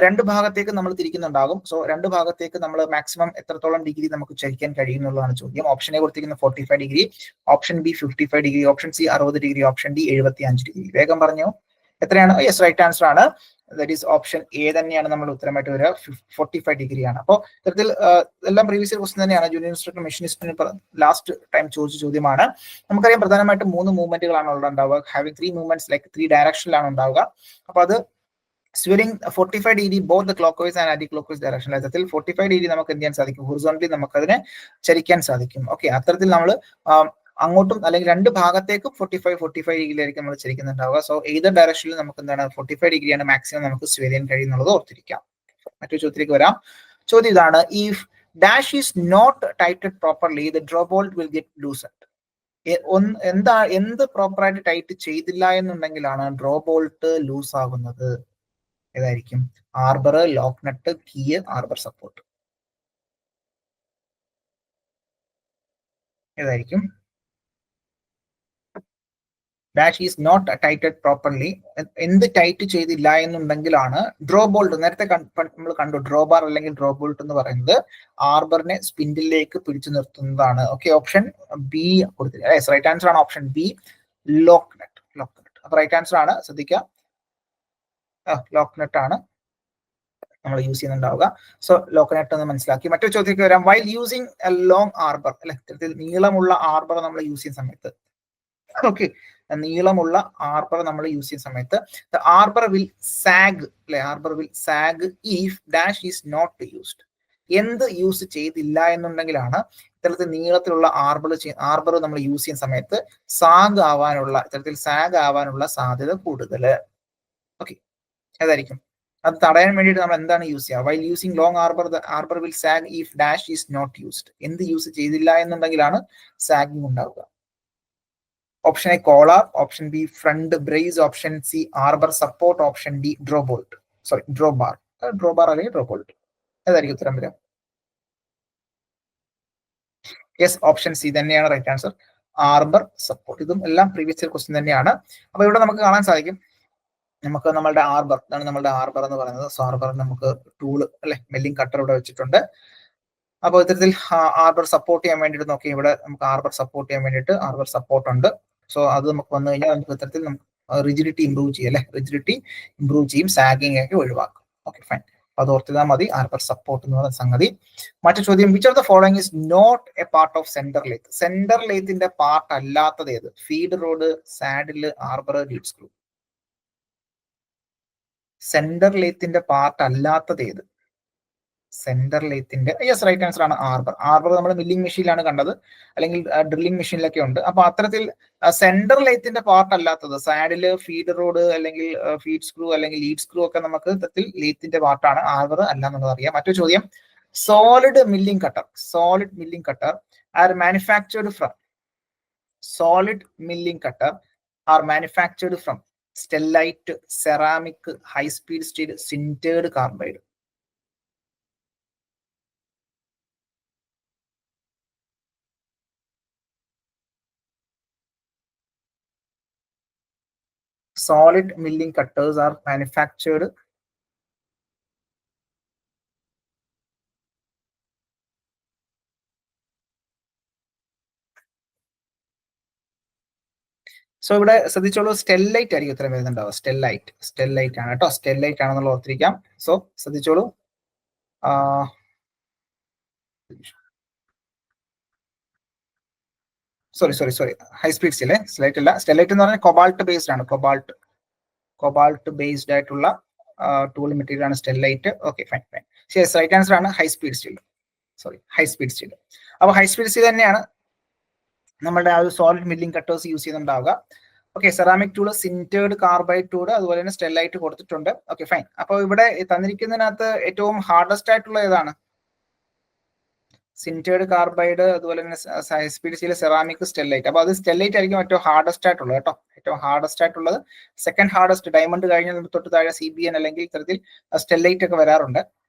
രണ്ട് ഭാഗത്തേക്ക് നമ്മൾ തിരിക്കുന്നുണ്ടാകും. സോ രണ്ട് ഭാഗത്തേക്ക് നമ്മൾ മാക്സിമം എത്രത്തോളം ഡിഗ്രി നമുക്ക് ചരിക്കാൻ കഴിയുന്നുള്ളതാണ് ചോദ്യം. ഓപ്ഷൻ എ കൊടുത്തിരിക്കുന്ന 45 degree, option B 55 degree, option C 60 degree, option D 75 degree. വേഗം പറഞ്ഞു എത്രയാണ്? യെസ്, റൈറ്റ് ആൻസർ ആണ്. ദാറ്റ് ഈസ് ഓപ്ഷൻ എ തന്നെയാണ് നമ്മുടെ ഉത്തരമായിട്ട് വരിക. 45 ഡിഗ്രിയാണ്. അപ്പോൾ ഇത്തരത്തിൽ എല്ലാം പ്രീവിയസ് ക്വസ്റ്റൻ തന്നെയാണ്. ജൂനിയർ ഇൻസ്ട്രക്ടർ മെഷീനിസ്റ്റിന് ലാസ്റ്റ് ടൈം ചോദിച്ച ചോദ്യമാണ്. നമുക്കറിയാം പ്രധാനമായിട്ടും 3 മൂവ്മെന്റുകളാണ് അവിടെ ഉണ്ടാവുക. ഹാവിംഗ് 3 മൂവ്മെന്റ്സ് ലൈക്ക് 3 ഡയറക്ഷനിലാണ് ഉണ്ടാവുക. അപ്പൊ അത് swivelling 45 degree both the clockwise and anticlockwise direction. അത്തരത്തിൽ 45 ഡിഗ്രി നമുക്ക് എന്ത് ചെയ്യാൻ സാധിക്കും? ഹൊറിസോണ്ടലി നമുക്ക് അതിനെ ചരിക്കാൻ സാധിക്കും. ഓക്കെ, അത്തരത്തിൽ നമ്മൾ അങ്ങോട്ടും അല്ലെങ്കിൽ രണ്ട് ഭാഗത്തേക്കും 45 ഡിഗ്രിയിലായിരിക്കും നമ്മൾ ചരിക്കുന്നുണ്ടാവുക. സോ ഏത് ഡയറക്ഷനിൽ നമുക്ക് എന്താണ് 45 ഡിഗ്രിയാണ് മാക്സിമം നമുക്ക് സ്വെയർ ചെയ്യാൻ കഴിയുന്നുള്ളത് ഓർത്തിരിക്കാം. മറ്റൊരു ചോദ്യത്തിലേക്ക് വരാം. ചോദ്യം ഇതാണ്: if dash is not tighted properly the draw bolt will get loosened. എന്ത് പ്രോപ്പറായിട്ട് ടൈറ്റ് ചെയ്തില്ല എന്നുണ്ടെങ്കിലാണ് ഡ്രോ ബോൾട്ട് ലൂസ് ആകുന്നത്? ഏതായിരിക്കും? ആർബർ, ലോക്ക് നട്ട്, കീ, ആർബർ സപ്പോർട്ട്. ഏതായിരിക്കും? Dash is not tighted properly, എന്ത് ടൈറ്റ് ചെയ്തില്ല എന്നുണ്ടെങ്കിലാണ് ഡ്രോ ബോൾട്ട്. നേരത്തെ നമ്മൾ കണ്ടു ഡ്രോ ബാർ അല്ലെങ്കിൽ ഡ്രോ ബോൾട്ട് എന്ന് പറയുന്നത് ആർബറിനെ സ്പിൻഡിലേക്ക് പിടിച്ചു നിർത്തുന്നതാണ്. ഓക്കെ, ഓപ്ഷൻ ബി കൊടുത്തില്ല. റൈറ്റ് ആൻസർ ആണ് ഓപ്ഷൻ ബി, ലോക്ക് നട്ട്. അപ്പൊ റൈറ്റ് ആൻസർ ആണ്, ശ്രദ്ധിക്കുക, ലോക്ക് നട്ട് ആണ് നമ്മൾ യൂസ് ചെയ്യുന്നുണ്ടാവുക. സോ ലോക്ക് നട്ട് എന്ന് മനസ്സിലാക്കി. മറ്റൊരു ചോദ്യത്തിലേക്ക് വരാം. While using A long arbor, അല്ലെ, ഇത്തരത്തിൽ നീളമുള്ള ആർബർ നമ്മൾ യൂസ് ചെയ്യുന്ന സമയത്ത്, ഓക്കെ, നീളമുള്ള ആർബർ നമ്മൾ യൂസ് ചെയ്യുന്ന സമയത്ത് ആർബർ വിൽ സാഗ്, അല്ലെ, arbor will sag if dash is not used. എന്ത് യൂസ് ചെയ്തില്ല എന്നുണ്ടെങ്കിലാണ് ഇത്തരത്തിൽ നീളത്തിലുള്ള ആർബർ നമ്മൾ യൂസ് ചെയ്യുന്ന സമയത്ത് ഇത്തരത്തിൽ സാഗ് ആവാനുള്ള സാധ്യത കൂടുതൽ. ഓക്കെ, ഏതായിരിക്കും? അത് തടയാൻ വേണ്ടിയിട്ട് നമ്മൾ എന്താണ് യൂസ് ചെയ്യുക? While using long arbor the arbor will sag if dash is not used. എന്ത് യൂസ് ചെയ്തില്ല എന്നുണ്ടെങ്കിലാണ് സാഗിങ് ഉണ്ടാവുക? Option A collar, option B front brace, option C arbor support, option D draw bar അല്ലെങ്കിൽ draw bolt. ഏതായിരിക്കും ഉത്തരം വരിക? Yes, option C തന്നെയാണ് right answer, arbor support. ഇതും എല്ലാം പ്രീവിയസ് ഇയർ ക്വസ്റ്റ്യൻ തന്നെയാണ്. അപ്പൊ ഇവിടെ നമുക്ക് കാണാൻ സാധിക്കും, നമുക്ക് നമ്മളുടെ ആർബർ, ഇതാണ് നമ്മളുടെ ആർബർ എന്ന് പറയുന്നത്. സോ ആർബറിന് നമുക്ക് ടൂള്, അല്ലെ, മെല്ലിംഗ് കട്ടർ ഇവിടെ വെച്ചിട്ടുണ്ട്. അപ്പോൾ ഇത്തരത്തിൽ ആർബർ സപ്പോർട്ട് ചെയ്യാൻ വേണ്ടിയിട്ട് നോക്കി, ഇവിടെ നമുക്ക് ആർബർ സപ്പോർട്ട് ചെയ്യാൻ വേണ്ടിയിട്ട് ആർബർ സപ്പോർട്ട് ഉണ്ട്. സോ അത് നമുക്ക് വന്നു കഴിഞ്ഞാൽ നമുക്ക് ഇത്തരത്തിൽ നമുക്ക് റിജിഡിറ്റി ഇംപ്രൂവ് ചെയ്യും, അല്ലെ, റിജിഡിറ്റി ഇംപ്രൂവ് ചെയ്യും, സാഗിങ് ഒക്കെ ഒഴിവാക്കും. Okay, fine. അത് ഓർത്തിതാൽ മതി, ആർബർ സപ്പോർട്ട് എന്ന് പറയുന്ന സംഗതി. മറ്റു ചോദ്യം: which of the following is not a part of centre lathe? Centre ലേത്തിന്റെ പാർട്ട് അല്ലാത്തത് ഏത്? Feed rod, saddle, arbor, lead screw. Centre ലേത്തിന്റെ പാർട്ട് അല്ലാത്തത് ഏത്? സെന്റർ ലേത്തിന്റെ, യെസ്, റൈറ്റ് ആൻസർ ആണ് ആർബർ നമ്മൾ മില്ലിംഗ് മെഷീനിലാണ് കണ്ടത്, അല്ലെങ്കിൽ ഡ്രില്ലിംഗ് മെഷീനിലൊക്കെ ഉണ്ട്. അപ്പൊ അത്തരത്തിൽ സെന്റർ ലേത്തിന്റെ പാർട്ട് അല്ലാത്തത് സാഡില്, ഫീഡ് റോഡ്, അല്ലെങ്കിൽ ഫീഡ് സ്ക്രൂ, അല്ലെങ്കിൽ ലീഡ് സ്ക്രൂ ഒക്കെ നമുക്ക് ഇത്തരത്തിൽ ലേത്തിന്റെ പാർട്ടാണ്, ആർബർ അല്ല എന്നുള്ളത് അറിയാം. മറ്റൊരു ചോദ്യം: solid milling cutter are manufactured from stellite, ceramic, high speed steel, sintered carbide. Solid milling cutters are manufactured so ഇവിടെ ശ്രദ്ധിച്ചോളൂ, സ്റ്റെല്ലൈറ്റ് ആയിരിക്കും ഉത്തരം വരുന്നുണ്ടാവുക. സ്റ്റെല്ലൈറ്റ് ആണ് കേട്ടോ, സ്റ്റെല്ലൈറ്റ് ആണെന്നുള്ള ഓർത്തിരിക്കാം. സോ ശ്രദ്ധിച്ചോളൂ. Sorry, high speed steel, stellite അല്ല. സ്റ്റെല്ലൈറ്റ് എന്ന് പറഞ്ഞാൽ കൊബാൾട്ട് ബേസ്ഡ് ആണ്, കൊബാൾട്ട് ബേസ്ഡ് ആയിട്ടുള്ള ടൂൾ മെറ്റീരിയൽ ആണ് stellite. Okay, fine. Right answer ആണ് ഹൈ സ്പീഡ് സ്റ്റീൽ. അപ്പൊ ഹൈ സ്പീഡ് സ്റ്റീൽ തന്നെയാണ് നമ്മുടെ ആ ഒരു സോളിഡ് മില്ലിംഗ് കട്ടേഴ്സ് യൂസ് ചെയ്യുന്നുണ്ടാവുക. Okay, ceramic tool, sintered carbide tool, അതുപോലെ തന്നെ സ്റ്റെല്ലൈറ്റ് കൊടുത്തിട്ടുണ്ട്. Okay, fine. അപ്പോൾ ഇവിടെ തന്നിരിക്കുന്നതിനകത്ത് ഏറ്റവും ഹാർഡസ്റ്റ് ആയിട്ടുള്ള ഏതാണ്? സിന്റേർഡ് കാർബൈഡ്, അതുപോലെ തന്നെ ഹൈ സ്പീഡ് സ്റ്റീൽ, സെറാമിക്, സ്റ്റെല്ലൈറ്റ്. അപ്പൊ അത് സ്റ്റെല്ലൈറ്റ് ആയിരിക്കും ഏറ്റവും ഹാർഡസ്റ്റ് ആയിട്ടുള്ളത് കേട്ടോ, ഏറ്റവും ഹാർഡസ്റ്റ് ആയിട്ടുള്ളത്. സെക്കൻഡ് ഹാർഡസ്റ്റ് ഡയമണ്ട് കഴിഞ്ഞ തൊട്ട് താഴെ CBN അല്ലെങ്കിൽ ഇത്തരത്തിൽ സ്റ്റെല്ലൈറ്റ് ഒക്കെ വരാറുണ്ട്.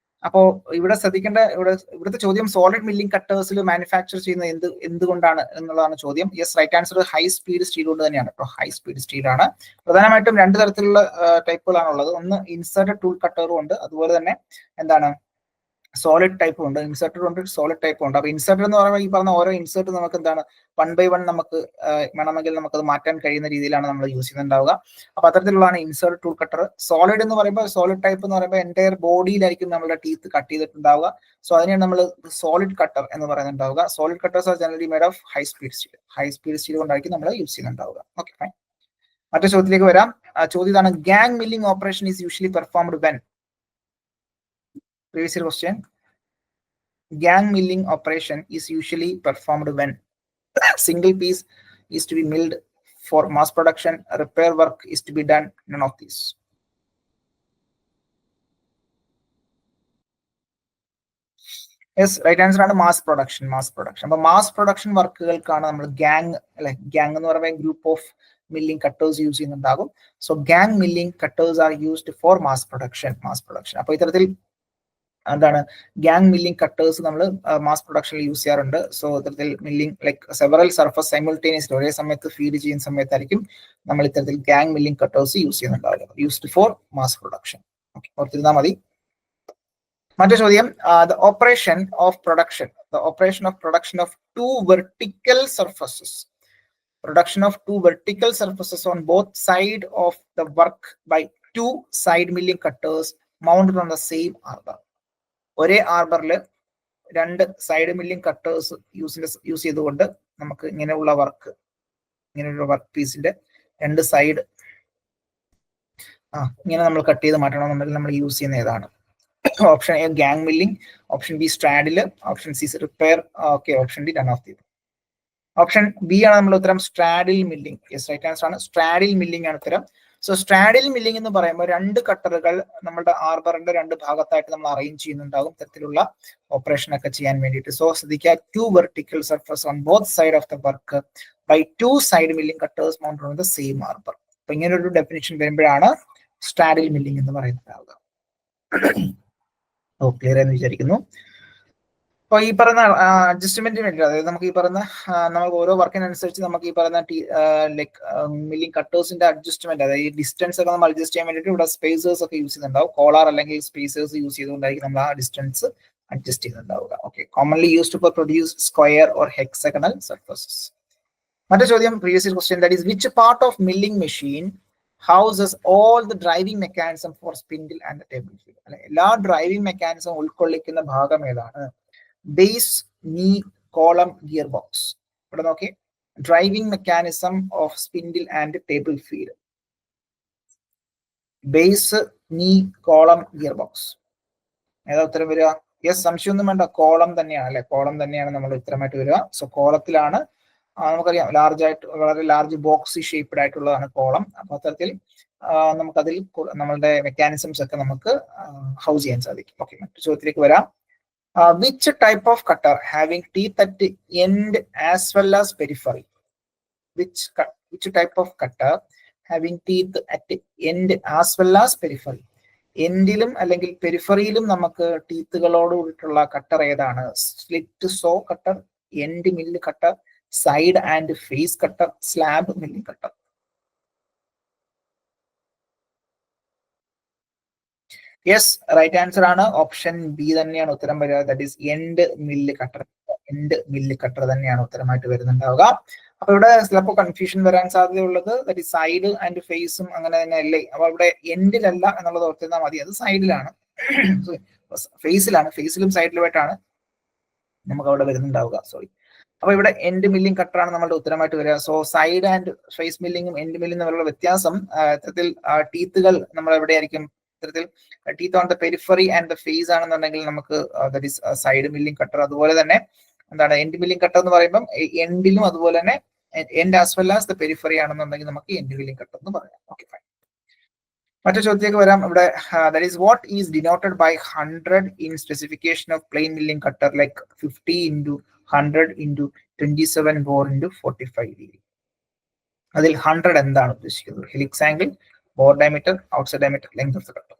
അപ്പോൾ ഇവിടെ ശ്രദ്ധിക്കേണ്ട ഇവിടുത്തെ ചോദ്യം സോളിഡ് മില്ലിംഗ് കട്ടേഴ്സിൽ മാനുഫാക്ചർ ചെയ്യുന്ന എന്തുകൊണ്ടാണ് എന്നുള്ളതാണ് ചോദ്യം. Yes, right answer high speed steel കൊണ്ട് തന്നെയാണ് കേട്ടോ. ഹൈ സ്പീഡ് സ്റ്റീൽ ആണ്. പ്രധാനമായിട്ടും രണ്ട് തരത്തിലുള്ള ടൈപ്പുകളാണ് ഉള്ളത്. ഒന്ന് ഇൻസേർട്ടഡ് ടൂൾ കട്ടറും ഉണ്ട്, അതുപോലെ തന്നെ എന്താണ് സോളിഡ് ടൈപ്പും ഉണ്ട്. ഇൻസേർട്ടഡ് ഉണ്ട്, സോളിഡ് ടൈപ്പും ഉണ്ട്. അപ്പൊ ഇൻസേർട്ടഡ് എന്ന് പറയുമ്പോൾ ഈ പറഞ്ഞ ഓരോ ഇൻസേർട്ട് നമുക്ക് എന്താണ് 1 by 1 നമുക്ക് വേണമെങ്കിൽ നമുക്കത് മാറ്റാൻ കഴിയുന്ന രീതിയിലാണ് നമ്മൾ യൂസ് ചെയ്യുന്നുണ്ടാവുക. അപ്പൊ അത്തരത്തിലുള്ളതാണ് ഇൻസേർട്ട് ടൂൾ കട്ടർ. സോളിഡ് എന്ന് പറയുമ്പോൾ സോളിഡ് ടൈപ്പ് എന്ന് പറയുമ്പോൾ എൻറ്റയർ ബോഡിയിലായിരിക്കും നമ്മുടെ ടീത്ത് കട്ട് ചെയ്തിട്ടുണ്ടാവുക. സോ അതിനെയാണ് നമ്മൾ സോളിഡ് കട്ടർ എന്ന് പറയുന്നുണ്ടാവുക. Solid cutters are generally made of high speed steel. High speed steel കൊണ്ടായിരിക്കും നമ്മൾ യൂസ് ചെയ്യുന്നുണ്ടാവുക. Okay, fine. മറ്റേ ചോദ്യത്തിലേക്ക് വരാം. ചോദ്യം ഇതാണ്, gang milling operation is usually performed when. Previous question. Gang milling operation is usually performed when single piece is to be milled for mass production, repair work is to be done, none of these. Yes, right answer ആണ് mass production. അപ്പൊ mass production വർക്കുകൾക്കാണ് നമ്മൾ gang അല്ലെ, gang എന്ന് പറയുമ്പോൾ group of milling cutters use ചെയ്യുന്നുണ്ടാകും. So gang milling cutters are used for mass production. അപ്പൊ ഇത്തരത്തിൽ എന്താണ് ഗ്യാങ് മില്ലിംഗ് കട്ടേഴ്സ് നമ്മൾ മാസ് പ്രൊഡക്ഷനിൽ യൂസ് ചെയ്യാറുണ്ട്. സോ ഇത്തരത്തിൽ milling like several surface simultaneously ഒരേ സമയത്ത് ഫീഡ് ചെയ്യുന്ന സമയത്തായിരിക്കും നമ്മൾ ഇത്തരത്തിൽ ഗ്യാങ് മില്ലിംഗ് കട്ടേഴ്സ് യൂസ് ചെയ്യുന്നുണ്ടാവില്ല. Used for mass production. Okay, ഓർത്തിരുന്നാൽ മതി. മറ്റേ ചോദ്യം, the operation of production of two vertical surfaces. Production of two vertical surfaces on both sides of the work by two side milling cutters mounted on the same arbor. ഒരേ ആർബറിൽ രണ്ട് side milling cutters use ചെയ്തുകൊണ്ട് നമുക്ക് ഇങ്ങനെയുള്ള work പീസിന്റെ രണ്ട് side ഇങ്ങനെ നമ്മൾ cut ചെയ്ത് മാറ്റണമെന്നുണ്ടെങ്കിൽ നമ്മൾ യൂസ് ചെയ്യുന്ന ഏതാണ്? Option A gang milling, option B straddle, option C repair, okay, option D none of the. Option B ആണ് നമ്മുടെ ഉത്തരം, straddle milling. Yes, right answer ആണ് സ്ട്രാഡിൽ മില്ലിംഗ് ആണ് ഉത്തരം. സോ സ്ട്രാഡിൽ മില്ലിംഗ് എന്ന് പറയുമ്പോൾ രണ്ട് കട്ടറുകൾ നമ്മുടെ ആർബറിന്റെ രണ്ട് ഭാഗത്തായിട്ട് നമ്മൾ അറേഞ്ച് ചെയ്യുന്നുണ്ടാകും ഇത്തരത്തിലുള്ള ഓപ്പറേഷൻ ഒക്കെ ചെയ്യാൻ വേണ്ടിയിട്ട്. സോ ശ്രദ്ധിക്കുക, two vertical surface on both side of the work by two side milling cutters mounted on the same arbor. അപ്പൊ ഇങ്ങനെ ഒരു ഡെഫിനിഷൻ വരുമ്പോഴാണ് സ്ട്രാഡിൽ മില്ലിംഗ് എന്ന് പറയുന്നുണ്ടാവുക. ക്ലിയർ എന്ന് വിചാരിക്കുന്നു. അപ്പൊ ഈ പറയുന്ന അഡ്ജസ്റ്റ്മെന്റിന് വേണ്ടി, അതായത് നമുക്ക് ഈ പറയുന്ന നമുക്ക് ഓരോ വർക്കിനനുസരിച്ച് നമുക്ക് ഈ പറയുന്ന ലൈക്ക് മില്ലിംഗ് കട്ടേഴ്സിന്റെ അഡ്ജസ്റ്റ്മെന്റ്, അതായത് ഈ ഡിസ്റ്റൻസ് ഒക്കെ നമ്മൾ അഡ്ജസ്റ്റ് ചെയ്യാൻ വേണ്ടിയിട്ട് ഇവിടെ സ്പേസേഴ്സ് ഒക്കെ യൂസ് ചെയ്യുന്നുണ്ടാവും. കോളാർ അല്ലെങ്കിൽ സ്പേസേഴ്സ് യൂസ് ചെയ്തുകൊണ്ടായിരിക്കും നമ്മൾ ആ ഡിസ്റ്റൻസ് അഡ്ജസ്റ്റ് ചെയ്യുന്നുണ്ടാവുക. Okay, commonly used for produce square or hexagonal surfaces. മറ്റേ ചോദ്യം, previous question, that is which part of milling machine houses all the driving mechanism for spindle and the table wheel. അല്ലെ, എല്ലാ driving mechanism ഉൾക്കൊള്ളിക്കുന്ന ഭാഗം ഏതാണ്? Base, നീ, column, gear box. ഇവിടെ നോക്കി, driving mechanism of spindle and table feel. Base, നീ, column, gear box. ഏതാ ഉത്തരം വരിക? യെസ്, സംശയമൊന്നും വേണ്ട, കോളം തന്നെയാണ് അല്ലെ, കോളം തന്നെയാണ് നമ്മൾ ഉത്തരമായിട്ട് വരിക. സോ കോളത്തിലാണ് നമുക്കറിയാം വളരെ ലാർജ് ബോക്സി ഷേപ്ഡ് ആയിട്ടുള്ളതാണ് കോളം. അപ്പൊ അത്തരത്തിൽ നമുക്കതിൽ നമ്മളുടെ മെക്കാനിസംസ് ഒക്കെ നമുക്ക് ഹൗസ് ചെയ്യാൻ സാധിക്കും. ഓക്കെ, മറ്റു ചോദ്യത്തിലേക്ക് വരാം. Which type of cutter having teeth at end as well as periphery? Which type of cutter having teeth at end as well as periphery? എൻഡിലും അല്ലെങ്കിൽ പെരിഫറിയിലും നമുക്ക് ടീത്തുകളോട് കൂടിയിട്ടുള്ള കട്ടർ ഏതാണ്? Slit saw cutter, end mill cutter, side and face cutter, slab milling cutter. Yes, right answer ആണ് option B തന്നെയാണ് ഉത്തരം വരിക. That is end mill cutter. End mill cutter തന്നെയാണ് ഉത്തരമായിട്ട് വരുന്നുണ്ടാവുക. അപ്പൊ ഇവിടെ ചിലപ്പോൾ കൺഫ്യൂഷൻ വരാൻ സാധ്യതയുള്ളത് ദാറ്റ് ഈസ് സൈഡ് ആൻഡ് ഫേസും അങ്ങനെ തന്നെ അല്ലേ. അപ്പൊ ഇവിടെ എൻഡിലല്ല എന്നുള്ളത് ഓർത്തിരുന്നാൽ മതി, അത് സൈഡിലാണ്, ഫേസിലാണ്. ഫേസിലും സൈഡിലുമായിട്ടാണ് നമുക്ക് അവിടെ വരുന്നുണ്ടാവുക. സോറി. അപ്പൊ ഇവിടെ എൻഡ് മില്ലിംഗ് കട്ടറാണ് നമ്മുടെ ഉത്തരമായിട്ട് വരിക. സോ സൈഡ് ആൻഡ് ഫേസ് മില്ലിംഗും എൻഡ് മില്ലിംഗും തമ്മിലുള്ള വ്യത്യാസം, ഇത്തരത്തിൽ ടീത്തുകൾ നമ്മൾ എവിടെയായിരിക്കും? ഇത്തരത്തിൽ teeth on the periphery and the face ആണെന്നുണ്ടെങ്കിൽ നമുക്ക് that is side milling cutter. അതുപോലെ തന്നെ എന്താണ് എൻഡ് മില്ലിംഗ് കട്ടർ എന്ന് പറയുമ്പോൾ എൻഡിലും അതുപോലെ തന്നെ end as well as the periphery ആണെന്നുണ്ടെങ്കിൽ നമുക്ക് എൻഡ് മില്ലിംഗ് കട്ടർ എന്ന് പറയാം. Okay, fine. മറ്റു ചോദ്യത്തിലേക്ക് വരാം. ഇവിടെ that is what is denoted by 100 in specification of plain milling cutter like 50 into 100 into 27 bore into 45 degree. അതിൽ 100 എന്താണ് ഉദ്ദേശിക്കുന്നത്? Helix angle, bore diameter, outside diameter, length of the cutter.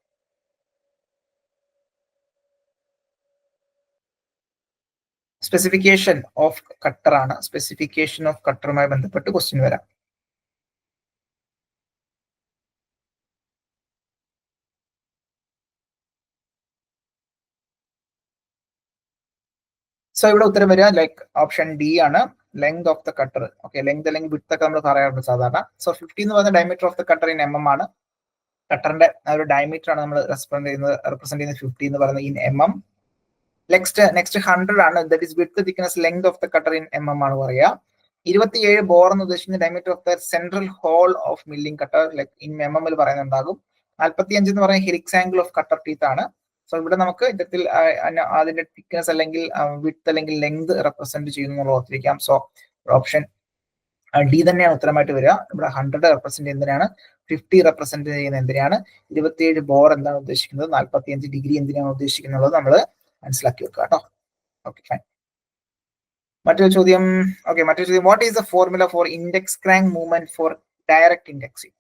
Specification of cutter ആണ്. Specification of കട്ടറുമായി ബന്ധപ്പെട്ട് question വരാം. So ഇവിടെ ഉത്തരം വരിക ലൈക്ക് ഓപ്ഷൻ ഡി ആണ്, length of the cutter. Okay, length അല്ലെങ്കിൽ വിഡ്ത്ത് ഒക്കെ നമ്മൾ പറയാറുണ്ട് സാധാരണ. സോ 50 എന്ന് പറയുന്ന diameter of the cutter in mm ആണ്. കട്ടറിന്റെ ഒരു ഡയമീറ്റർ ആണ് നമ്മൾ റെപ്രസെന്റ് ചെയ്യുന്നത് 50 എന്ന് പറയുന്നത് ഇൻ mm. നെക്സ്റ്റ് 100 ആണ്, that is width thickness length of the cutter in mm ആണ് പറയുക. 27 ബോർ എന്ന് ഉദ്ദേശിക്കുന്ന diameter of the central hole of milling cutter like in mm പറയുന്നുണ്ടാകും. 45 എന്ന് പറയുന്നത് helix angle of cutter teeth ആണ്. സോ ഇവിടെ നമുക്ക് ഇത്തരത്തിൽ അതിന്റെ തിക്നെസ് അല്ലെങ്കിൽ വിഡ്ത്ത് അല്ലെങ്കിൽ ലെങ്ത് റെപ്രസെന്റ് ചെയ്യുന്നു എന്നുള്ള ഓർത്തിരിക്കാം. സോ ഓപ്ഷൻ ഡി തന്നെയാണ് ഉത്തരമായിട്ട് വരിക. ഇവിടെ 100 റെപ്രസെന്റ് എന്തിനാണ്, 50 റെപ്രസെന്റ് ചെയ്യുന്ന എന്തിനാണ്, 27 ബോർ എന്താണ് ഉദ്ദേശിക്കുന്നത്, 45 ഡിഗ്രി എന്തിനാണ് ഉദ്ദേശിക്കുന്നത് നമ്മൾ മനസ്സിലാക്കി വെക്കുക കേട്ടോ. Okay, fine. മറ്റൊരു ചോദ്യം. What is the formula for index crank movement for direct indexing?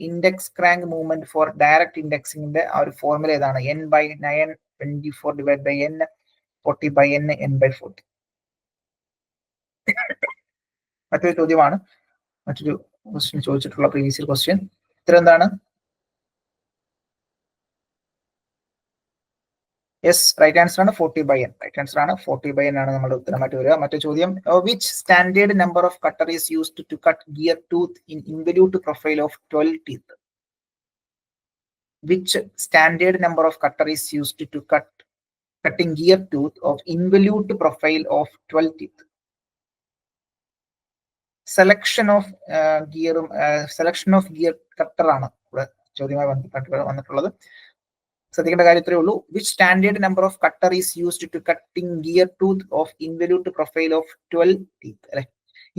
Index crank movement for direct ഇൻഡെക്സിംഗിന്റെ ആ ഒരു ഫോർമുല ഏതാണ്? n/924 divide by n 40/n n/40. മറ്റൊരു ചോദ്യമാണ്, മറ്റൊരു ക്വസ്റ്റ്യൻ ചോദിച്ചിട്ടുള്ള പ്രീവിയസ് ക്വസ്റ്റ്യൻ. ഉത്തരം എന്താണ്? യെസ്, റൈറ്റ് ആൻസർ ആണ് 40/n. റൈറ്റ് ആൻസർ ആണ് 40/n ആണ് നമ്മുടെ ഉത്തരമായിട്ട് വരിക. മറ്റൊരു ചോദ്യം, which standard number of cutter is used to cut gear tooth in involute profile of 12 teeth? Which standard number of cutter is used to cutting gear tooth of involute profile of 12 teeth? Selection of gear cutter ആണ് ഇവിടെ ചോദ്യമായി വന്നിട്ടുള്ളത്. ശ്രദ്ധിക്കേണ്ട കാര്യം ഇത്രയേ ഉള്ളൂ. Which standard number of cutter is used to cutting gear tooth of involute profile of 12 teeth അല്ലെ.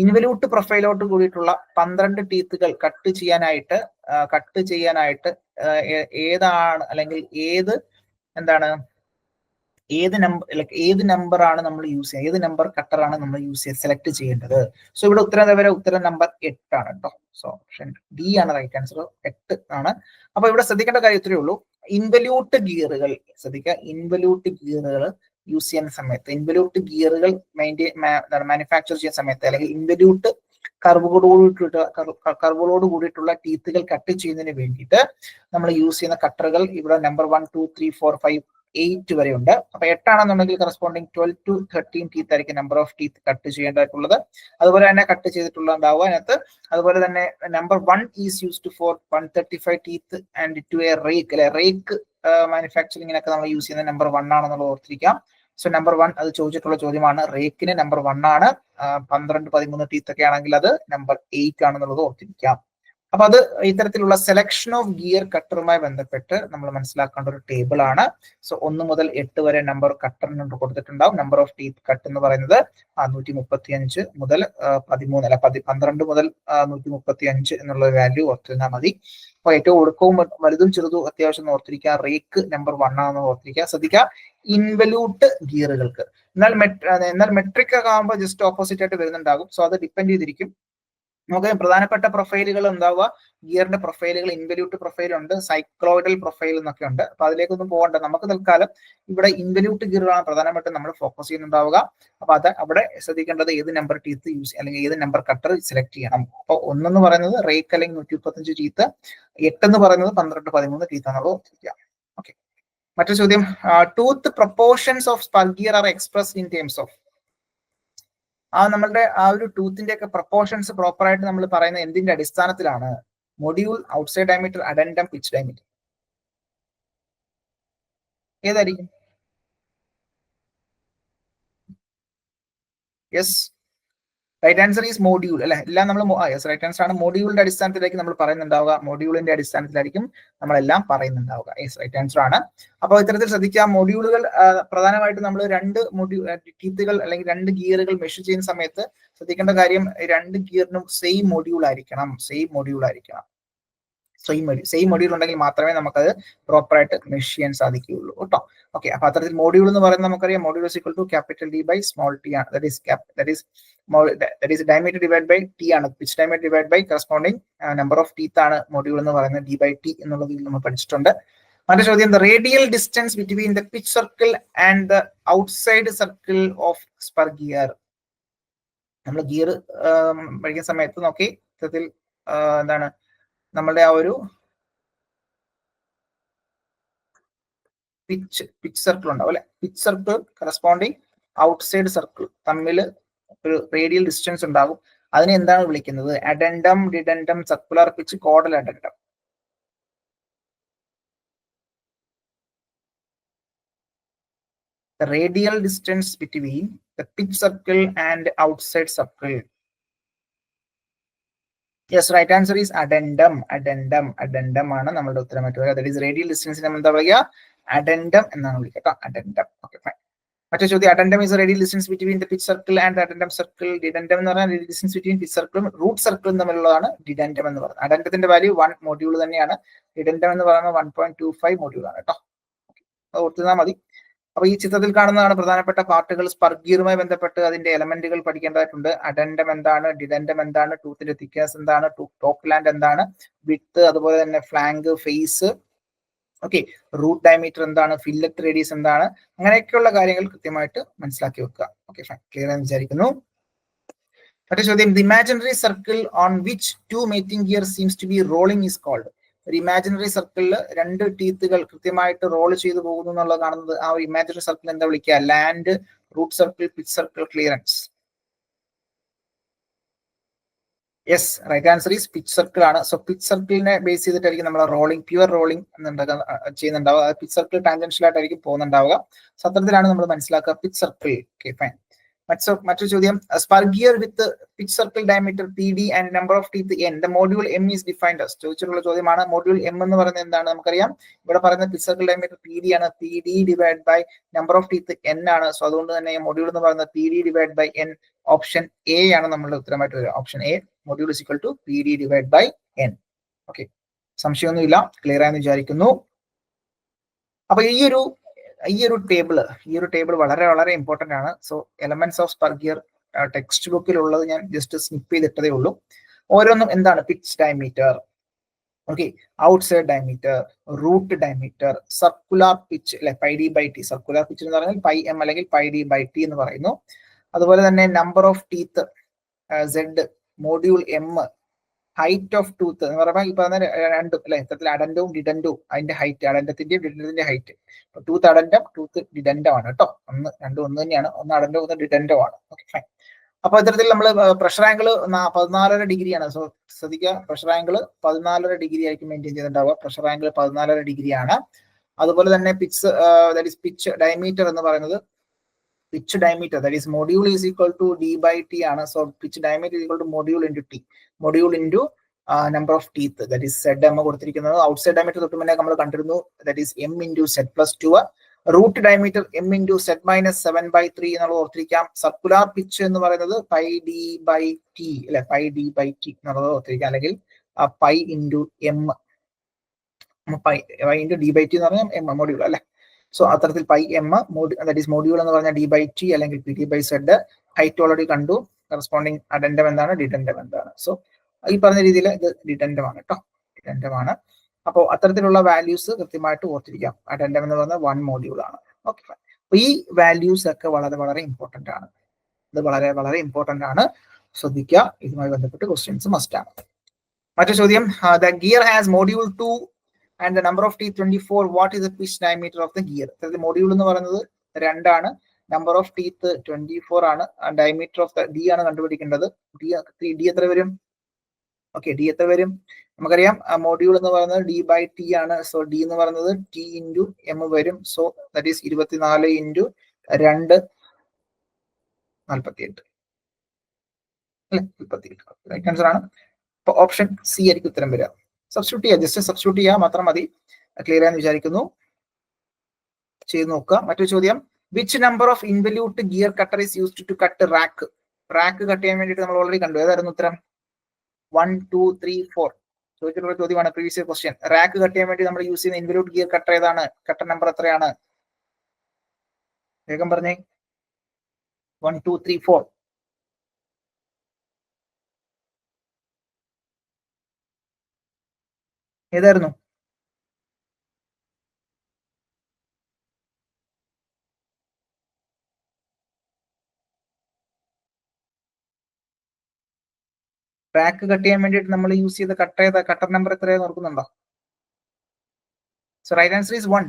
Involute പ്രൊഫൈലോട്ട് കൂടിയിട്ടുള്ള 12 ടീത്തുകൾ കട്ട് ചെയ്യാനായിട്ട് ഏതാണ് അല്ലെങ്കിൽ ഏത് നമ്പർ ആണ് നമ്മൾ യൂസ് ചെയ്യുക, ഏത് നമ്പർ കട്ടർ ആണ് നമ്മൾ യൂസ് ചെയ്യുക, സെലക്ട് ചെയ്യേണ്ടത്? സോ ഇവിടെ ഉത്തരം നമ്പർ 8 ആണ് കേട്ടോ. സോ ഓപ്ഷൻ ഡി ആണ് റൈറ്റ് ആൻസർ, 8 ആണ്. അപ്പൊ ഇവിടെ ശ്രദ്ധിക്കേണ്ട കാര്യം ഇത്രയേ ഉള്ളൂ. ഇൻവല്യൂട്ട് ഗിയറുകൾ ശ്രദ്ധിക്കുക, ഇൻവല്യൂട്ട് ഗിയറുകൾ യൂസ് ചെയ്യുന്ന സമയത്ത്, ഇൻവല്യൂട്ട് ഗിയറുകൾ മാനുഫാക്ചർ ചെയ്യുന്ന സമയത്ത് അല്ലെങ്കിൽ ഇൻവല്യൂട്ട് കർവുകളോട് കൂടിയിട്ടുള്ള ടീത്തുകൾ കട്ട് ചെയ്യുന്നതിന് വേണ്ടിയിട്ട് നമ്മൾ യൂസ് ചെയ്യുന്ന കട്ടറുകൾ ഇവിടെ നമ്പർ 1, 2, 3, 4, 5, 8 വരെ ഉണ്ട്. അപ്പൊ 8 ആണെന്നുണ്ടെങ്കിൽ കറസ്പോണ്ടിങ് 12 to 13 ടീത്ത് ആയിരിക്കും നമ്പർ ഓഫ് ടീത്ത് കട്ട് ചെയ്യേണ്ടതായിട്ടുള്ളത്. അതുപോലെ തന്നെ കട്ട് ചെയ്തിട്ടുള്ള ഉണ്ടാവുക അതിനകത്ത്. അതുപോലെ തന്നെ number 1 is used for 135 teeth and to a rack അല്ലെ. റേക്ക് മാനുഫാക്ചറിങ്ങിനൊക്കെ നമ്മൾ യൂസ് ചെയ്യുന്ന നമ്പർ 1 ആണെന്നുള്ളത് ഓർത്തിരിക്കാം. സോ നമ്പർ 1 അത് ചോദിച്ചിട്ടുള്ള ചോദ്യമാണ്. റേക്കിന് നമ്പർ 1 ആണ്. 12, 13 ടീത്ത് ഒക്കെ ആണെങ്കിൽ അത് നമ്പർ 8 ആണെന്നുള്ളത് ഓർത്തിരിക്കാം. അപ്പൊ അത് ഇത്തരത്തിലുള്ള സെലക്ഷൻ ഓഫ് ഗിയർ കട്ടറുമായി ബന്ധപ്പെട്ട് നമ്മൾ മനസ്സിലാക്കേണ്ട ഒരു ടേബിൾ ആണ്. സോ 1 മുതൽ 8 വരെ നമ്പർ കട്ടറിന് കൊടുത്തിട്ടുണ്ടാവും. നമ്പർ ഓഫ് ടീത്ത് കട്ട് എന്ന് പറയുന്നത് 135 മുതൽ 13 അല്ല 12 മുതൽ 135 എന്നുള്ള വാല്യൂ ഓർത്തിരുന്നാൽ മതി. അപ്പൊ ഏറ്റവും ഒടുക്കവും വലുതും ചെറുതും അത്യാവശ്യം ഓർത്തിരിക്കുക. റേക്ക് നമ്പർ 1 ആണെന്ന് ഓർത്തിരിക്കുക. ശ്രദ്ധിക്കുക, ഇൻവല്യൂട്ട് ഗിയറുകൾക്ക്. എന്നാൽ മെട്രിക് ഒക്കെ ആകുമ്പോൾ ജസ്റ്റ് ഓപ്പോസിറ്റ് ആയിട്ട് വരുന്നുണ്ടാകും. സോ അത് ഡിപ്പെൻഡ് ചെയ്തിരിക്കും. നമുക്ക് പ്രധാനപ്പെട്ട പ്രൊഫൈലുകൾ ഉണ്ടാവുക. ഗിയറിന്റെ പ്രൊഫൈലുകൾ ഇൻവല്യൂട്ട് പ്രൊഫൈൽ ഉണ്ട്, സൈക്ലോയിഡൽ പ്രൊഫൈൽ എന്നൊക്കെ ഉണ്ട്. അപ്പൊ അതിലേക്കൊന്നും പോകണ്ട. നമുക്ക് തൽക്കാലം ഇവിടെ ഇൻവല്യൂട്ട് ഗിയറുകളാണ് പ്രധാനമായിട്ടും നമ്മൾ ഫോക്കസ് ചെയ്യുന്നുണ്ടാവുക. അപ്പൊ അത് അവിടെ ശ്രദ്ധിക്കേണ്ടത് ഏത് നമ്പർ ടീത്ത് യൂസ് അല്ലെങ്കിൽ ഏത് നമ്പർ കട്ടർ സെലക്ട് ചെയ്യണം. അപ്പൊ 1 എന്ന് പറയുന്നത് റേക്ക് അല്ലെങ്കിൽ 135 ടീത്ത്, 8 എന്ന് പറയുന്നത് 12, 13 ടീത്ത് ആണല്ലോ ഓർത്തിരിക്കുക. ഓക്കെ, മറ്റൊരു ചോദ്യം. Tooth proportions of spur gear R expressed in terms of. നമ്മളുടെ ആ ഒരു ടൂത്തിന്റെ ഒക്കെ പ്രൊപ്പോർഷൻസ് പ്രോപ്പർ ആയിട്ട് നമ്മൾ പറയുന്ന എന്തിന്റെ അടിസ്ഥാനത്തിലാണ്? Module, outside diameter, addendum, pitch diameter. ഏതായിരിക്കും? Yes, right answer is module അല്ലെ. എല്ലാം നമ്മൾ റൈറ്റ് ആൻസർ ആണ്. മോഡ്യൂളിന്റെ അടിസ്ഥാനത്തിലേക്ക് നമ്മൾ പറയുന്നുണ്ടാവുക. മോഡ്യൂളിന്റെ അടിസ്ഥാനത്തിലായിരിക്കും നമ്മളെല്ലാം പറയുന്നുണ്ടാവുക. യെസ്, റൈറ്റ് ആൻസർ ആണ്. അപ്പോൾ ഇത്തരത്തിൽ ശ്രദ്ധിക്കുക, മൊഡ്യൂളുകൾ പ്രധാനമായിട്ടും നമ്മൾ 2 ടീത്തുകൾ അല്ലെങ്കിൽ 2 ഗിയറുകൾ മെഷർ ചെയ്യുന്ന സമയത്ത് ശ്രദ്ധിക്കേണ്ട കാര്യം 2 ഗിയറിനും സെയിം മൊഡ്യൂൾ ആയിരിക്കണം. സെയിം മൊഡ്യൂൾ ഉണ്ടെങ്കിൽ മാത്രമേ നമുക്കത് പ്രോപ്പർ ആയിട്ട് മെഷർ ചെയ്യാൻ സാധിക്കുകയുള്ളൂ കേട്ടോ. ഓക്കെ, അപ്പൊ അത്തരത്തിൽ മൊഡ്യൂൾ എന്ന് പറയുന്നത് നമുക്കറിയാം, module is equal to capital D by small t ആണ്. That is diameter divide by t ആണ്. Pitch diameter divide by corresponding number of teeth ആണ് മൊഡ്യൂൾ എന്ന് പറയുന്നത് D ബൈ T എന്നുള്ളത് നമ്മൾ പഠിച്ചിട്ടുണ്ട്. മറ്റേ ചോദ്യം, the radial distance between the pitch circle and the outside circle of spur gear. നമ്മൾ ഗിയർ പഠിക്കുന്ന സമയത്ത് നോക്കി ഇത്തരത്തിൽ എന്താണ് നമ്മളുടെ ആ ഒരു പിച്ച് സർക്കിൾ ഉണ്ടാവും അല്ലെ. Pitch circle corresponding outside circle തമ്മിൽ ഒരു റേഡിയൽ ഡിസ്റ്റൻസ് ഉണ്ടാകും. അതിനെ എന്താണ് വിളിക്കുന്നത്? Addendum, dedendum, circular pitch, chordal addendum. The radial distance between the pitch circle and outside circle. Yes, right answer is addendum. Addendum ആണ് നമ്മളുടെ ഉത്തരമായിട്ട് വരിക. That is radial distance നമ്മൾ എന്താ പറയുക? Addendum എന്നാണ് വിളിക്കുക കേട്ടോ. Addendum. Okay, fine. മറ്റേ ചോദ്യം, addendum is the radial distance between the pitch circle and the addendum circle. Didendum എന്ന് പറഞ്ഞാൽ radial distance between pitch circle root സർക്കിളും തമ്മിലുള്ളതാണ് didendum എന്ന് പറയുന്നത്. addendumത്തിന്റെ വാല്യൂ 1 മൊഡ്യൂൾ തന്നെയാണ്. didendum എന്ന് പറയുന്നത് 1.25 മൊഡ്യൂൾ ആണ് കേട്ടോ. അത് ഓർത്തുന്നാൽ മതി. അപ്പൊ ഈ ചിത്രത്തിൽ കാണുന്നതാണ് പ്രധാനപ്പെട്ട പാർട്ടുകൾ. സ്പർ ഗിയറുമായി ബന്ധപ്പെട്ട് അതിന്റെ എലമെന്റുകൾ പഠിക്കേണ്ടതായിട്ടുണ്ട്. അഡെൻഡം എന്താണ്, ഡിഡെൻഡം എന്താണ്, ടൂത്തിന്റെ തിക്നെസ് എന്താണ്, ടോപ്പ് ലാൻഡ് എന്താണ്, വിഡ്ത്ത്, അതുപോലെ തന്നെ flank, face, okay, root diameter എന്താണ്, ഫില്ലറ്റ് റേഡിയസ് എന്താണ്, അങ്ങനെയൊക്കെയുള്ള കാര്യങ്ങൾ കൃത്യമായിട്ട് മനസ്സിലാക്കി വെക്കുക. ഓക്കെ, ക്ലിയർ എന്ന് വിചാരിക്കുന്നു. മറ്റേ ചോദ്യം, the imaginary circle on which two mating gear seems to be rolling is called. ഒരു ഇമാജിനറി സർക്കിളിൽ രണ്ട് ടീത്തുകൾ കൃത്യമായിട്ട് റോൾ ചെയ്തു പോകുന്നു എന്നുള്ളത് കാണുന്നത്. ആ ഒരു ഇമാജിനറി സർക്കിൾ എന്താ വിളിക്കുക? Land, root circle, pitch circle, clearance. Yes, right answer is pitch circle ആണ്. സോ പിച്ച് സർക്കിളിനെ ബേസ് ചെയ്തിട്ടായിരിക്കും നമ്മൾ റോളിംഗ്, പ്യുവർ റോളിംഗ് ചെയ്യുന്നുണ്ടാവുക. പിച്ച് സർക്കിൾ ടാൻജൻഷ്യൽ ആയിട്ടായിരിക്കും പോകുന്നുണ്ടാവുക. സത്രത്തിലാണ് നമ്മൾ മനസ്സിലാക്കുക പിച്ച് സർക്കിൾ. Okay, fine. മറ്റൊരു ചോദ്യം, spur gear with pitch circle diameter PD and number of teeth N, the module M is defined as. ചോദിച്ചിട്ടുള്ള ചോദ്യമാണ്. മോഡ്യൂൾ M എന്ന് പറയുന്നത് എന്താണ്? നമുക്കറിയാം ഇവിടെ പറയുന്നത് പിച്ച് സർക്കിൾ ഡയമീറ്റർ PD ആണ്. PD divide by number of teeth N ആണ്. സോ അതുകൊണ്ട് തന്നെ മോഡ്യൂൾ എന്ന് പറയുന്നത് PD divide by N. Option A ആണ് നമ്മളുടെ ഉത്തരമായിട്ട് വരിക. Option A, module is equal to PD divide by N. Okay, സംശയമൊന്നുമില്ല, ക്ലിയർ ആയെന്ന് വിചാരിക്കുന്നു. അപ്പൊ ഈ ഒരു ടേബിൾ വളരെ വളരെ ഇമ്പോർട്ടന്റ് ആണ്. So elements of spur gear text ബുക്കിലുള്ളത് ഞാൻ ജസ്റ്റ് സ്നിപ്പ് ചെയ്തിട്ടതേ ഉള്ളൂ. ഓരോന്നും എന്താണ്? Pitch diameter, okay, outside diameter, root diameter, circular pitch അല്ലെ, πD/t. സർക്കുലർ പിച്ച് എന്ന് പറഞ്ഞാൽ πm അല്ലെങ്കിൽ πD/t എന്ന് പറയുന്നു. അതുപോലെ തന്നെ number of teeth Z, module M, height of tooth എന്ന് പറയുമ്പോൾ ഈ പറഞ്ഞ രണ്ടും അല്ലെ, ഇത്തരത്തിൽ അഡൻഡവും ഡിഡൻഡവും അതിന്റെ ഹൈറ്റ്, അഡൻഡത്തിന്റെയും ഡിഡൻഡത്തിന്റെ ഹൈറ്റ്. ടൂത്ത് അഡൻഡം, ടൂത്ത് ഡിഡൻഡം ആണ് കേട്ടോ. രണ്ടും ഒന്ന് തന്നെയാണ്. ഒന്ന് അഡൻഡോ, ഒന്ന് ഡിഡൻഡോ ആണ്. Okay, fine. അപ്പൊ ഇത്തരത്തിൽ നമ്മൾ പ്രഷർ ആംഗിൾ 14.5 ഡിഗ്രിയാണ്. സോ ശ്രദ്ധിക്കുക, പ്രഷർ ആംഗിൾ 14.5 ഡിഗ്രി ആയിരിക്കും മെയിൻറ്റെയിൻ ചെയ്തിട്ടുണ്ടാവുക. പ്രഷർ ആംഗിൾ 14.5 ഡിഗ്രിയാണ്. അതുപോലെ തന്നെ പിച്ച് ഡയമീറ്റർ എന്ന് പറയുന്നത്, pitch diameter, that is module is equal to D/t ആണ്. So pitch diameter is equal to module into T, module into number of teeth, that is Z കൊടുത്തിരിക്കുന്നത്. Outside diameter തൊട്ട് മുന്നേ നമ്മൾ കണ്ടിരുന്നു, that is M into Z+2. Root diameter M into Z-7/3 എന്നുള്ളത് ഓർത്തിരിക്കാം. Circular pitch എന്ന് പറയുന്നത് πD/t അല്ലെ, πD/t എന്നുള്ളത് ഓർത്തിരിക്കാം. അല്ലെങ്കിൽ π into M, π into D/t എന്ന് പറഞ്ഞാൽ M മോഡ്യൂൾ അല്ലെ. സോ അത്തരത്തിൽ πm, ദാറ്റ് ഈസ് മോഡ്യൂൾ എന്ന് പറഞ്ഞാൽ D/t അല്ലെങ്കിൽ PD/z. ഹൈറ്റ് ഓൾറെഡി കണ്ടു. കറസ്പോണ്ടിങ് അഡൻഡം എന്താണ്, ഡിഡൻഡം എന്താണ്. സോ ഈ പറഞ്ഞ രീതിയിൽ ഇത് ഡിഡൻഡം ആണ് കേട്ടോ, ഡിഡൻഡം ആണ്. അപ്പോൾ അത്തരത്തിലുള്ള വാല്യൂസ് കൃത്യമായിട്ട് ഓർത്തിരിക്കാം. അഡൻഡം എന്ന് പറയുന്നത് 1 മോഡ്യൂൾ ആണ്. ഓക്കെ, അപ്പൊ ഈ വാല്യൂസ് ഒക്കെ വളരെ വളരെ ഇമ്പോർട്ടന്റ് ആണ്. ഇത് വളരെ വളരെ ഇമ്പോർട്ടന്റ് ആണ്, ശ്രദ്ധിക്കുക. ഇതുമായി ബന്ധപ്പെട്ട് ക്വസ്റ്റ്യൻസ് മസ്റ്റ് ആണ്. മറ്റൊരു ചോദ്യം, the gear has module 2 and the number of teeth 24, what is the pitch diameter of the gear? അതായത് മോഡ്യൂൾ എന്ന് പറയുന്നത് 2 ആണ്, നമ്പർ ഓഫ് ടീത്ത് 24 ആണ്, ഡയമീറ്റർ ഓഫ് ദ D ആണ് കണ്ടുപിടിക്കേണ്ടത്. D എത്ര വരും? ഓക്കെ, D എത്ര വരും? നമുക്കറിയാം മോഡ്യൂൾ എന്ന് പറയുന്നത് D/t ആണ്. സോ D എന്ന് പറയുന്നത് T into M വരും. സോ ദാറ്റ് ഈസ് 24 into 2 48 അല്ലെ, 48. റൈറ്റ് ആൻസർ ആണ്. അപ്പൊ ഓപ്ഷൻ C ആയിരിക്കും ഉത്തരം വരിക. സബ്സ്റ്റിറ്റ്യൂട്ട് ചെയ്യുക, ജസ്റ്റ് സബ്സ്റ്റിറ്റ്യൂട്ട് ചെയ്യുക മാത്രം മതി. ക്ലിയർ ആണെന്ന് വിചാരിക്കുന്നു. ചെയ്ത് നോക്കുക. മറ്റൊരു ചോദ്യം, which number of involute gear cutter is used to cut rack. Rack cut ചെയ്യാൻ വേണ്ടിയിട്ട് നമ്മൾ ഓൾറെഡി കണ്ടു. ഏതായിരുന്നു ഉത്തരം? 1, 2, 3, 4 ചോദിച്ചിട്ടുള്ള ചോദ്യമാണ്, പ്രീവിയസ് ക്വസ്റ്റ്യൻ. റാക്ക് കട്ട് ചെയ്യാൻ വേണ്ടി നമ്മൾ യൂസ് ചെയ്യുന്ന ഇൻവല്യൂട്ട് ഗിയർ കട്ടർ ഏതാണ്? കട്ടർ നമ്പർ എത്രയാണ്? വേഗം പറഞ്ഞേ. 1, 2, 3, 4 ഏതായിരുന്നു? ട്രാക്ക് കട്ട് ചെയ്യാൻ വേണ്ടിയിട്ട് നമ്മൾ യൂസ് ചെയ്ത കട്ടർ നമ്പർ എത്രയാണ് ഓർക്കുന്നുണ്ടോ? So right answer is 1.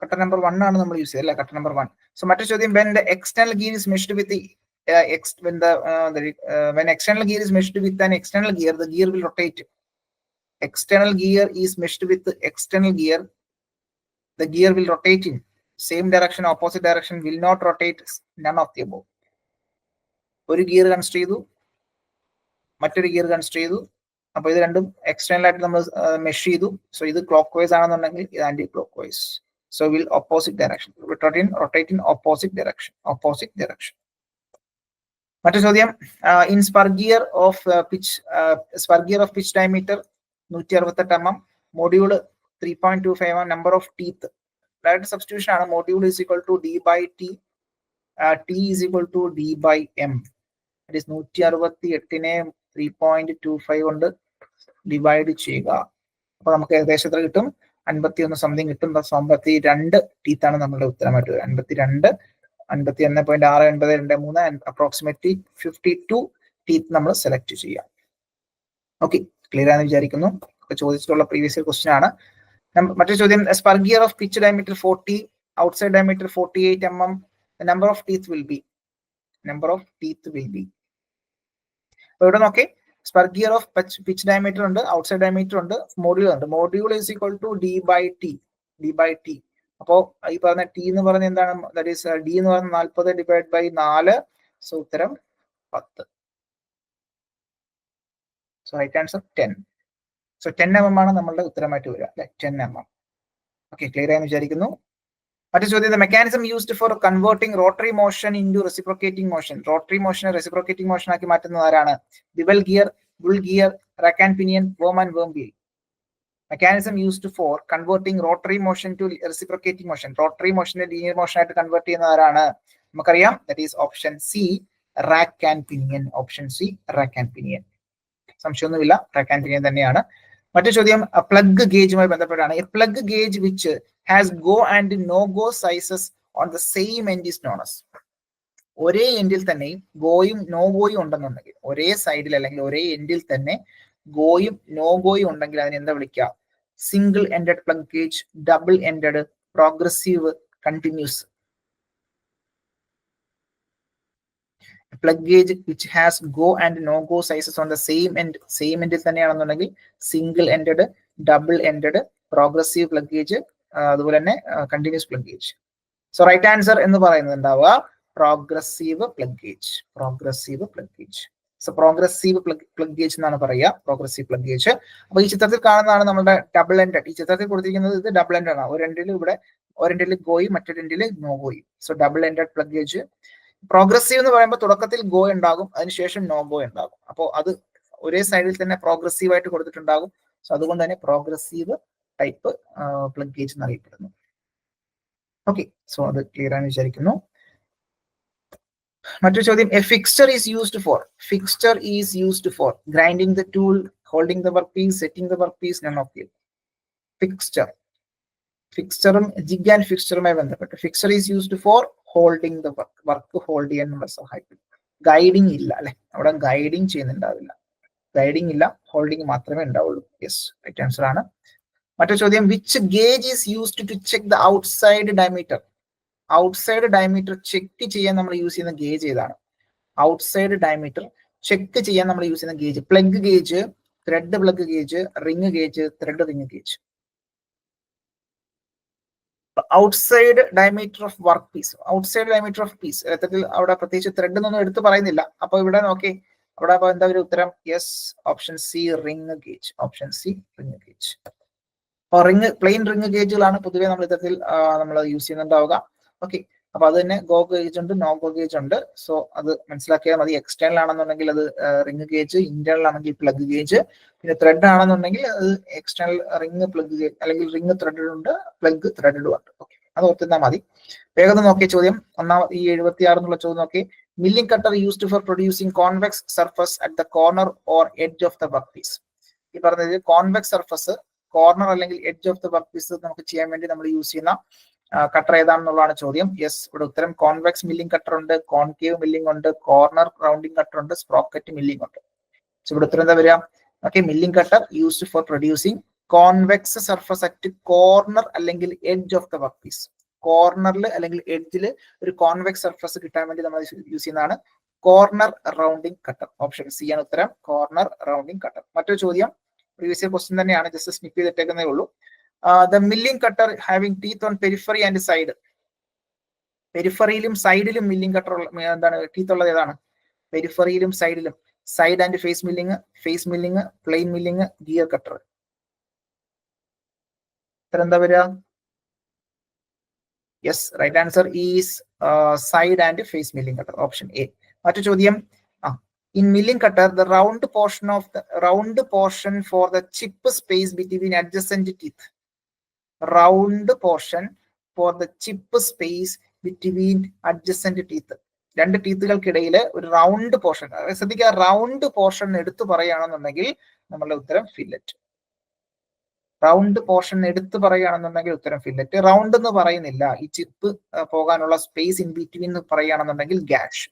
Cutter number 1 ആണ് നമ്മൾ യൂസ് ചെയ്തത് അല്ലേ? Cutter number 1. സോ മറ്റൊരു ചോദ്യം, when the external gear is meshed with the when external gear is meshed with an external gear, the gear will rotate. External gear is meshed with the external gear, the gear will rotate in same direction, opposite direction, will not rotate, none of the above. ഒരു gear consider ചെയ്തു, മറ്റൊരു gear consider ചെയ്തു, അപ്പൊ ഇത് രണ്ടും external ആയിട്ട് നമ്മൾ mesh ചെയ്തു. സോ ഇത് ക്ലോക്ക് വൈസ് ആണെന്നുണ്ടെങ്കിൽ ഇത് anticlockwise. So will opposite direction, rotate in opposite direction. മറ്റു ചോദ്യം, in spur gear of pitch diameter 168 mm, module 3.25 number of teeth. Direct substitution ആണ്. Module is equal to d by t, t is equal to d by m. It is 168നെ 3.25 കൊണ്ട് divide ചെയ്യുക. അപ്പൊ നമുക്ക് ഏകദേശം എത്ര കിട്ടും? 51 സംതിങ് കിട്ടും. 52 ടീത്താണ് നമ്മളുടെ ഉത്തരമായിട്ട് വരിക. 52, 51.69223, അപ്രോക്സിമേറ്റ്ലി 52 ടീത്ത് നമ്മൾ സെലക്ട് ചെയ്യാം. ഓക്കെ, ക്ലിയർ ആണെന്ന് വിചാരിക്കുന്നു. ചോദിച്ചിട്ടുള്ള പ്രീവിയസ് ക്വസ്റ്റ്യൻ ആണ്. മറ്റൊരു ചോദ്യം, spur gear of pitch diameter 40, outside diameter 48 mm, number of teeth will be. അപ്പൊ ഇവിടെ നോക്കേ, spur gear of pitch diameter ഉണ്ട്, ഔട്ട്സൈഡ് ഡയമീറ്റർ ഉണ്ട്, മൊഡ്യൂൾ ഉണ്ട്. Module is equal to d by t. അപ്പോ ഈ പറഞ്ഞ ടി എന്ന് പറഞ്ഞ എന്താണ്? ദാറ്റ് ഈസ് ഡി എന്ന് പറഞ്ഞ 40 ഡിവൈഡ് ബൈ 4. സോ ഉത്തരം 10. So right answer 10. So 10 mm ആണ് നമ്മളുടെ ഉത്തരമായിട്ട് വരിക അല്ലെ? 10 mm. ഓക്കെ, ക്ലിയർ ആയെന്ന് വിചാരിക്കുന്നു. മറ്റു ചോദ്യം, mechanism used for converting rotary motion into reciprocating motion. Rotary മോഷനെ റെസിപ്രോക്കേറ്റിംഗ് മോഷൻ ആക്കി മാറ്റുന്നത് ആരാണ്? Bevel gear, bull gear, rack and pinion, worm and worm wheel. Mechanism used for converting rotary motion to reciprocating motion. Rotary മോഷനെ linear motion ആയിട്ട് convert ചെയ്യുന്നത് ആരാണ്? നമുക്കറിയാം, that is option C, rack and pinion. Option C, rack and pinion. സംശയമൊന്നുമില്ല, rack and pinion തന്നെയാണ്. മറ്റു ചോദ്യം, plug ഗേജുമായി ബന്ധപ്പെട്ടാണ്. A plug gauge which has go and no go sizes on the same end is known as. ഒരേ എൻഡിൽ തന്നെ ഗോയും no ഗോയും ഉണ്ടെന്നുണ്ടെങ്കിൽ, ഒരേ സൈഡിൽ അല്ലെങ്കിൽ ഒരേ എൻഡിൽ തന്നെ ഗോയും നോ ഗോയും ഉണ്ടെങ്കിൽ അതിന് എന്താ വിളിക്കുക? Single ended plug gauge, double ended, progressive, continuous. Plug gauge which has go and no go sizes on the same എൻഡിൽ തന്നെയാണെന്നുണ്ടെങ്കിൽ single ended, double ended, progressive plug gauge, അതുപോലെ തന്നെ continuous plug gauge. So right answer എന്ന് പറയുന്നത് ഉണ്ടാവുക progressive plug gauge. So progressive plug gauge എന്നാണ് പറയുക, progressive plug gauge. അപ്പൊ ഈ ചിത്രത്തിൽ കാണുന്നതാണ് നമ്മുടെ ഡബിൾ എൻഡഡ്. ഈ ചിത്രത്തിൽ കൊടുത്തിരിക്കുന്നത് ഇത് ഡബിൾ എൻഡഡ് ആണ്. ഒരെൻഡിൽ ഇവിടെ ഒരെൻഡിൽ ഗോയും മറ്റൊരെൻഡിൽ നോ ഗോയും. So double ended plug gauge. Progressive എന്ന് പറയുമ്പോൾ തുടക്കത്തിൽ ഗോ ഉണ്ടാകും, അതിനുശേഷം നോ ഗോ ഉണ്ടാകും. അപ്പോൾ അത് ഒരേ സൈഡിൽ തന്നെ പ്രോഗ്രസീവ് ആയിട്ട് കൊടുത്തിട്ടുണ്ടാകും. സോ അതുകൊണ്ട് തന്നെ പ്രോഗ്രസീവ് ടൈപ്പ് പ്ലഗ് ഗേജ് എന്നറിയപ്പെടുന്നു. ഓക്കെ, സോ അത് ക്ലിയർ ആണെന്ന് വിചാരിക്കുന്നു. മറ്റൊരു ചോദ്യം, a fixture is used for grinding the tool, holding the work piece, setting the work piece, none of the. ഫിക്സ്ചറും ജിഗ് ആൻഡ് ഫിക്സ്ചറുമായി ബന്ധപ്പെട്ട്. Fixture is used for holding the work hold ചെയ്യാൻ നമ്മളെ സഹായിക്കും. ഗൈഡിങ് ഇല്ല അല്ലെ, അവിടെ ഗൈഡിങ് ചെയ്യുന്നുണ്ടാവില്ല. ഗൈഡിങ് ഇല്ല, ഹോൾഡിംഗ് മാത്രമേ ഉണ്ടാവുള്ളൂ. യെസ്, റൈറ്റ് ആൻസർ ആണ്. മറ്റൊരു ചോദ്യം, which gauge is used to check the outside diameter. Outside diameter check ചെയ്യാൻ നമ്മൾ യൂസ് ചെയ്യുന്ന ഗേജ് ഏതാണ്? ഔട്ട്സൈഡ് ഡയമീറ്റർ ചെക്ക് ചെയ്യാൻ നമ്മൾ യൂസ് ചെയ്യുന്ന gauge. Plug gauge, thread plug gauge, ring gauge, thread ring gauge. Outside diameter of work piece, outside diameter of piece. യഥാർത്ഥത്തിൽ അവിടെ പ്രത്യേകിച്ച് ത്രെഡ് എന്നൊന്നും എടുത്ത് പറയുന്നില്ല. അപ്പൊ ഇവിടെ നോക്കി, അവിടെ അപ്പൊ എന്താ ഒരു ഉത്തരം? Yes, option C, ring gauge. Option C, ring gauge. Plain ring ഗേജുകളാണ് പൊതുവെ നമ്മൾ ഇത്തരത്തിൽ നമ്മൾ യൂസ് ചെയ്യുന്നുണ്ടാവുക. ഓക്കെ, അപ്പൊ അത് തന്നെ ഗോ ഗേജ് ഉണ്ട്, നോ ഗോ ഗേജ് ഉണ്ട്. സോ അത് മനസ്സിലാക്കിയാൽ മതി. എക്സ്റ്റേണൽ ആണെന്നുണ്ടെങ്കിൽ അത് റിംഗ് ഗേജ്, ഇന്റേണൽ ആണെങ്കിൽ പ്ലഗ് ഗേജ്, പിന്നെ ത്രെഡ് ആണെന്നുണ്ടെങ്കിൽ അത് എക്സ്റ്റേണൽ റിംഗ് പ്ലഗ് ഗേജ് അല്ലെങ്കിൽ റിംഗ് ത്രെഡഡ് ഉണ്ട്, പ്ലഗ് ത്രെഡഡ് ഉണ്ട്. ഓക്കെ, അത് ഓർത്തിരുന്നാൽ മതി. വേഗം നോക്കിയ ചോദ്യം, ഈ 76 എന്നുള്ള ചോദ്യം നോക്കി. Milling cutter used for producing convex surface at the corner or edge of the work piece. ഈ പറഞ്ഞത് കോൺവെക്സ് സർഫസ്, കോർണർ അല്ലെങ്കിൽ edge of the work piece നമുക്ക് ചെയ്യാൻ വേണ്ടി നമ്മൾ യൂസ് ചെയ്യുന്ന കട്ടർ ഏതാണെന്നുള്ളതാണ് ചോദ്യം. യെസ്, ഇവിടെ ഉത്തരം കോൺവെക്സ് മില്ലിംഗ് കട്ടർ ഉണ്ട്, കോൺകേവ് മില്ലിംഗ് ഉണ്ട്, കോർണർ റൗണ്ടിംഗ് കട്ടർ ഉണ്ട്, സ്പ്രോക്കറ്റ് മില്ലിംഗ് ഉണ്ട്. ഇവിടെ ഉത്തരം എന്താ വരിക? Okay, milling cutter used for producing convex surface at corner അല്ലെങ്കിൽ edge of the work piece. കോർണറിൽ അല്ലെങ്കിൽ എഡ്ജിൽ ഒരു കോൺവെക്സ് സർഫസ് കിട്ടാൻ വേണ്ടി നമ്മൾ യൂസ് ചെയ്യുന്നതാണ് corner rounding cutter. Option C ആണ് ഉത്തരം, കോർണർ റൗണ്ടിങ് കട്ടർ. മറ്റൊരു ചോദ്യം പ്രീവിയസ് ഇയർ ക്വസ്റ്റ്യൻ തന്നെയാണ്, ജസ്റ്റ് സ്നിപ്പ് ചെയ്തിട്ടേക്കുന്നേ ഉള്ളൂ. The milling cutter having teeth on periphery and side. പെരിഫറിയിലും സൈഡിലും മില്ലിംഗ് കട്ടർ എന്താണ് ടീത്ത് ഉള്ളത് ഏതാണ്? പെരിഫറിയിലും സൈഡിലും. Side and face milling, plain milling, gear cutter. എന്താ വരിക? Yes, right answer is side and face milling cutter, option A. മറ്റു ചോദ്യം, in milling cutter the round portion for the chip space between adjacent teeth. Round portion for the chip space between adjacent teeth. രണ്ട് ടീത്തുകൾക്കിടയിൽ ഒരു round portion. ശ്രദ്ധിക്കുക, round portion എടുത്തു പറയുകയാണെന്നുണ്ടെങ്കിൽ നമ്മളുടെ ഉത്തരം fillet. Round portion എടുത്തു പറയുകയാണെന്നുണ്ടെങ്കിൽ ഉത്തരം ഫില്ലറ്റ്. റൗണ്ട് എന്ന് പറയുന്നില്ല, ഈ ചിപ്പ് പോകാനുള്ള സ്പേസ് ഇൻ ബിറ്റ്വീൻ എന്ന് പറയുകയാണെന്നുണ്ടെങ്കിൽ ഗാഷ്.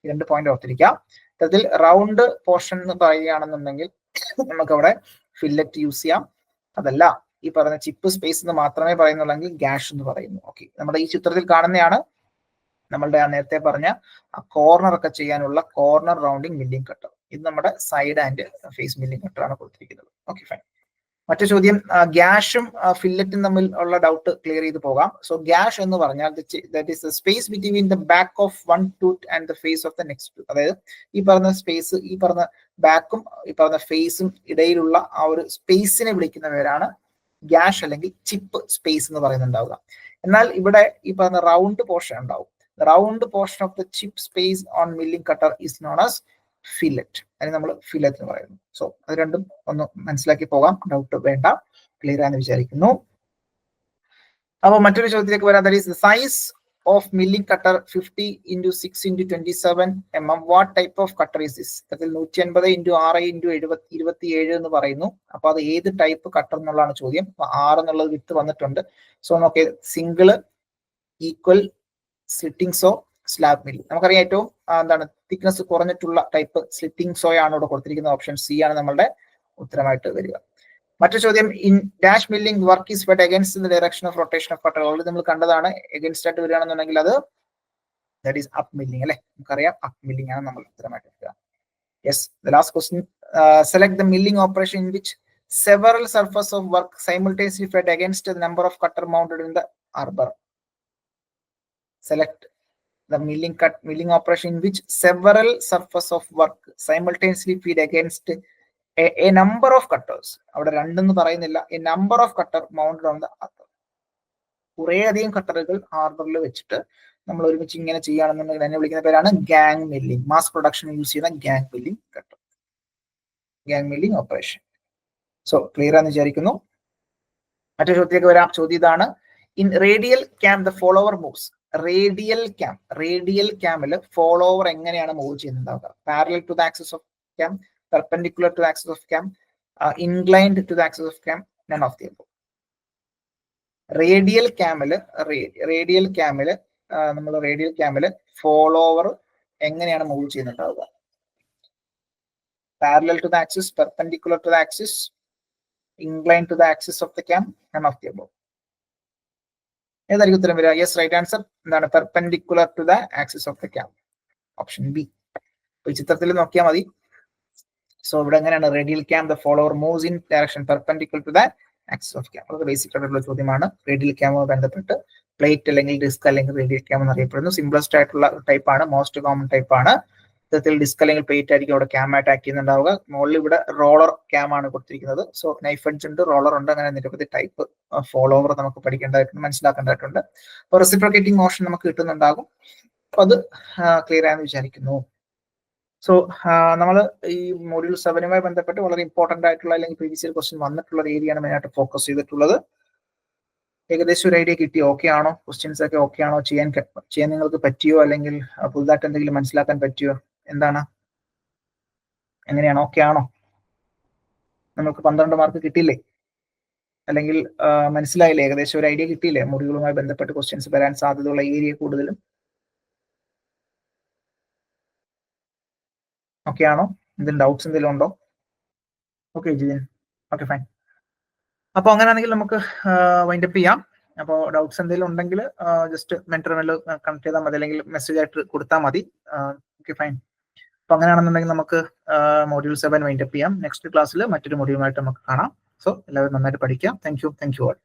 രണ്ട് പോയിന്റ് ഓർത്തിരിക്കാം. അതിൽ റൗണ്ട് പോർഷൻ എന്ന് പറയുകയാണെന്നുണ്ടെങ്കിൽ നമുക്ക് അവിടെ ഫില്ലറ്റ് യൂസ് ചെയ്യാം. അതല്ല, ഈ പറഞ്ഞ ചിപ്പ് സ്പേസ് എന്ന് മാത്രമേ പറയുന്നുള്ളെങ്കിൽ ഗാഷ് എന്ന് പറയുന്നു. ഓക്കെ, നമ്മുടെ ഈ ചിത്രത്തിൽ കാണുന്നതാണ് നമ്മളുടെ നേരത്തെ പറഞ്ഞ കോർണർ ഒക്കെ ചെയ്യാനുള്ള കോർണർ റൗണ്ടിങ് മില്ലിംഗ് കട്ടർ. ഇത് നമ്മുടെ side and face milling cutter ആണ് കൊടുത്തിരിക്കുന്നത്. Okay, fine. മറ്റു ചോദ്യം, ഗ്യാഷും ഫില്ലറ്റും തമ്മിൽ ഉള്ള ഡൗട്ട് ക്ലിയർ ചെയ്ത് പോകാം. സോ ഗ്യാഷ് എന്ന് പറഞ്ഞാൽ that is the space between the back of one tooth and the face of the next tooth. അതായത് ഈ പറഞ്ഞ സ്പേസ്, ഈ പറഞ്ഞ ബാക്കും ഈ പറഞ്ഞ ഫേസും ഇടയിലുള്ള ആ ഒരു സ്പേസിനെ വിളിക്കുന്ന പേരാണ് ഗ്യാഷ് അല്ലെങ്കിൽ ചിപ്പ് സ്പേസ് എന്ന് പറയുന്നുണ്ടാവുക. എന്നാൽ ഇവിടെ ഈ പറഞ്ഞ റൗണ്ട് പോർഷൻ ഉണ്ടാവും. Round portion of the chip space on milling cutter is known as fillet. അതിന് നമ്മൾ ഫില്ലറ്റ് എന്ന് പറയുന്നു. സോ അത് രണ്ടും ഒന്ന് മനസ്സിലാക്കി പോകാം, ഡൗട്ട് വേണ്ട, ക്ലിയർ ആണെന്ന് വിചാരിക്കുന്നു. അപ്പോൾ മറ്റൊരു ചോദ്യത്തിലേക്ക് വരാം. That is the size of milling cutter 50 × 6 × 27 mm. What type of cutter is this? അതിൽ 150 × 6 × 27 എന്ന് പറയുന്നു. അപ്പൊ അത് ഏത് ടൈപ്പ് കട്ടർ എന്നുള്ളതാണ് ചോദ്യം. അപ്പൊ 6 എന്നുള്ളത് വിത്ത് വന്നിട്ടുണ്ട്. സോ നോക്കിയത് single, equal, slitting so, slab mill. നമുക്കറിയാം ഏറ്റവും എന്താണ് തിക്നെസ് കുറഞ്ഞിട്ടുള്ള ടൈപ്പ് സ്ലിറ്റിംഗ് സോ ആണ് ഇവിടെ കൊടുത്തിരിക്കുന്നത്. ഓപ്ഷൻ സി ആണ് നമ്മളുടെ ഉത്തരമായിട്ട് വരിക. മറ്റു ചോദ്യം, in dash milling work is fed against the direction of rotation of cutter. Already നമ്മൾ കണ്ടതാണ്. എഗൈൻസ്റ്റ് ആയിട്ട് വരികയാണെന്നുണ്ടെങ്കിൽ അത് ദാറ്റ് ഈസ് അപ്പ് മില്ലിംഗ് അല്ലെ. നമുക്കറിയാം അപ്പ് മില്ലിംഗ് ആണ് നമ്മൾ ഉത്തരമായിട്ട് വരിക. Yes, the last question, select the milling operation in which several surface of work simultaneously fed against the number of cutter mounted in the arbor. Select the milling operation in which several surface of work simultaneously feed against a number of cutters. അവിടെ രണ്ടെന്ന് പറയുന്നില്ല, a number of cutter mounted on the other. കുറേ അധികം കട്ടറുകൾ ഹാർബറിൽ വെച്ചിട്ട് നമ്മൾ ഒരുമിച്ച് ഇങ്ങനെ ചെയ്യുകയാണെന്നുണ്ടെങ്കിൽ എന്നെ വിളിക്കുന്ന പേരാണ് gang milling. Mass production use ചെയ്യുന്ന gang milling cutter, gang milling operation. So clear ആണെന്ന് വിചാരിക്കുന്നു. മറ്റൊരു ചോദ്യത്തിലേക്ക് വരാം. ചോദ്യം ഇതാണ്, in radial cam the follower moves. Radial ക്യാമില് ഫോളോവർ എങ്ങനെയാണ് മൂവ് ചെയ്യുന്നുണ്ടാവുക? Parallel to the axis of cam, perpendicular to the axis of cam, inclined to the axis of cam, none of the above. Radial ക്യാമില് follower എങ്ങനെയാണ് move ചെയ്യുന്നുണ്ടാവുക? Parallel to the axis, perpendicular to the axis, inclined to the axis of the cam, none of the above. ഏതായിരിക്കും ഉത്തരം വരിക? Yes, right answer എന്താണ്? Perpendicular to the axis of the cam, option B. ഈ ചിത്രത്തിൽ നോക്കിയാൽ മതി. So ഇവിടെ എങ്ങനെയാണ് radial cam the follower moves in direction perpendicular to the axis of cam. അതൊക്കെ ബേസിക് ആയിട്ടുള്ള ചോദ്യമാണ്. റേഡിയൽ ക്യാമുമായി ബന്ധപ്പെട്ട് പ്ലേറ്റ് അല്ലെങ്കിൽ ഡിസ്ക് അല്ലെങ്കിൽ റേഡിയൽ ക്യാം എന്നറിയപ്പെടുന്നു. സിംപ്ലസ്റ്റ് ആയിട്ടുള്ള ടൈപ്പാണ്, മോസ്റ്റ് കോമൺ ടൈപ്പാണ്. ഇത്തരത്തിൽ ഡിസ്ക് അല്ലെങ്കിൽ പ്ലേറ്റ് ആയിരിക്കും അവിടെ ക്യാം ആയിട്ട് ആക്ട് ചെയ്യുന്നുണ്ടാവുക. മുകളിൽ ഇവിടെ റോളർ ക്യാം ആണ് കൊടുത്തിരിക്കുന്നത്. സോ നൈഫ് എഡ്ജ് ഉണ്ട്, റോളർ ഉണ്ട്, അങ്ങനെ നിരവധി ടൈപ്പ് ഫോളോവർ നമുക്ക് പഠിക്കേണ്ടതായിട്ടുണ്ട്, മനസ്സിലാക്കേണ്ടതായിട്ടുണ്ട്. അപ്പോൾ റെസിപ്രോക്കേറ്റിംഗ് മോഷൻ നമുക്ക് കിട്ടുന്നുണ്ടാകും. അപ്പൊ അത് ക്ലിയർ ആയെന്ന് വിചാരിക്കുന്നു. സോ നമ്മൾ ഈ മൊഡ്യൂൾ 7 ബന്ധപ്പെട്ട് വളരെ ഇമ്പോർട്ടന്റ് ആയിട്ടുള്ള അല്ലെങ്കിൽ പ്രീവിയസ് ഇയർ ക്വസ്റ്റ്യൻ വന്നിട്ടുള്ള ഒരു ഏരിയയാണ് മെയിനായിട്ട് ഫോക്കസ് ചെയ്തിട്ടുള്ളത്. ഏകദേശം ഒരു ഐഡിയ കിട്ടിയോ? ഓക്കെ ആണോ? ക്വസ്റ്റ്യൻസ് ഒക്കെ ഓക്കെ ആണോ? ചെയ്യാൻ നിങ്ങൾക്ക് പറ്റിയോ? അല്ലെങ്കിൽ പുതുതായിട്ട് എന്തെങ്കിലും മനസ്സിലാക്കാൻ പറ്റിയോ? എന്താണ്, എങ്ങനെയാണ്? ഓക്കെ ആണോ? നമുക്ക് 12 മാർക്ക് കിട്ടിയില്ലേ? അല്ലെങ്കിൽ മനസ്സിലായില്ലേ? ഏകദേശം ഒരു ഐഡിയ കിട്ടിയില്ലേ? മൊഡ്യൂളുമായി ബന്ധപ്പെട്ട് ക്വസ്റ്റ്യൻസ് വരാൻ സാധ്യതയുള്ള ഏരിയ കൂടുതലും ഓക്കെ ആണോ? എന്തെങ്കിലും ഡൗട്ട്സ് എന്തെങ്കിലും ഉണ്ടോ? Okay Jijin, okay fine. അപ്പോൾ അങ്ങനെയാണെങ്കിൽ നമുക്ക് വൈൻഡപ്പ് ചെയ്യാം. അപ്പോൾ ഡൗട്ട്സ് എന്തെങ്കിലും ഉണ്ടെങ്കിൽ ജസ്റ്റ് മെന്ററിൽ കണക്ട് ചെയ്താൽ മതി, അല്ലെങ്കിൽ മെസ്സേജ് ആയിട്ട് കൊടുത്താൽ മതി. Okay fine. അപ്പോൾ അങ്ങനെയാണെന്നുണ്ടെങ്കിൽ നമുക്ക് മൊഡ്യൂൾ 7 വൈൻഡപ്പ് ചെയ്യാം. നെക്സ്റ്റ് ക്ലാസ്സിൽ മറ്റൊരു മൊഡ്യൂളുമായിട്ട് നമുക്ക് കാണാം. സോ എല്ലാവരും നന്നായിട്ട് പഠിക്കാം. Thank you all.